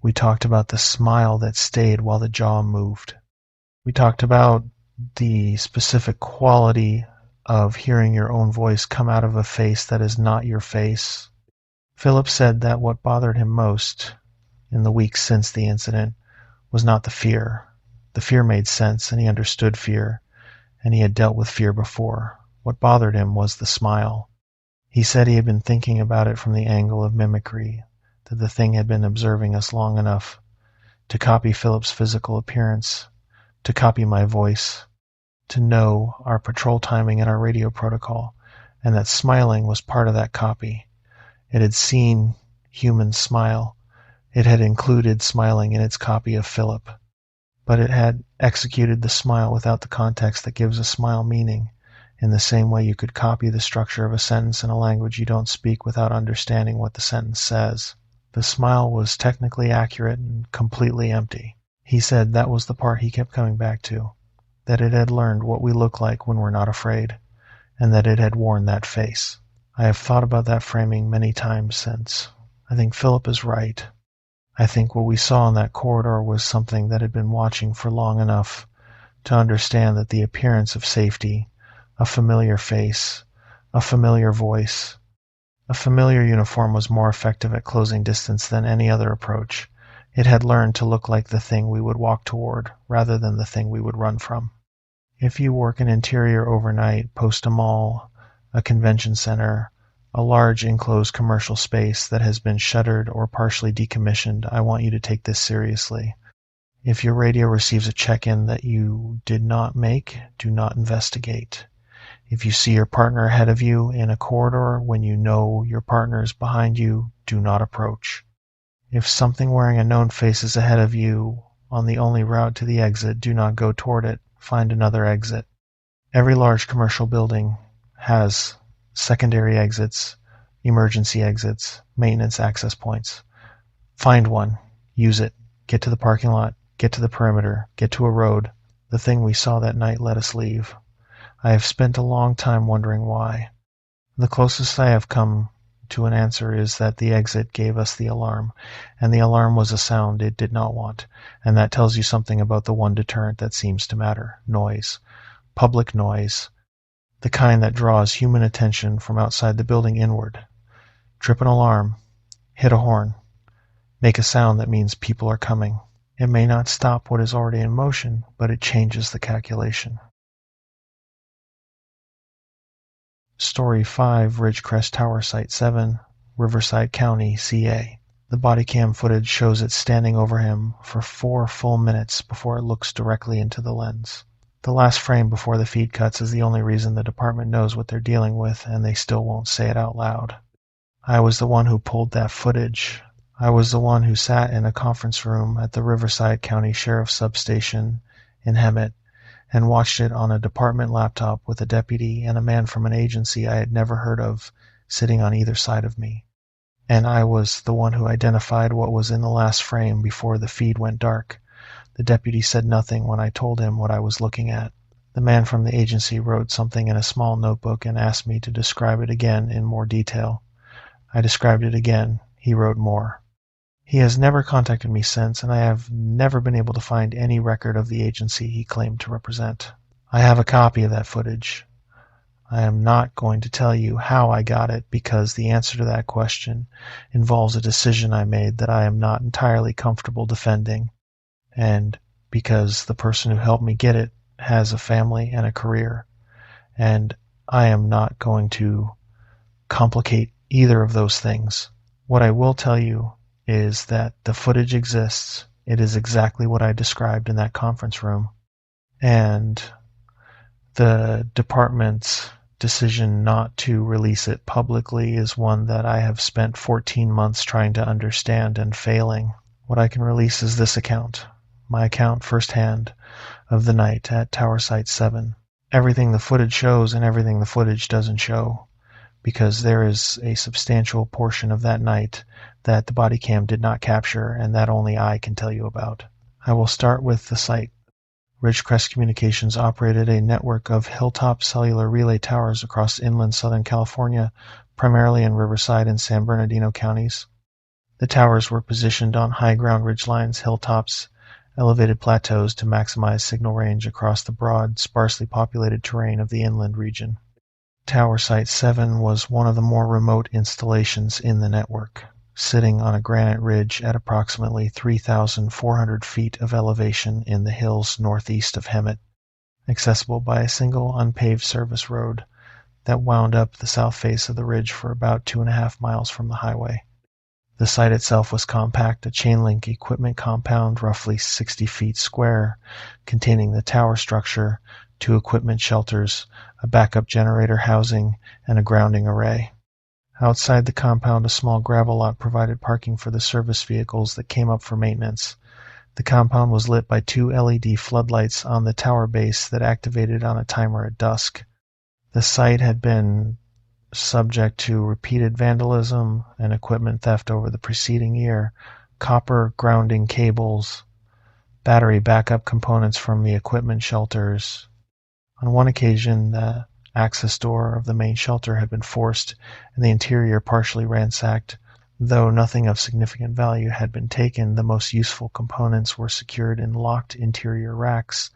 We talked about the smile that stayed while the jaw moved. We talked about the specific quality of hearing your own voice come out of a face that is not your face. Philip said that what bothered him most in the weeks since the incident was not the fear. The fear made sense, and he understood fear, and he had dealt with fear before. What bothered him was the smile. He said he had been thinking about it from the angle of mimicry, that the thing had been observing us long enough to copy Philip's physical appearance, to copy my voice, to know our patrol timing and our radio protocol, and that smiling was part of that copy. It had seen humans smile. It had included smiling in its copy of Philip, but it had executed the smile without the context that gives a smile meaning, in the same way you could copy the structure of a sentence in a language you don't speak without understanding what the sentence says. The smile was technically accurate and completely empty. He said that was the part he kept coming back to, that it had learned what we look like when we're not afraid, and that it had worn that face. I have thought about that framing many times since. I think Philip is right. I think what we saw in that corridor was something that had been watching for long enough to understand that the appearance of safety, a familiar face, a familiar voice, a familiar uniform was more effective at closing distance than any other approach. It had learned to look like the thing we would walk toward rather than the thing we would run from. If you work an interior overnight, post a mall, a convention center, a large enclosed commercial space that has been shuttered or partially decommissioned, I want you to take this seriously. If your radio receives a check-in that you did not make, do not investigate. If you see your partner ahead of you in a corridor when you know your partner is behind you, do not approach. If something wearing a known face is ahead of you on the only route to the exit, do not go toward it. Find another exit. Every large commercial building has secondary exits, emergency exits, maintenance access points. Find one, use it, get to the parking lot, get to the perimeter, get to a road. The thing we saw that night let us leave. I have spent a long time wondering why. The closest I have come to an answer is that the exit gave us the alarm, and the alarm was a sound it did not want, and that tells you something about the one deterrent that seems to matter: noise. Public noise. The kind that draws human attention from outside the building inward. Trip an alarm. Hit a horn. Make a sound that means people are coming. It may not stop what is already in motion, but it changes the calculation. Story 5, Ridgecrest Tower Site 7, Riverside County, CA. The body cam footage shows it standing over him for 4 full minutes before it looks directly into the lens. The last frame before the feed cuts is the only reason the department knows what they're dealing with, and they still won't say it out loud. I was the one who pulled that footage. I was the one who sat in a conference room at the Riverside County Sheriff's Substation in Hemet and watched it on a department laptop with a deputy and a man from an agency I had never heard of sitting on either side of me. And I was the one who identified what was in the last frame before the feed went dark. The deputy said nothing when I told him what I was looking at. The man from the agency wrote something in a small notebook and asked me to describe it again in more detail. I described it again. He wrote more. He has never contacted me since, and I have never been able to find any record of the agency he claimed to represent. I have a copy of that footage. I am not going to tell you how I got it, because the answer to that question involves a decision I made that I am not entirely comfortable defending, and because the person who helped me get it has a family and a career, and I am not going to complicate either of those things. What I will tell you is that the footage exists. It is exactly what I described in that conference room. And the department's decision not to release it publicly is one that I have spent 14 months trying to understand and failing. What I can release is this account, my account firsthand of the night at Tower Site 7. Everything the footage shows and everything the footage doesn't show, because there is a substantial portion of that night that the body cam did not capture and that only I can tell you about. I will start with the site. Ridgecrest Communications operated a network of hilltop cellular relay towers across inland Southern California, primarily in Riverside and San Bernardino counties. The towers were positioned on high ground ridgelines, hilltops, elevated plateaus to maximize signal range across the broad, sparsely populated terrain of the inland region. Tower Site 7 was one of the more remote installations in the network, sitting on a granite ridge at approximately 3,400 feet of elevation in the hills northeast of Hemet, accessible by a single unpaved service road that wound up the south face of the ridge for about 2.5 miles from the highway. The site itself was compact, a chain-link equipment compound roughly 60 feet square, containing the tower structure, 2 equipment shelters, a backup generator housing, and a grounding array. Outside the compound, a small gravel lot provided parking for the service vehicles that came up for maintenance. The compound was lit by 2 LED floodlights on the tower base that activated on a timer at dusk. The site had been subject to repeated vandalism and equipment theft over the preceding year. Copper grounding cables, battery backup components from the equipment shelters. On one occasion, the access door of the main shelter had been forced and the interior partially ransacked. Though nothing of significant value had been taken, the most useful components were secured in locked interior racks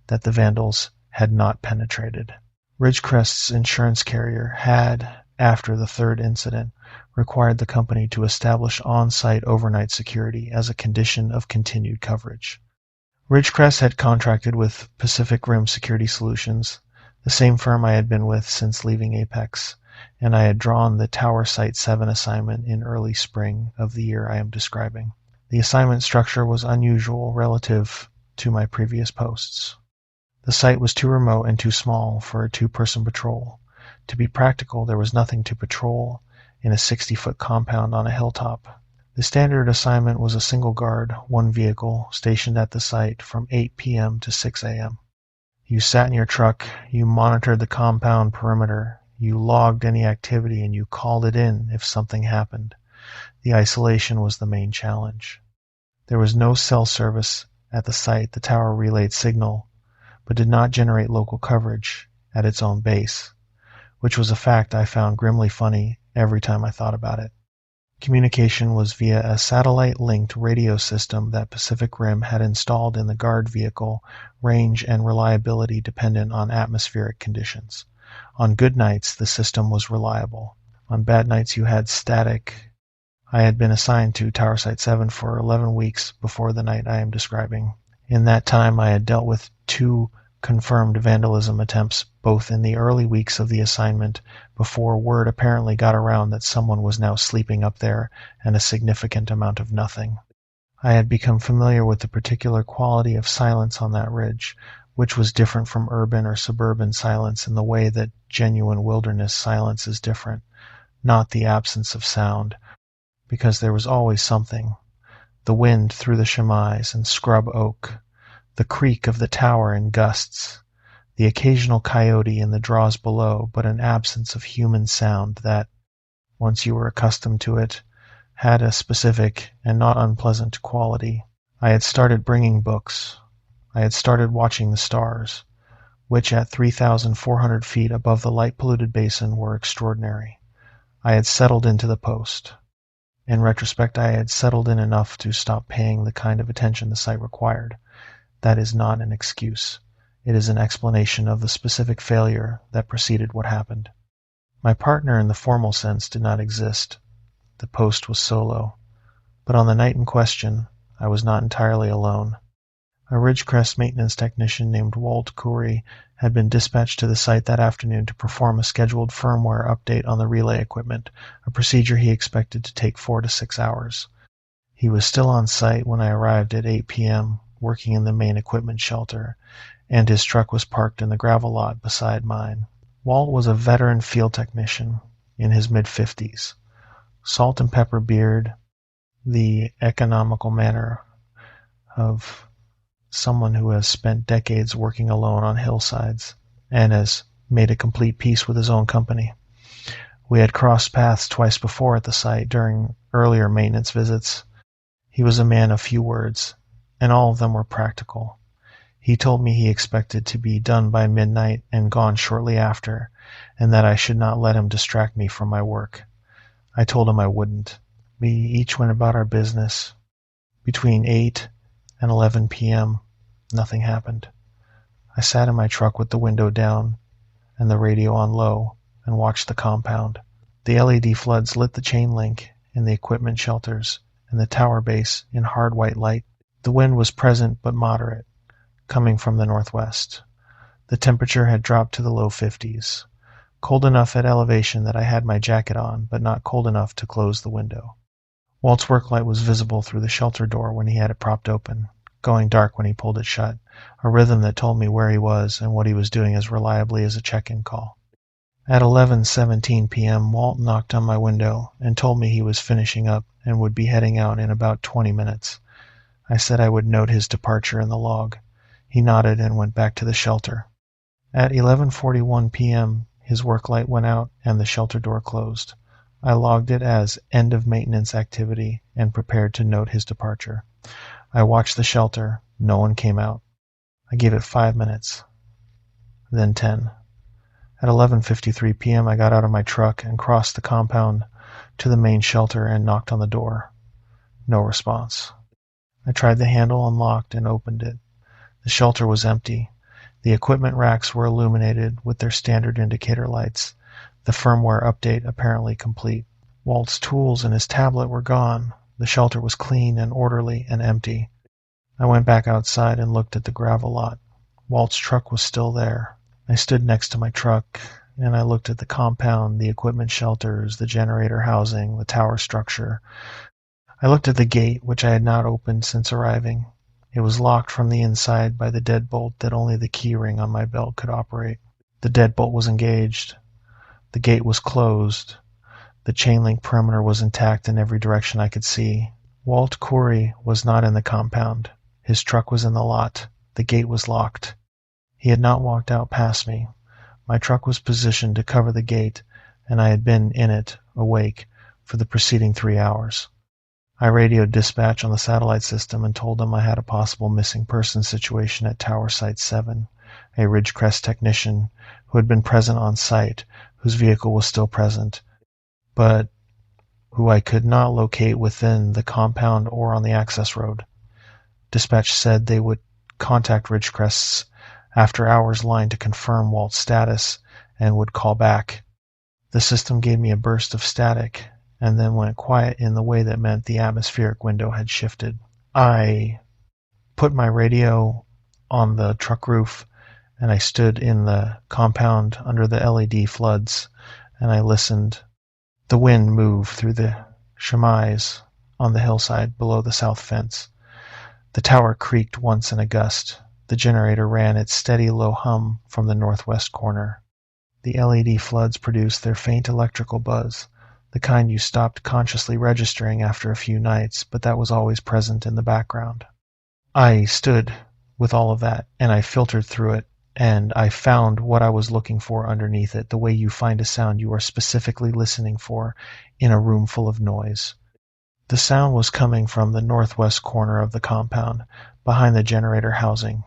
that the vandals had not penetrated. Ridgecrest's insurance carrier had, after the third incident, required the company to establish on-site overnight security as a condition of continued coverage. Ridgecrest had contracted with Pacific Rim Security Solutions, the same firm I had been with since leaving Apex, and I had drawn the Tower Site 7 assignment in early spring of the year I am describing. The assignment structure was unusual relative to my previous posts. The site was too remote and too small for a 2-person patrol. To be practical, there was nothing to patrol in a 60-foot compound on a hilltop. The standard assignment was a single guard, 1 vehicle, stationed at the site from 8 p.m. to 6 a.m. You sat in your truck, you monitored the compound perimeter, you logged any activity, and you called it in if something happened. The isolation was the main challenge. There was no cell service at the site. The tower relayed signal, but did not generate local coverage at its own base, which was a fact I found grimly funny every time I thought about it. Communication was via a satellite-linked radio system that Pacific Rim had installed in the guard vehicle, range and reliability dependent on atmospheric conditions. On good nights, the system was reliable. On bad nights, you had static. I had been assigned to Tower Site 7 for 11 weeks before the night I am describing. In that time, I had dealt with 2 confirmed vandalism attempts, both in the early weeks of the assignment, before word apparently got around that someone was now sleeping up there, and a significant amount of nothing. I had become familiar with the particular quality of silence on that ridge, which was different from urban or suburban silence in the way that genuine wilderness silence is different, not the absence of sound, because there was always something. The wind through the chemise and scrub oak, the creak of the tower in gusts, the occasional coyote in the draws below, but an absence of human sound that, once you were accustomed to it, had a specific and not unpleasant quality. I had started bringing books. I had started watching the stars, which at 3,400 feet above the light-polluted basin were extraordinary. I had settled into the post. In retrospect, I had settled in enough to stop paying the kind of attention the site required. That is not an excuse. It is an explanation of the specific failure that preceded what happened. My partner in the formal sense did not exist. The post was solo. But on the night in question, I was not entirely alone. A Ridgecrest maintenance technician named Walt Curry had been dispatched to the site that afternoon to perform a scheduled firmware update on the relay equipment, a procedure he expected to take 4 to 6 hours. He was still on site when I arrived at 8 p.m., working in the main equipment shelter, and his truck was parked in the gravel lot beside mine. Walt was a veteran field technician in his mid-50s. Salt and pepper beard, the economical manner of someone who has spent decades working alone on hillsides and has made a complete peace with his own company. We had crossed paths twice before at the site during earlier maintenance visits. He was a man of few words, and all of them were practical. He told me he expected to be done by midnight and gone shortly after, and that I should not let him distract me from my work. I told him I wouldn't. We each went about our business. Between 8 and 11 p.m., nothing happened. I sat in my truck with the window down and the radio on low and watched the compound. The LED floods lit the chain link in the equipment shelters and the tower base in hard white light. The wind was present but moderate, coming from the northwest. The temperature had dropped to the low 50s, cold enough at elevation that I had my jacket on, but not cold enough to close the window. Walt's work light was visible through the shelter door when he had it propped open, going dark when he pulled it shut, a rhythm that told me where he was and what he was doing as reliably as a check-in call. At 11:17 p.m., Walt knocked on my window and told me he was finishing up and would be heading out in about 20 minutes. I said I would note his departure in the log. He nodded and went back to the shelter. At 11:41 p.m., his work light went out and the shelter door closed. I logged it as end of maintenance activity and prepared to note his departure. I watched the shelter. No one came out. I gave it 5 minutes, then 10. At 11:53 p.m., I got out of my truck and crossed the compound to the main shelter and knocked on the door. No response. I tried the handle unlocked and opened it. The shelter was empty. The equipment racks were illuminated with their standard indicator lights, the firmware update apparently complete. Walt's tools and his tablet were gone. The shelter was clean and orderly and empty. I went back outside and looked at the gravel lot. Walt's truck was still there. I stood next to my truck, and I looked at the compound, the equipment shelters, the generator housing, the tower structure. I looked at the gate, which I had not opened since arriving. It was locked from the inside by the deadbolt that only the key ring on my belt could operate. The deadbolt was engaged. The gate was closed. The chain link perimeter was intact in every direction I could see. Walt Corey was not in the compound. His truck was in the lot. The gate was locked. He had not walked out past me. My truck was positioned to cover the gate, and I had been in it, awake, for the preceding 3 hours. I radioed dispatch on the satellite system and told them I had a possible missing person situation at Tower Site 7, a Ridgecrest technician who had been present on site, whose vehicle was still present, but who I could not locate within the compound or on the access road. Dispatch said they would contact Ridgecrest's after-hours line to confirm Walt's status and would call back. The system gave me a burst of static and then went quiet in the way that meant the atmospheric window had shifted. I put my radio on the truck roof and I stood in the compound under the LED floods and I listened. The wind moved through the chemise on the hillside below the south fence. The tower creaked once in a gust. The generator ran its steady low hum from the northwest corner. The LED floods produced their faint electrical buzz, the kind you stopped consciously registering after a few nights, but that was always present in the background. I stood with all of that, and I filtered through it, and I found what I was looking for underneath it, the way you find a sound you are specifically listening for in a room full of noise. The sound was coming from the northwest corner of the compound, behind the generator housing.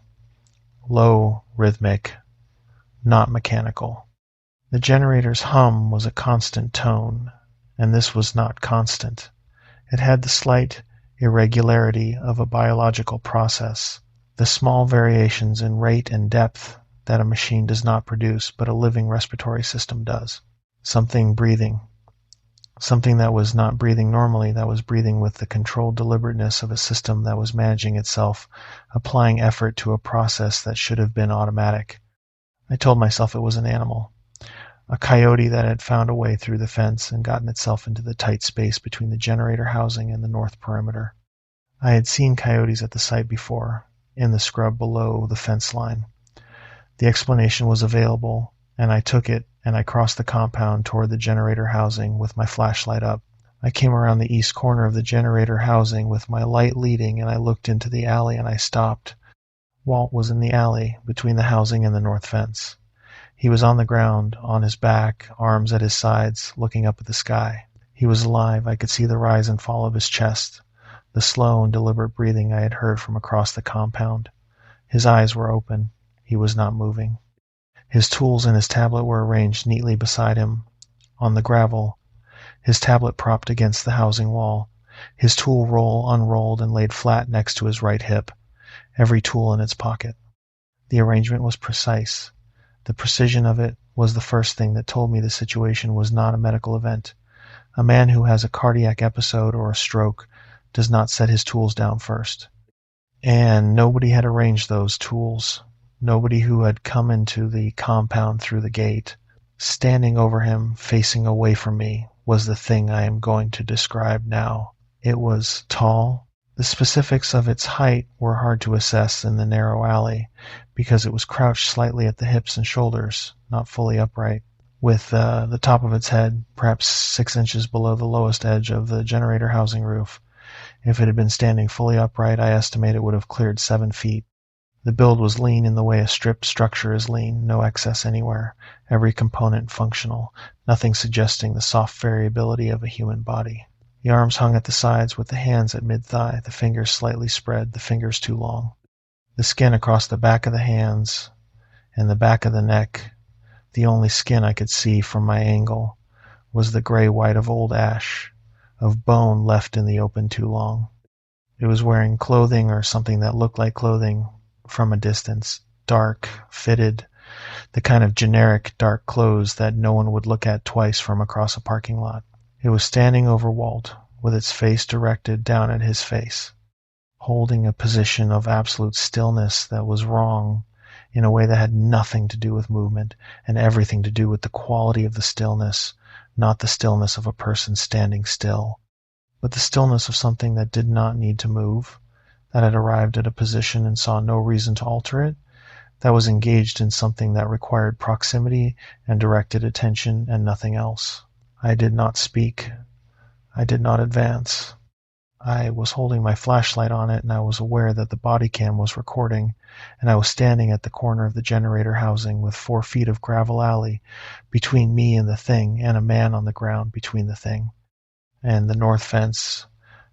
Low, rhythmic, not mechanical. The generator's hum was a constant tone, and this was not constant. It had the slight irregularity of a biological process, the small variations in rate and depth that a machine does not produce, but a living respiratory system does. Something breathing. Something that was not breathing normally, that was breathing with the controlled deliberateness of a system that was managing itself, applying effort to a process that should have been automatic. I told myself it was an animal, a coyote that had found a way through the fence and gotten itself into the tight space between the generator housing and the north perimeter. I had seen coyotes at the site before, in the scrub below the fence line. The explanation was available, and I took it, and I crossed the compound toward the generator housing with my flashlight up. I came around the east corner of the generator housing with my light leading, and I looked into the alley and I stopped. Walt was in the alley between the housing and the north fence. He was on the ground, on his back, arms at his sides, looking up at the sky. He was alive. I could see the rise and fall of his chest, the slow and deliberate breathing I had heard from across the compound. His eyes were open. He was not moving. His tools and his tablet were arranged neatly beside him on the gravel. his tablet propped against the housing wall, his tool roll unrolled and laid flat next to his right hip, every tool in its pocket. The arrangement was precise. The precision of it was the first thing that told me the situation was not a medical event. A man who has a cardiac episode or a stroke does not set his tools down first. And nobody had arranged those tools. Nobody who had come into the compound through the gate. Standing over him, facing away from me, was the thing I am going to describe now. It was tall. The specifics of its height were hard to assess in the narrow alley, because it was crouched slightly at the hips and shoulders, not fully upright, with the top of its head perhaps 6 inches below the lowest edge of the generator housing roof. If it had been standing fully upright, I estimate it would have cleared 7 feet. The build was lean in the way a stripped structure is lean, no excess anywhere, every component functional, nothing suggesting the soft variability of a human body. The arms hung at the sides with the hands at mid-thigh, the fingers slightly spread, the fingers too long. The skin across the back of the hands and the back of the neck, the only skin I could see from my angle, was the gray-white of old ash, of bone left in the open too long. It was wearing clothing or something that looked like clothing from a distance, dark, fitted, the kind of generic dark clothes that no one would look at twice from across a parking lot. It was standing over Walt, with its face directed down at his face, holding a position of absolute stillness that was wrong in a way that had nothing to do with movement and everything to do with the quality of the stillness, not the stillness of a person standing still, but the stillness of something that did not need to move, that had arrived at a position and saw no reason to alter it, that was engaged in something that required proximity and directed attention and nothing else. I did not speak. I did not advance. I was holding my flashlight on it, and I was aware that the body cam was recording, and I was standing at the corner of the generator housing with 4 feet of gravel alley between me and the thing, and a man on the ground between the thing and the north fence,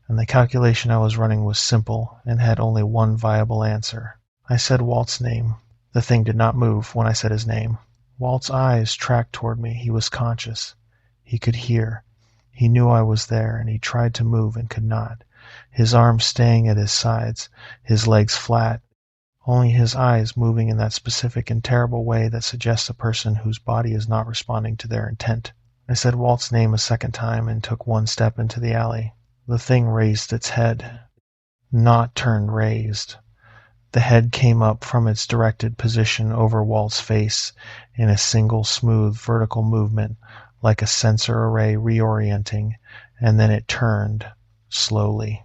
and the calculation I was running was simple and had only one viable answer. I said Walt's name. The thing did not move when I said his name. Walt's eyes tracked toward me. He was conscious. He could hear. He knew I was there, and he tried to move and could not. His arms staying at his sides, his legs flat, only his eyes moving in that specific and terrible way that suggests a person whose body is not responding to their intent. I said Walt's name a second time and took 1 step into the alley. The thing raised its head. Not turned raised. The head came up from its directed position over Walt's face in a single smooth vertical movement, like a sensor array reorienting, and then it turned, slowly.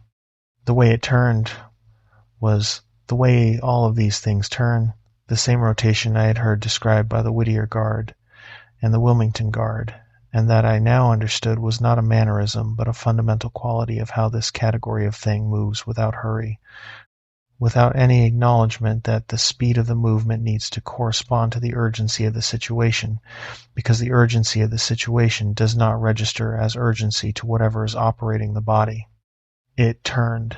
The way it turned was the way all of these things turn, the same rotation I had heard described by the Whittier Guard and the Wilmington Guard, and that I now understood was not a mannerism but a fundamental quality of how this category of thing moves without hurry, without any acknowledgement that the speed of the movement needs to correspond to the urgency of the situation, because the urgency of the situation does not register as urgency to whatever is operating the body. It turned,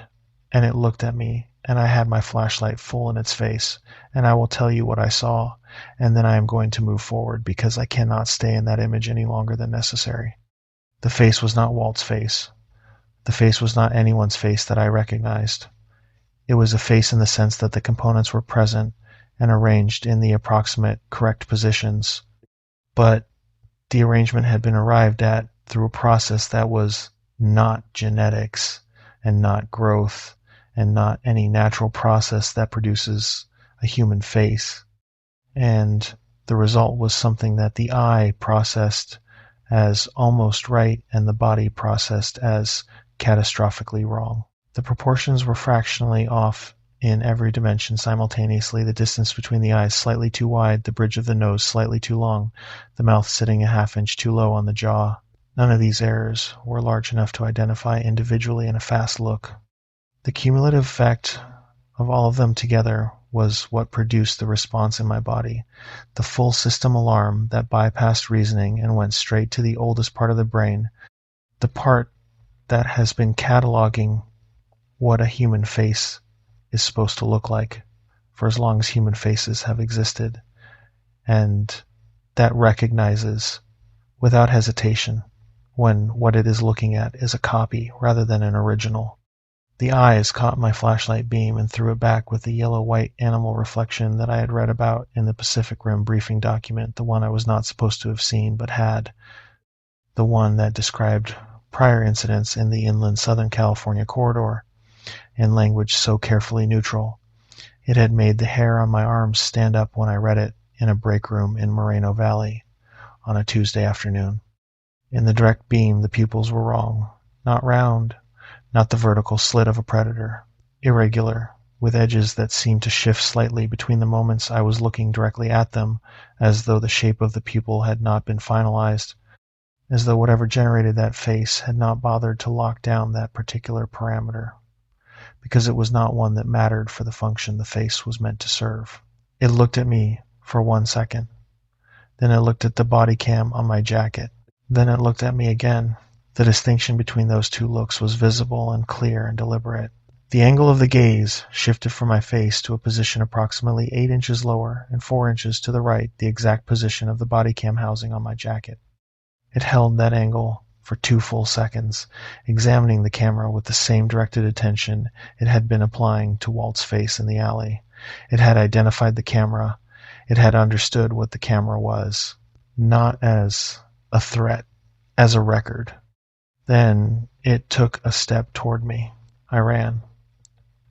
and it looked at me, and I had my flashlight full in its face, and I will tell you what I saw, and then I am going to move forward, because I cannot stay in that image any longer than necessary. The face was not Walt's face. The face was not anyone's face that I recognized. It was a face in the sense that the components were present and arranged in the approximate correct positions, but the arrangement had been arrived at through a process that was not genetics and not growth and not any natural process that produces a human face. And the result was something that the eye processed as almost right and the body processed as catastrophically wrong. The proportions were fractionally off in every dimension simultaneously, the distance between the eyes slightly too wide, the bridge of the nose slightly too long, the mouth sitting a half inch too low on the jaw. None of these errors were large enough to identify individually in a fast look. The cumulative effect of all of them together was what produced the response in my body, the full system alarm that bypassed reasoning and went straight to the oldest part of the brain, the part that has been cataloging what a human face is supposed to look like for as long as human faces have existed, and that recognizes, without hesitation, when what it is looking at is a copy rather than an original. The eyes caught my flashlight beam and threw it back with the yellow-white animal reflection that I had read about in the Pacific Rim briefing document, the one I was not supposed to have seen but had, the one that described prior incidents in the inland Southern California corridor, in language so carefully neutral. It had made the hair on my arms stand up when I read it in a break room in Moreno Valley on a Tuesday afternoon. In the direct beam, the pupils were wrong. Not round, not the vertical slit of a predator. Irregular, with edges that seemed to shift slightly between the moments I was looking directly at them, as though the shape of the pupil had not been finalized, as though whatever generated that face had not bothered to lock down that particular parameter, because it was not one that mattered for the function the face was meant to serve. It looked at me for 1 second. Then it looked at the body cam on my jacket. Then it looked at me again. The distinction between those two looks was visible and clear and deliberate. The angle of the gaze shifted from my face to a position approximately 8 inches lower and 4 inches to the right, the exact position of the body cam housing on my jacket. It held that angle for 2 full seconds, examining the camera with the same directed attention it had been applying to Walt's face in the alley. It had identified the camera. It had understood what the camera was, not as a threat, as a record. Then it took a step toward me. I ran.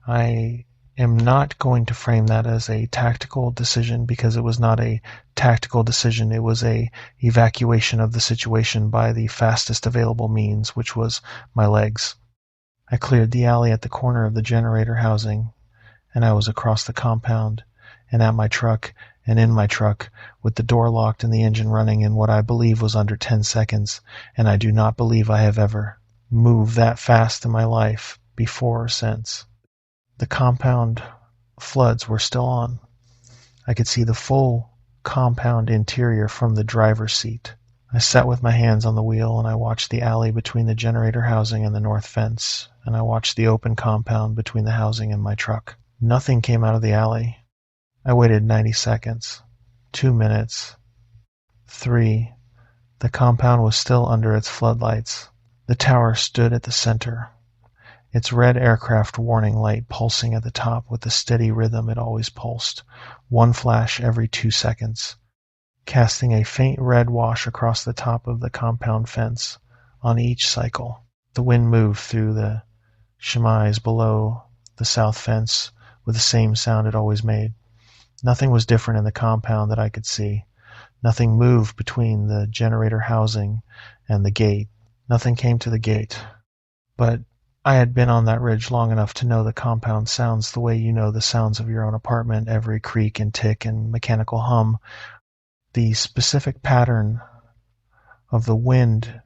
I am not going to frame that as a tactical decision, because it was not a tactical decision. It was a evacuation of the situation by the fastest available means, which was my legs. I cleared the alley at the corner of the generator housing, and I was across the compound and at my truck and in my truck, with the door locked and the engine running in what I believe was under 10 seconds, and I do not believe I have ever moved that fast in my life before or since. The compound floods were still on. I could see the full compound interior from the driver's seat. I sat with my hands on the wheel, and I watched the alley between the generator housing and the north fence, and I watched the open compound between the housing and my truck. Nothing came out of the alley. I waited 90 seconds, 2 minutes, 3. The compound was still under its floodlights. The tower stood at the center, its red aircraft warning light pulsing at the top with the steady rhythm it always pulsed, 1 flash every 2 seconds, casting a faint red wash across the top of the compound fence on each cycle. The wind moved through the chemise below the south fence with the same sound it always made. Nothing was different in the compound that I could see. Nothing moved between the generator housing and the gate. Nothing came to the gate. But I had been on that ridge long enough to know the compound sounds the way you know the sounds of your own apartment, every creak and tick and mechanical hum. The specific pattern of the wind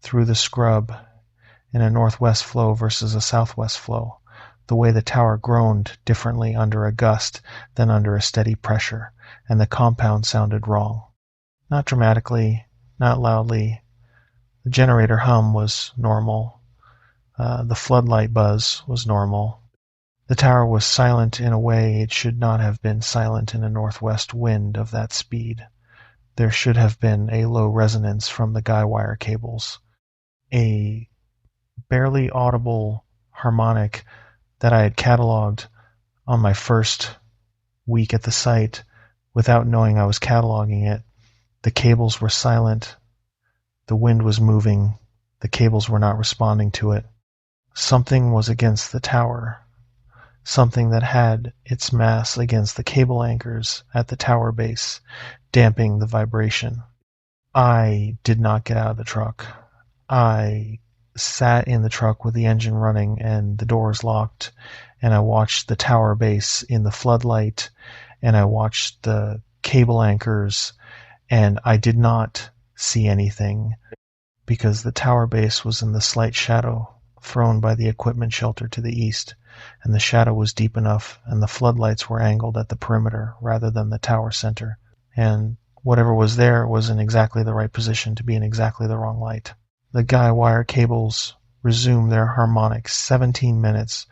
through the scrub in a northwest flow versus a southwest flow. The way the tower groaned differently under a gust than under a steady pressure, and the compound sounded wrong. Not dramatically, not loudly. The generator hum was normal. The floodlight buzz was normal. The tower was silent in a way it should not have been silent in a northwest wind of that speed. There should have been a low resonance from the guy wire cables, a barely audible harmonic that I had cataloged on my first week at the site without knowing I was cataloging it. The cables were silent. The wind was moving. The cables were not responding to it. Something was against the tower. Something that had its mass against the cable anchors at the tower base, damping the vibration. I did not get out of the truck. I sat in the truck with the engine running and the doors locked, and I watched the tower base in the floodlight, and I watched the cable anchors, and I did not see anything because the tower base was in the slight shadow thrown by the equipment shelter to the east, and the shadow was deep enough, and the floodlights were angled at the perimeter rather than the tower center, and whatever was there was in exactly the right position to be in exactly the wrong light. The guy wire cables resumed their harmonic 17 minutes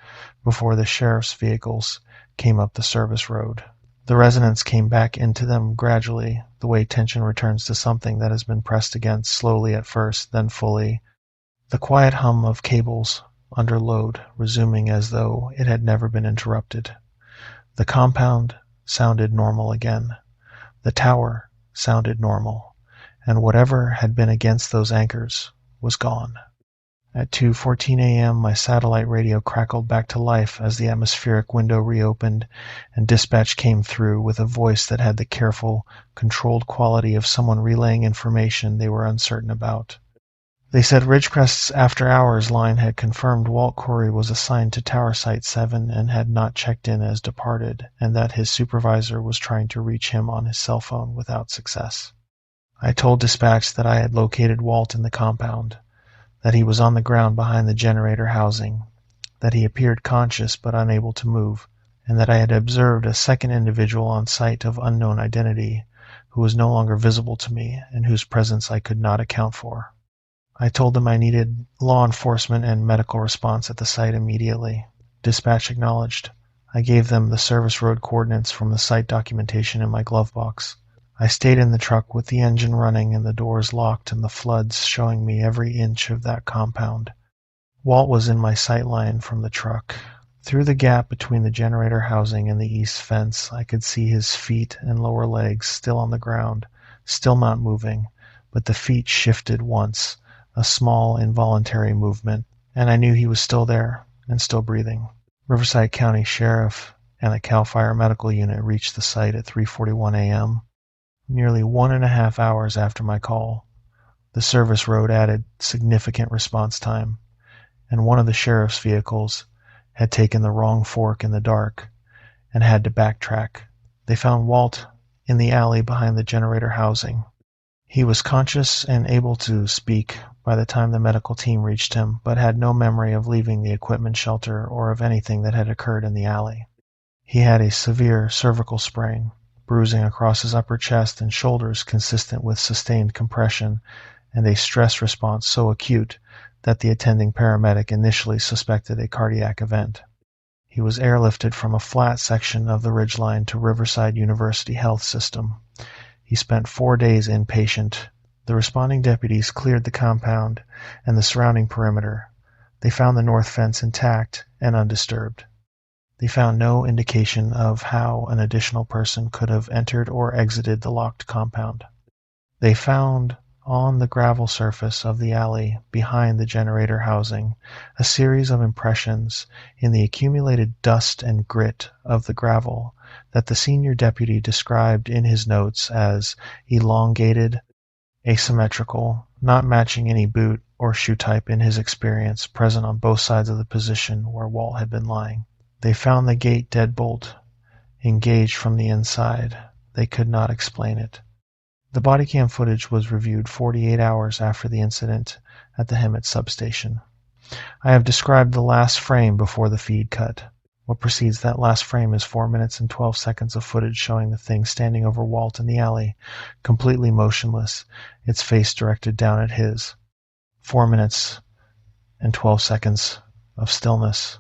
before the sheriff's vehicles came up the service road. The resonance came back into them gradually, the way tension returns to something that has been pressed against, slowly at first, then fully. The quiet hum of cables under load resuming as though it had never been interrupted. The compound sounded normal again. The tower sounded normal, and whatever had been against those anchors was gone. At 2:14 a.m., my satellite radio crackled back to life as the atmospheric window reopened and dispatch came through with a voice that had the careful, controlled quality of someone relaying information they were uncertain about. They said Ridgecrest's after-hours line had confirmed Walt Corey was assigned to Tower Site 7 and had not checked in as departed, and that his supervisor was trying to reach him on his cell phone without success. I told dispatch that I had located Walt in the compound, that he was on the ground behind the generator housing, that he appeared conscious but unable to move, and that I had observed a second individual on site of unknown identity who was no longer visible to me and whose presence I could not account for. I told them I needed law enforcement and medical response at the site immediately. Dispatch acknowledged. I gave them the service road coordinates from the site documentation in my glove box. I stayed in the truck with the engine running and the doors locked and the floods showing me every inch of that compound. Walt was in my sight line from the truck. Through the gap between the generator housing and the east fence, I could see his feet and lower legs still on the ground, still not moving, but the feet shifted once, a small, involuntary movement, and I knew he was still there and still breathing. Riverside County Sheriff and a CAL FIRE medical unit reached the site at 3:41 a.m. Nearly 1.5 hours after my call. The service road added significant response time, and one of the sheriff's vehicles had taken the wrong fork in the dark and had to backtrack. They found Walt in the alley behind the generator housing. He was conscious and able to speak by the time the medical team reached him, but had no memory of leaving the equipment shelter or of anything that had occurred in the alley. He had a severe cervical sprain, bruising across his upper chest and shoulders consistent with sustained compression, and a stress response so acute that the attending paramedic initially suspected a cardiac event. He was airlifted from a flat section of the ridgeline to Riverside University Health System. He spent 4 days inpatient. The responding deputies cleared the compound and the surrounding perimeter. They found the north fence intact and undisturbed. They found no indication of how an additional person could have entered or exited the locked compound. They found on the gravel surface of the alley behind the generator housing a series of impressions in the accumulated dust and grit of the gravel that the senior deputy described in his notes as elongated, asymmetrical, not matching any boot or shoe type in his experience present on both sides of the position where Walt had been lying. They found the gate deadbolt, engaged from the inside. They could not explain it. The body cam footage was reviewed 48 hours after the incident at the Hemet substation. I have described the last frame before the feed cut. What precedes that last frame is 4 minutes and 12 seconds of footage showing the thing standing over Walt in the alley, completely motionless, its face directed down at his. 4 minutes and 12 seconds of stillness,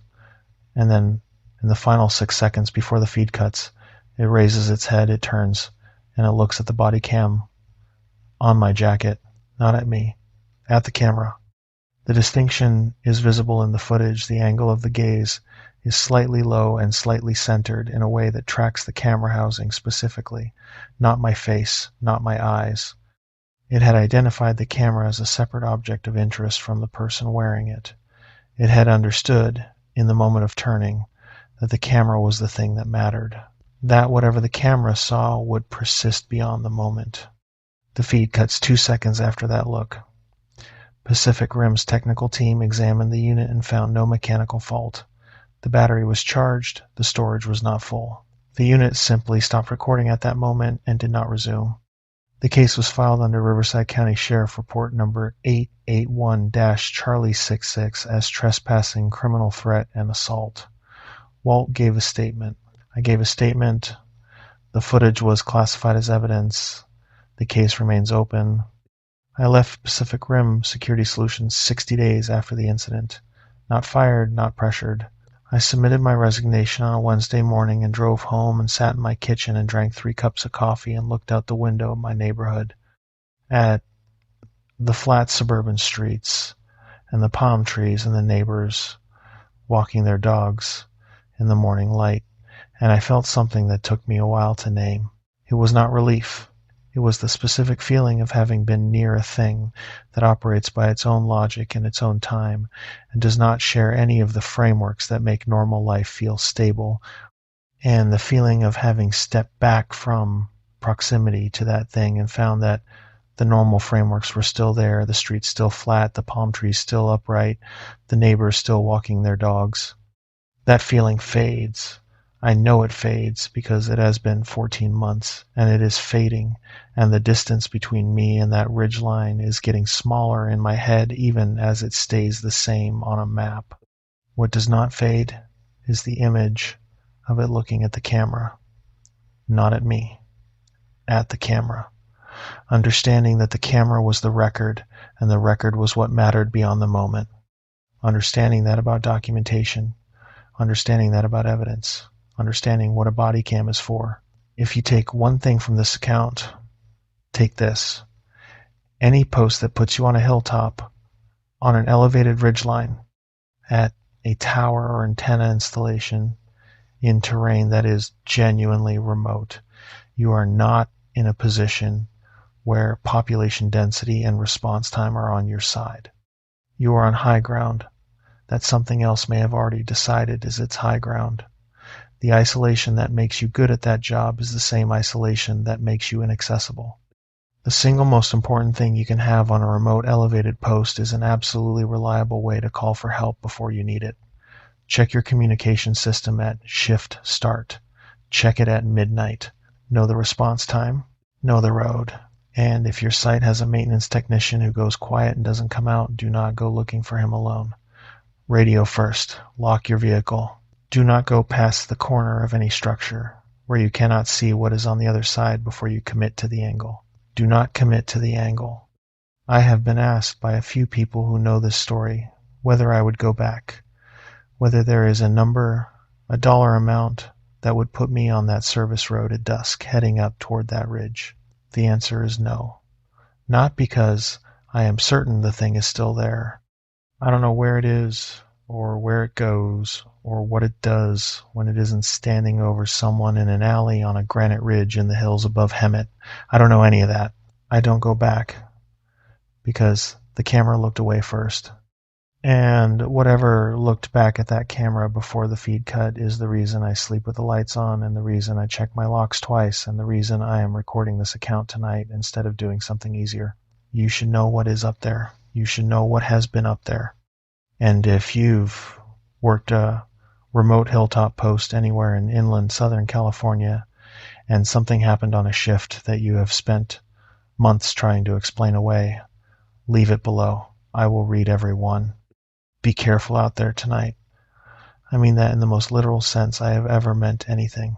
and then in the final 6 seconds before the feed cuts, it raises its head, it turns, and it looks at the body cam on my jacket, not at me, at the camera. The distinction is visible in the footage. The angle of the gaze is slightly low and slightly centered in a way that tracks the camera housing specifically, not my face, not my eyes. It had identified the camera as a separate object of interest from the person wearing it. It had understood, in the moment of turning, that the camera was the thing that mattered, that whatever the camera saw would persist beyond the moment. The feed cuts 2 seconds after that look. Pacific Rim's technical team examined the unit and found no mechanical fault. The battery was charged, the storage was not full. The unit simply stopped recording at that moment and did not resume. The case was filed under Riverside County Sheriff Report number 881-Charlie66 as trespassing, criminal threat, and assault. Walt gave a statement. I gave a statement. The footage was classified as evidence. The case remains open. I left Pacific Rim Security Solutions 60 days after the incident. Not fired, not pressured. I submitted my resignation on a Wednesday morning and drove home and sat in my kitchen and drank 3 cups of coffee and looked out the window of my neighborhood at the flat suburban streets and the palm trees and the neighbors walking their dogs in the morning light, and I felt something that took me a while to name. It was not relief. It was the specific feeling of having been near a thing that operates by its own logic in its own time and does not share any of the frameworks that make normal life feel stable, and the feeling of having stepped back from proximity to that thing and found that the normal frameworks were still there, the streets still flat, the palm trees still upright, the neighbors still walking their dogs. That feeling fades. I know it fades because it has been 14 months, and it is fading, and the distance between me and that ridgeline is getting smaller in my head even as it stays the same on a map. What does not fade is the image of it looking at the camera. Not at me, at the camera. Understanding that the camera was the record, and the record was what mattered beyond the moment. Understanding that about documentation. Understanding that about evidence. Understanding what a body cam is for. If you take one thing from this account, take this. Any post that puts you on a hilltop, on an elevated ridgeline, at a tower or antenna installation, in terrain that is genuinely remote, you are not in a position where population density and response time are on your side. You are on high ground that something else may have already decided is its high ground. The isolation that makes you good at that job is the same isolation that makes you inaccessible. The single most important thing you can have on a remote elevated post is an absolutely reliable way to call for help before you need it. Check your communication system at shift start. Check it at midnight. Know the response time. Know the road. And if your site has a maintenance technician who goes quiet and doesn't come out, do not go looking for him alone. Radio first. Lock your vehicle. Do not go past the corner of any structure where you cannot see what is on the other side before you commit to the angle. Do not commit to the angle. I have been asked by a few people who know this story whether I would go back, whether there is a dollar amount that would put me on that service road at dusk heading up toward that ridge. The answer is no. Not because I am certain the thing is still there. I don't know where it is, or where it goes, or what it does when it isn't standing over someone in an alley on a granite ridge in the hills above Hemet. I don't know any of that. I don't go back because the camera looked away first. And whatever looked back at that camera before the feed cut is the reason I sleep with the lights on, and the reason I check my locks twice, and the reason I am recording this account tonight instead of doing something easier. You should know what is up there. You should know what has been up there. And if you've worked a remote hilltop post anywhere in inland Southern California, and something happened on a shift that you have spent months trying to explain away, leave it below. I will read every one. Be careful out there tonight. I mean that in the most literal sense I have ever meant anything.